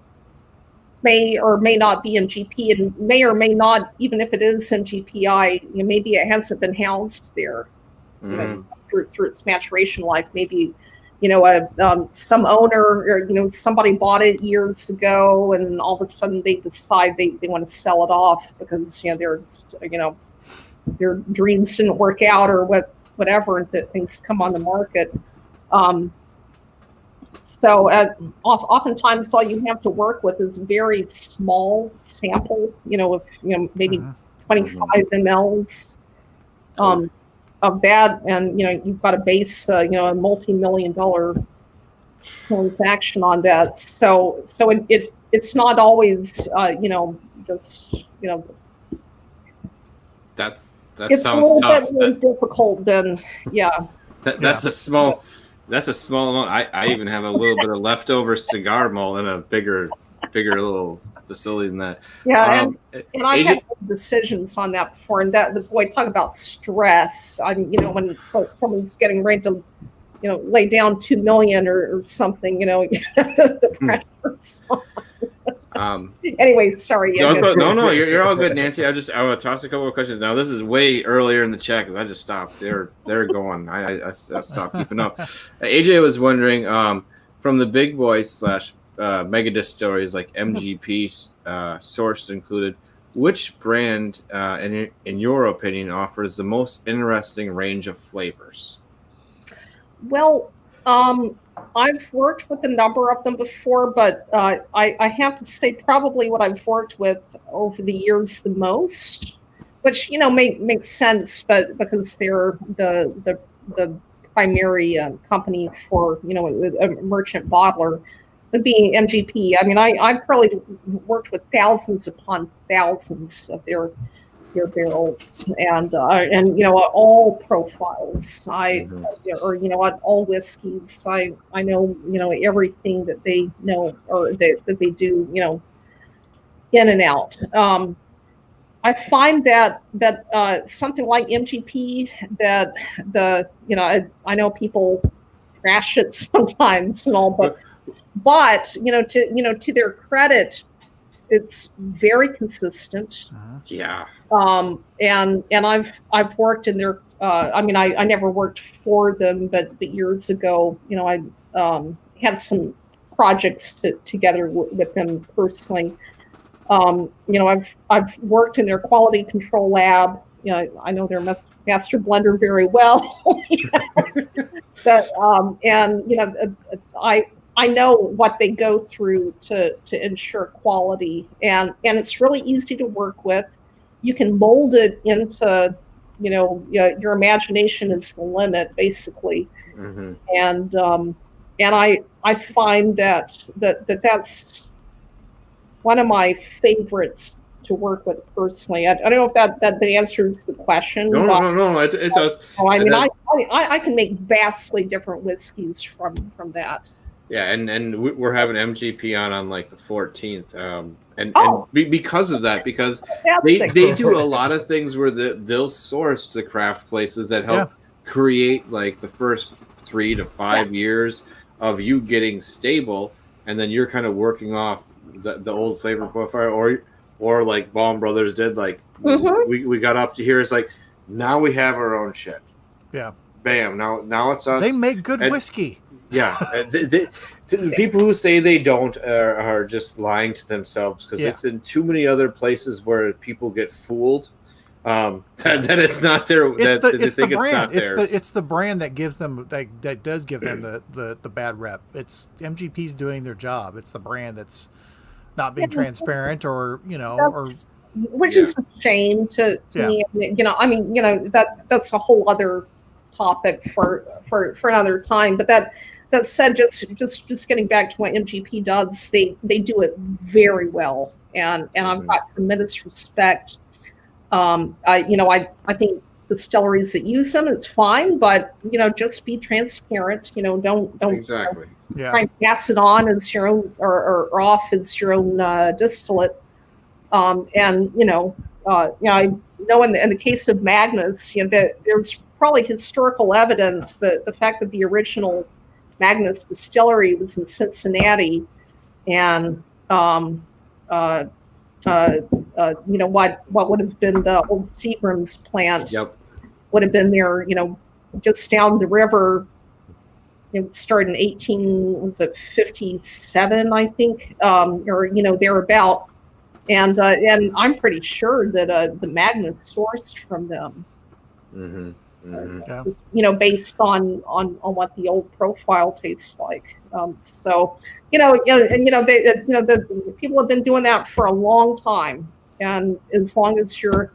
May or may not be in GP, and may or may not, even if it is in GPI, maybe it hasn't been housed there through its maturation life. Maybe, some owner or somebody bought it years ago, and all of a sudden they decide they want to sell it off because their dreams didn't work out or whatever, and that things come on the market. So oftentimes all you have to work with is a very small sample, maybe 25 mLs of that, and you've got a base, a multi-million-dollar transaction on that. So it's not always just that it's sounds a little tough. bit more difficult than That's a small. That's a small amount. I even have a little bit of leftover cigar malt in a bigger little facility than that. Yeah, and I've had decisions on that before. And that, boy, talk about stress. When someone's getting ready to, lay down $2 million or something, the pressure. Anyway, sorry. No, you're all good, Nancy. I want to toss a couple of questions. Now, this is way earlier in the chat because I just stopped. They're going. I stopped keeping up. AJ was wondering, from the big boys / mega distilleries like MGP sourced included, which brand, in your opinion, offers the most interesting range of flavors? Well, I've worked with a number of them before, but I have to say probably what I've worked with over the years the most, which makes sense, but because they're the primary company for a merchant bottler. would be MGP. I mean, I've probably worked with thousands upon thousands of their barrels, and all profiles. Or all whiskeys. I know everything that they know or that they do in and out. I find that something like MGP, that I know people trash it sometimes and all, but to their credit, it's very consistent. Yeah. And I've worked in their. I never worked for them, but years ago, I had some projects together with them personally. I've worked in their quality control lab. I know their master blender very well. I know what they go through to ensure quality, and it's really easy to work with. You can mold it into, your imagination is the limit, basically. Mm-hmm. And I find that's one of my favorites to work with personally. I don't know if that answers the question. No, it does. I can make vastly different whiskeys from that. Yeah, and we're having MGP on like the 14th, and because of that, because they do a lot of things where they'll source the craft places that help create like the first 3 to 5 years of you getting stable, and then you're kind of working off the old flavor profile, or like Baum Brothers did, like we got up to here. It's like now we have our own shit. Yeah. Bam. Now it's us. They make good whiskey. Yeah, the people who say they don't are just lying to themselves, because it's in too many other places where people get fooled that it's not their. It's the brand. It's the brand that gives them that does give them the bad rep. It's MGP's doing their job. It's the brand that's not being transparent, which is a shame to me. That's a whole other topic for another time. But that said, just getting back to what MGP does, they do it very well, and I've got tremendous respect. I think distilleries that use them is fine, but just be transparent. Don't exactly try and pass it on as your own or off as your own distillate. I know in the case of Magnus, that there's probably historical evidence that the fact that the original Magnus distillery was in Cincinnati, and what would have been the old Seagram's plant would have been there, just down the river. It started in 1857, I think, or thereabout, and I'm pretty sure that the Magnus sourced from them. Mm-hmm. Based on what the old profile tastes like. The people have been doing that for a long time, and as long as you're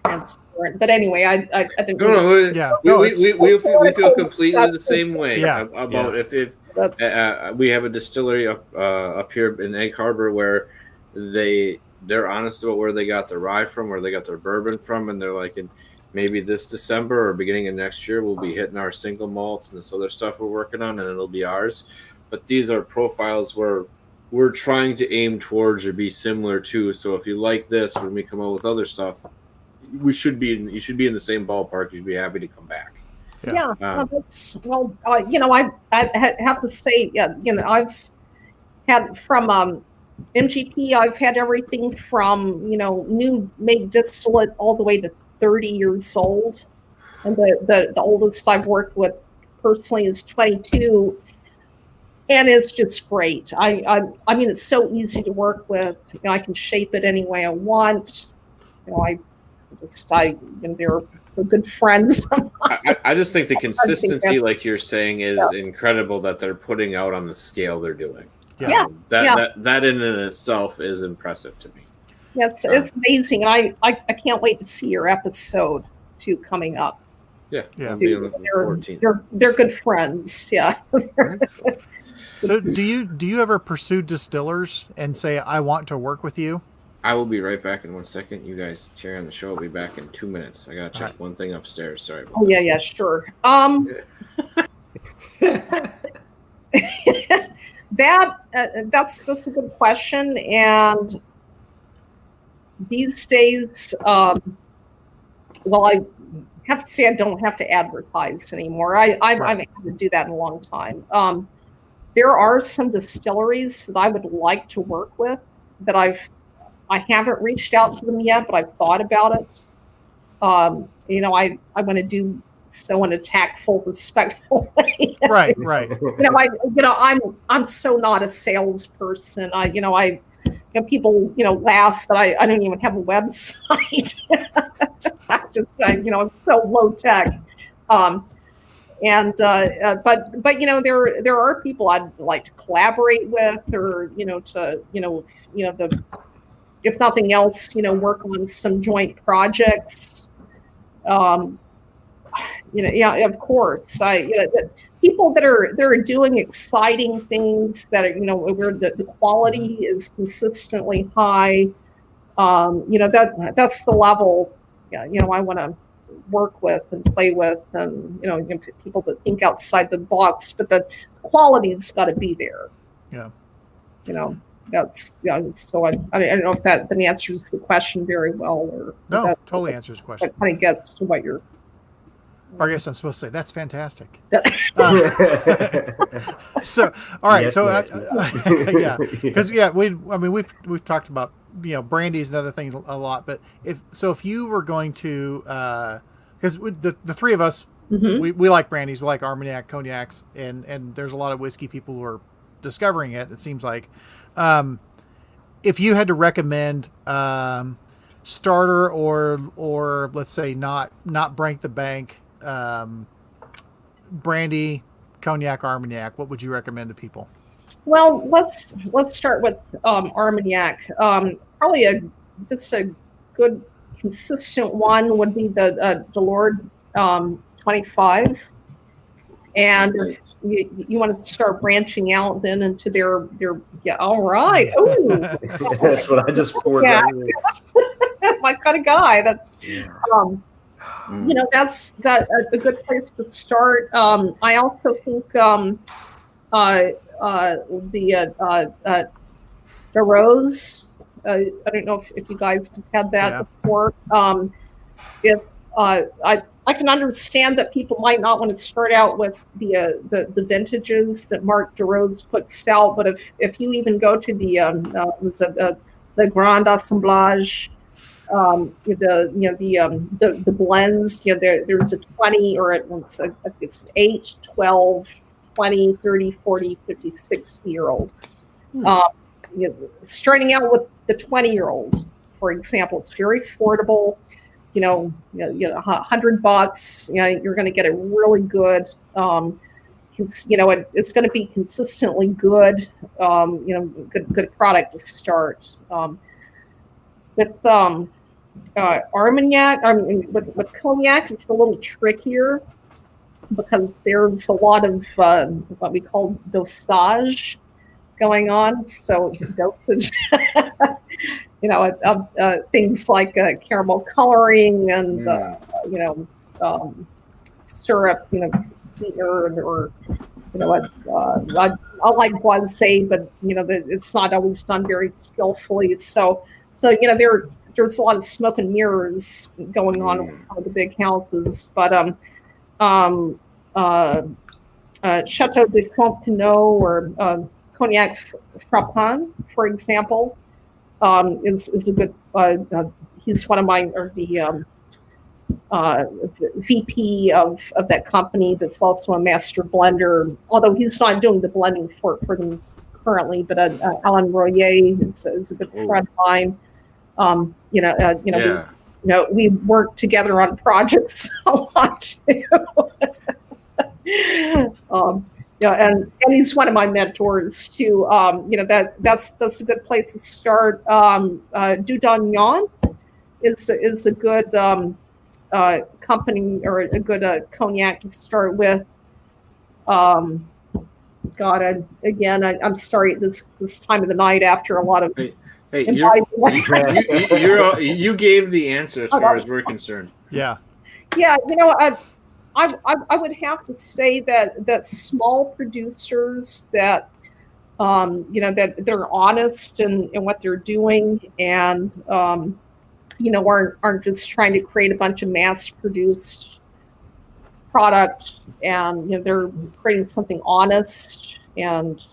transparent. But anyway, I think we feel completely the same way about if we have a distillery up here in Egg Harbor where they're honest about where they got their rye from, where they got their bourbon from, and they're like, maybe this December or beginning of next year, we'll be hitting our single malts and this other stuff we're working on, and it'll be ours. But these are profiles where we're trying to aim towards or be similar to. So if you like this, when we come out with other stuff, you should be in the same ballpark. You should be happy to come back. I have to say, I've had from MGP, I've had everything from new made distillate all the way to 30 years old, and the oldest I've worked with personally is 22, and it's just great. I mean, it's so easy to work with. I can shape it any way I want. They're good friends. I just think the consistency, like you're saying, is incredible that they're putting out on the scale they're doing. That in and itself is impressive to me. It's amazing. I can't wait to see your episode 2 coming up. Yeah. They're good friends. Yeah. So do you ever pursue distillers and say, I want to work with you? I will be right back in 1 second. You guys carry on the show. I'll be back in 2 minutes. I gotta check one thing upstairs. Sorry about Oh this. yeah, sure. That's a good question, and these days, well, I have to say I don't have to advertise anymore. I've had to do that in a long time. There are some distilleries that I would like to work with that I haven't reached out to them yet, but I've thought about it. You know, I want to do so in a tactful, respectful way. Right. I'm so not a salesperson. People, laugh that I don't even have a website. I'm just saying, it's so low tech. But there are people I'd like to collaborate with, or if nothing else, work on some joint projects. Of course, people that are doing exciting things that are, where the quality is consistently high. That's the level, I want to work with and play with, and people that think outside the box, but the quality's got to be there. Yeah. That's so I don't know if that answers the question very well, or no, totally answers the question. That kind of gets to what you're. Or I guess I'm supposed to say that's fantastic. So, all right. Yes, so, yeah, because we've talked about brandies and other things a lot. But if you were going to, because the three of us, we like brandies, we like Armagnac, cognacs, and there's a lot of whiskey people who are discovering it. It seems like, if you had to recommend starter or let's say not break the bank. Brandy, cognac, Armagnac, what would you recommend to people? Well, let's start with Armagnac. Probably just a good consistent one would be the Delord 25. And you want to start branching out then into their all right. Ooh. That's what I just poured. Yeah. My kind of guy. That's a good place to start. I also think the rose. I don't know if you guys have had that before. I can understand that people might not want to start out with the vintages that Marc DeRose puts out, but if you even go to the Grand Assemblage. The blends, there's a 20 or it's 8, 12, 20, 30, 40, 50, 60-year-old. Starting out with the 20-year-old, for example, it's very affordable. $100. You're going to get it really good. It's going to be consistently good. Good product to start. With Armagnac, with cognac, it's a little trickier because there's a lot of what we call dosage going on. So dosage, things like caramel coloring and syrup, sweetener, or I like Boisé, but it's not always done very skillfully. So there's a lot of smoke and mirrors going on with some of the big houses, but Chateau de Compinot or Cognac Frappin, for example, is a good. He's one of my the VP of that company that's also a master blender. Although he's not doing the blending for them currently, but Alan Royer is a good friend of mine. We work together on projects a lot too. And he's one of my mentors too. That's a good place to start. Dudagnon is a good company or a good cognac to start with. God, I'm sorry this time of the night after a lot of. Hey, you gave the answer as far as we're concerned. Yeah. Yeah, I would have to say that small producers that that they're honest in what they're doing, and aren't just trying to create a bunch of mass produced product, and they're creating something honest, and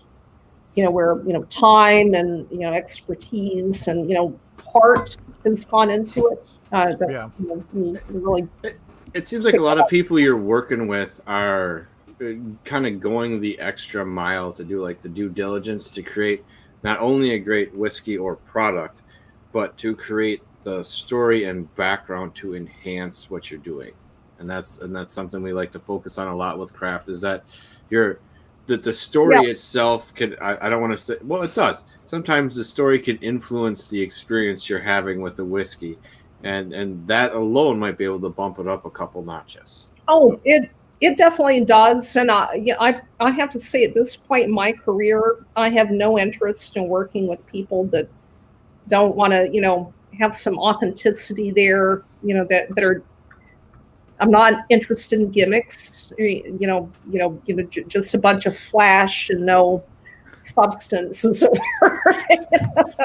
where time and expertise and heart has gone into it. That's really. It seems like a lot of people you're working with are kind of going the extra mile to do like the due diligence to create not only a great whiskey or product, but to create the story and background to enhance what you're doing. And that's something we like to focus on a lot with craft, is that the story itself could, I don't want to say, well, it does. Sometimes the story can influence the experience you're having with the whiskey. And that alone might be able to bump it up a couple notches. Oh, so. It definitely does. And I have to say, at this point in my career, I have no interest in working with people that don't want to, have some authenticity there, that are. I'm not interested in gimmicks, just a bunch of flash and no substance and so forth.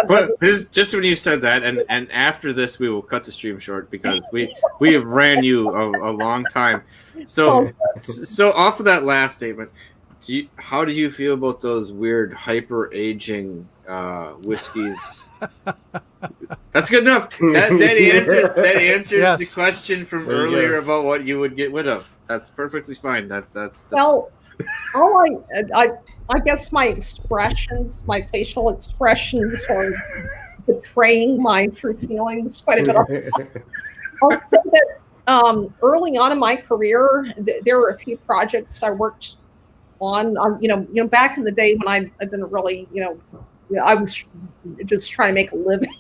But just when you said that, and after this we will cut the stream short because we have ran you a long time. So off of that last statement, how do you feel about those weird hyper aging whiskeys? That's good enough. That answers the question from earlier about what you would get rid of. That's perfectly fine. That's well. I guess my expressions, my facial expressions, are betraying my true feelings quite a bit. I'll say that early on in my career, there were a few projects I worked on. Back in the day when I didn't really, I was just trying to make a living.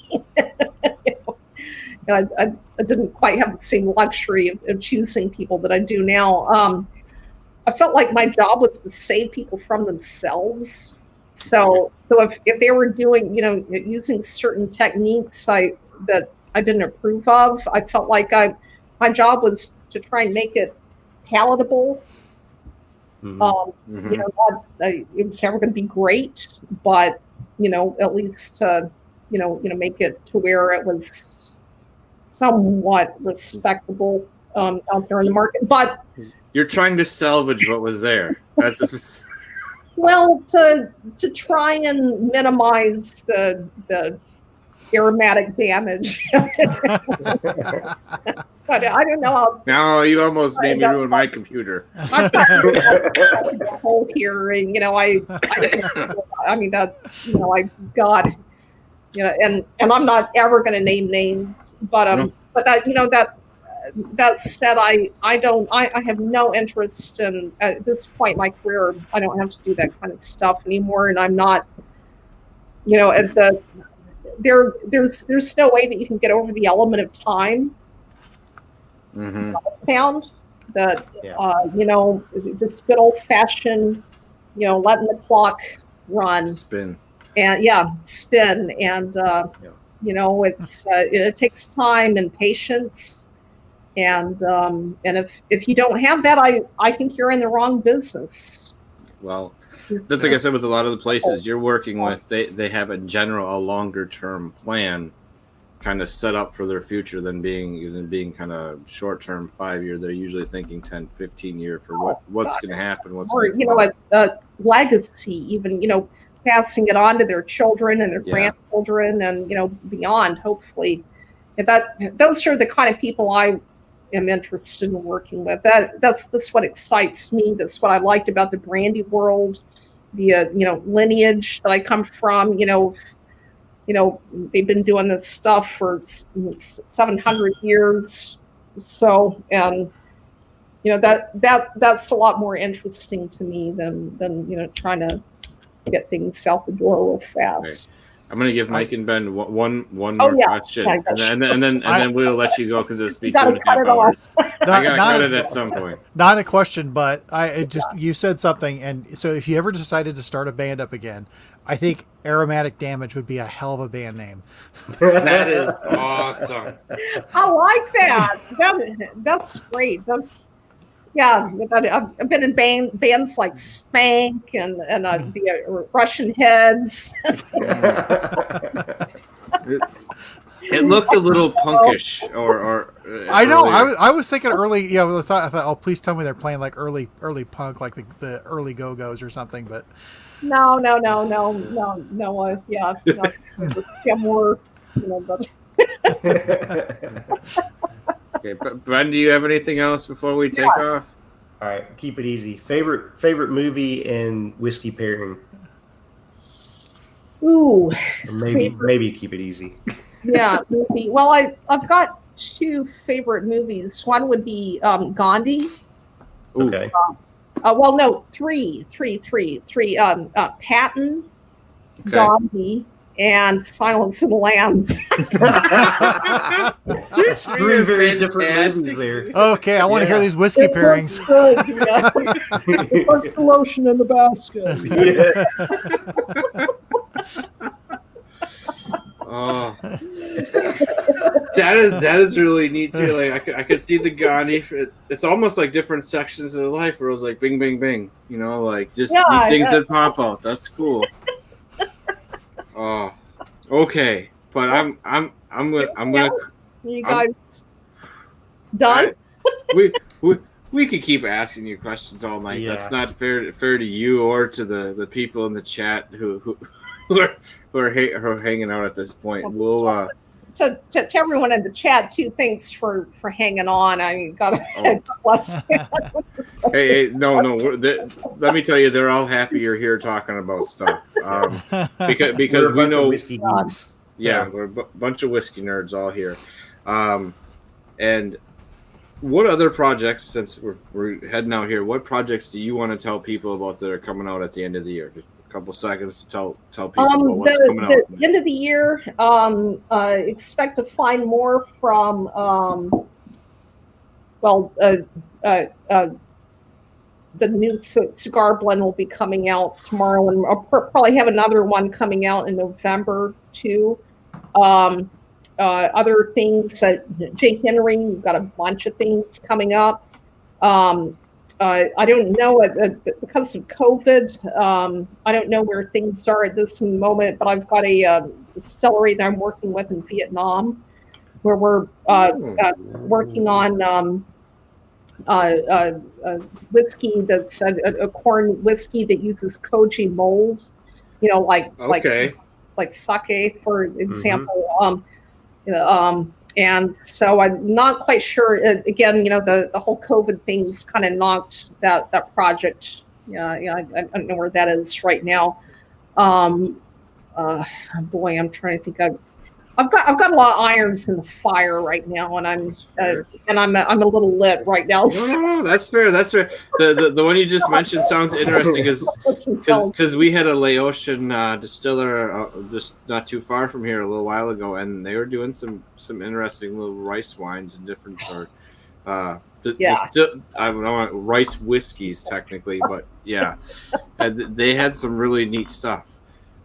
I didn't quite have the same luxury of choosing people that I do now. I felt like my job was to save people from themselves. So if they were doing, using certain techniques that I didn't approve of, I felt like my job was to try and make it palatable. Mm-hmm. It was never going to be great, but at least to make it to where it was somewhat respectable out there in the market. But you're trying to salvage what was there. That's just... Well, to try and minimize the aromatic damage. So I don't know how. No, you almost made me ruin my computer. I'm hold here, and I mean that and I'm not ever going to name names, but that said, I have no interest in, at this point in my career, I don't have to do that kind of stuff anymore, and I'm not, at there's no way that you can get over the element of time. Mm-hmm. I found that just good old fashioned, letting the clock run, spin, and spin, and it's it takes time and patience. And if you don't have that, I think you're in the wrong business. Well, that's like I said with a lot of the places you're working with, they have in general a longer term plan kind of set up for their future than being kind of short term 5 year. They're usually thinking 10, 15 year for what's going to happen. A legacy, even, passing it on to their children and their grandchildren and, beyond, hopefully. And those are the kind of people I am interested in working with. That's what excites me. That's what I liked about the Brandy world, the lineage that I come from. They've been doing this stuff for 700 years. So, and that's a lot more interesting to me than trying to get things out the door real fast. I'm gonna give Mike and Ben one Oh, more yeah. question, Yeah, and then we'll let you go because it's been gotta 2.5 cut it off. hours. I gotta Not, cut it at some point. not a question, but you said something, and so if you ever decided to start a band up again, I think Aromatic Damage would be a hell of a band name. That is awesome. I like that. That's great. Yeah. I've been in bands like Spank and the Russian Heads. It looked a little punkish, or I know. earlier. I was thinking early. Yeah, I thought, oh, please tell me they're playing like early punk, like the early Go-Go's or something. But No. Yeah, more. But Okay, but Ben, do you have anything else before we take off? All right, keep it easy. Favorite movie and whiskey pairing. ooh, Or maybe keep it easy. yeah, movie. Well, I've got two favorite movies. One would be Gandhi. Ooh. Okay. Well, no, three. Patton, Okay. Gandhi, and Silence of the Lambs. That's three very different movies there. okay, I want to hear these whiskey pairings. Good, yeah. Put the lotion in the basket. Oh, that is really neat too. Like I could see the Gandhi. It's almost like different sections of life where it was like bing, bing, bing. You know, like just things that pop out. That's cool. Oh, okay. But I'm gonna. You guys done? We could keep asking you questions all night. Yeah. That's not fair to you or to the people in the chat who are hanging out at this point. We'll To everyone in the chat too, thanks for hanging on. I mean, God bless you. hey, no. Let me tell you, they're all happy you're here talking about stuff. Because we know whiskey geeks. Yeah, we're a bunch of whiskey nerds all here. And what other projects, since we're heading out here, what projects do you want to tell people about that are coming out at the end of the year? Just a couple seconds to tell people about what's coming out. The end of the year, expect to find more from, the new cigar blend will be coming out tomorrow, and I'll probably have another one coming out in November too. Other things, Jay Henry, we've got a bunch of things coming up. I don't know, because of COVID, I don't know where things are at this moment, but I've got a distillery that I'm working with in Vietnam, where we're working on whiskey that's a corn whiskey that uses koji mold, like sake, for example. And so I'm not quite sure. Again, the whole COVID thing's kind of knocked that project. I don't know where that is right now. Boy, I'm trying to think. I've got a lot of irons in the fire right now, and I'm a little lit right now. No, that's fair. That's fair. The one you just mentioned sounds interesting because we had a Laotian distiller just not too far from here a little while ago, and they were doing some interesting little rice wines and different I don't know, rice whiskeys technically, but yeah, they had some really neat stuff.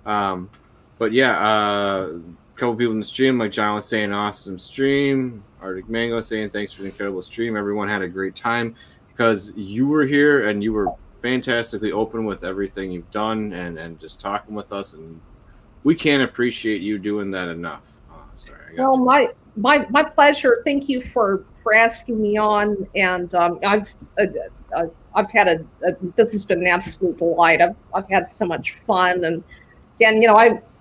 But yeah. Couple people in the stream, like John was saying, awesome stream. Arctic Mango saying thanks for the incredible stream. Everyone had a great time because you were here and you were fantastically open with everything you've done and just talking with us, and we can't appreciate you doing that enough. Well, my pleasure. Thank you for asking me on, and I've had this has been an absolute delight. I've had so much fun, and again,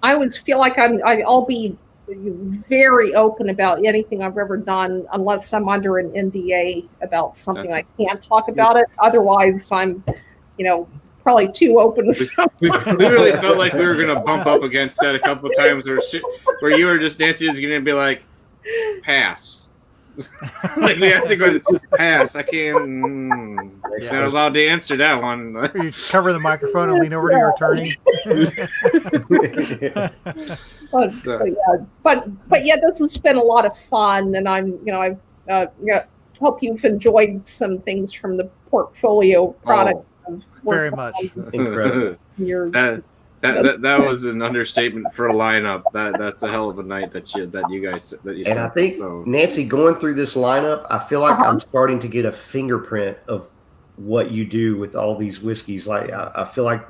I always feel like I'll be very open about anything I've ever done, unless I'm under an NDA about something. I can't talk about it. Otherwise, I'm, probably too open. We really felt like we were going to bump up against that a couple of times where you were just, Nancy was going to be like, pass. Like we have to go pass. I can't. It's not allowed to answer that one. You cover the microphone and lean over to your attorney. But yeah, this has been a lot of fun, and I hope you've enjoyed some things from the portfolio products. Very much. Incredible. That was an understatement for a lineup. That's a hell of a night that you guys. And I think, Nancy, going through this lineup, I feel like I'm starting to get a fingerprint of what you do with all these whiskeys. Like I feel like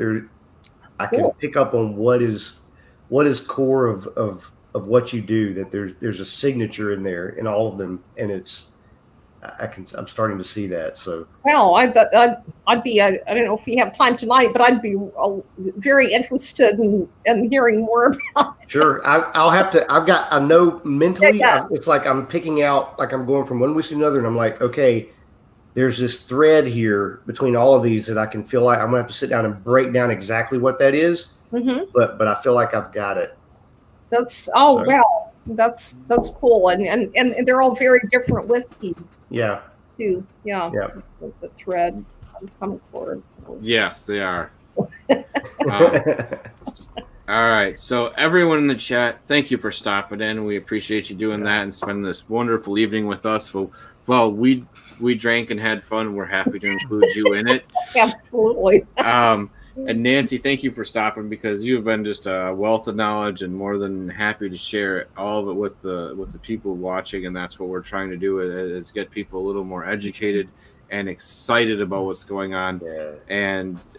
I can pick up on what is core of what you do. That there's a signature in there in all of them, and I'm starting to see that. So well, I'd be I don't know if we have time tonight, but I'd be very interested in hearing more about it. Sure, I know mentally. It's like I'm picking out, like I'm going from one whiskey to another, and I'm like, okay, there's this thread here between all of these that I can feel like I'm gonna have to sit down and break down exactly what that is. Mm-hmm. But I feel like I've got it. That's That's cool, and they're all very different whiskeys. Yeah. Too. Yeah. With the thread coming forward. So. Yes, they are. All right. So everyone in the chat, thank you for stopping in. We appreciate you doing that and spending this wonderful evening with us. Well, we drank and had fun. We're happy to include you in it. Absolutely. And Nancy, thank you for stopping, because you've been just a wealth of knowledge and more than happy to share all of it with the people watching. And that's what we're trying to do is get people a little more educated and excited about what's going on. Yes.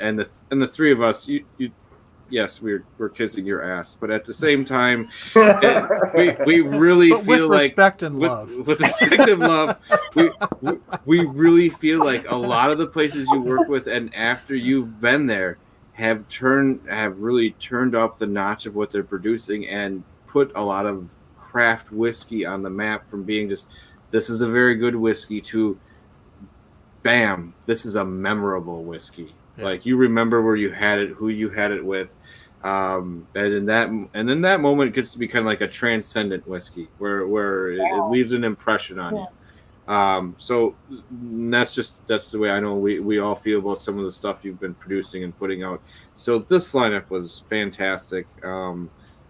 And the three of us, yes, we're kissing your ass, but at the same time, we really feel with like respect and love. With respect and love, we really feel like a lot of the places you work with, and after you've been there, have really turned up the notch of what they're producing and put a lot of craft whiskey on the map, from being just, this is a very good whiskey, to bam, this is a memorable whiskey. Yeah. Like, you remember where you had it, who you had it with, and in that moment, it gets to be kind of like a transcendent whiskey, where it leaves an impression on you. So that's the way I know we all feel about some of the stuff you've been producing and putting out. So this lineup was fantastic.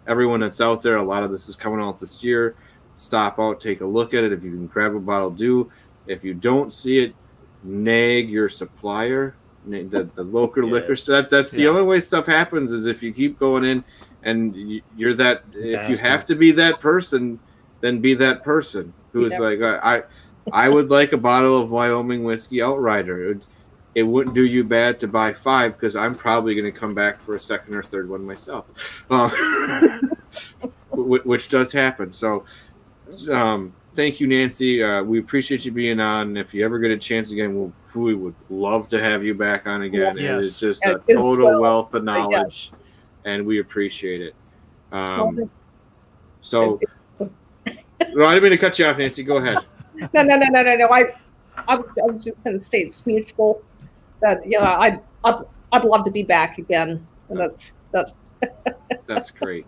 Everyone that's out there, a lot of this is coming out this year. Stop out, take a look at it. If you can grab a bottle, do. If you don't see it, nag your supplier, the local liquor store. That's the only way stuff happens, is if you keep going in and you're that. If you have to be that person, then be that person who is like, I would like a bottle of Wyoming whiskey Outryder. It wouldn't do you bad to buy 5, because I'm probably going to come back for a second or third one myself, which does happen. So thank you, Nancy. We appreciate you being on. And if you ever get a chance again, we would love to have you back on again. Yes. It's just a total wealth of knowledge, and we appreciate it. So, no, I didn't mean to cut you off, Nancy. Go ahead. No. I was just going to say it's mutual. That I'd love to be back again. And that's great.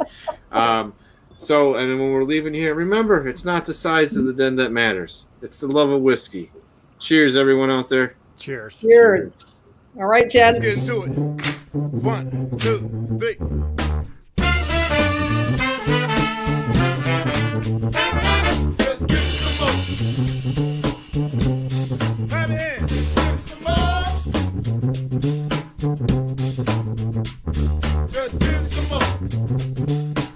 So, and then when we're leaving here, remember, it's not the size of the den that matters. It's the love of whiskey. Cheers, everyone out there. Cheers. Cheers. All right, Jen. Let's get to it. 1, 2, 3.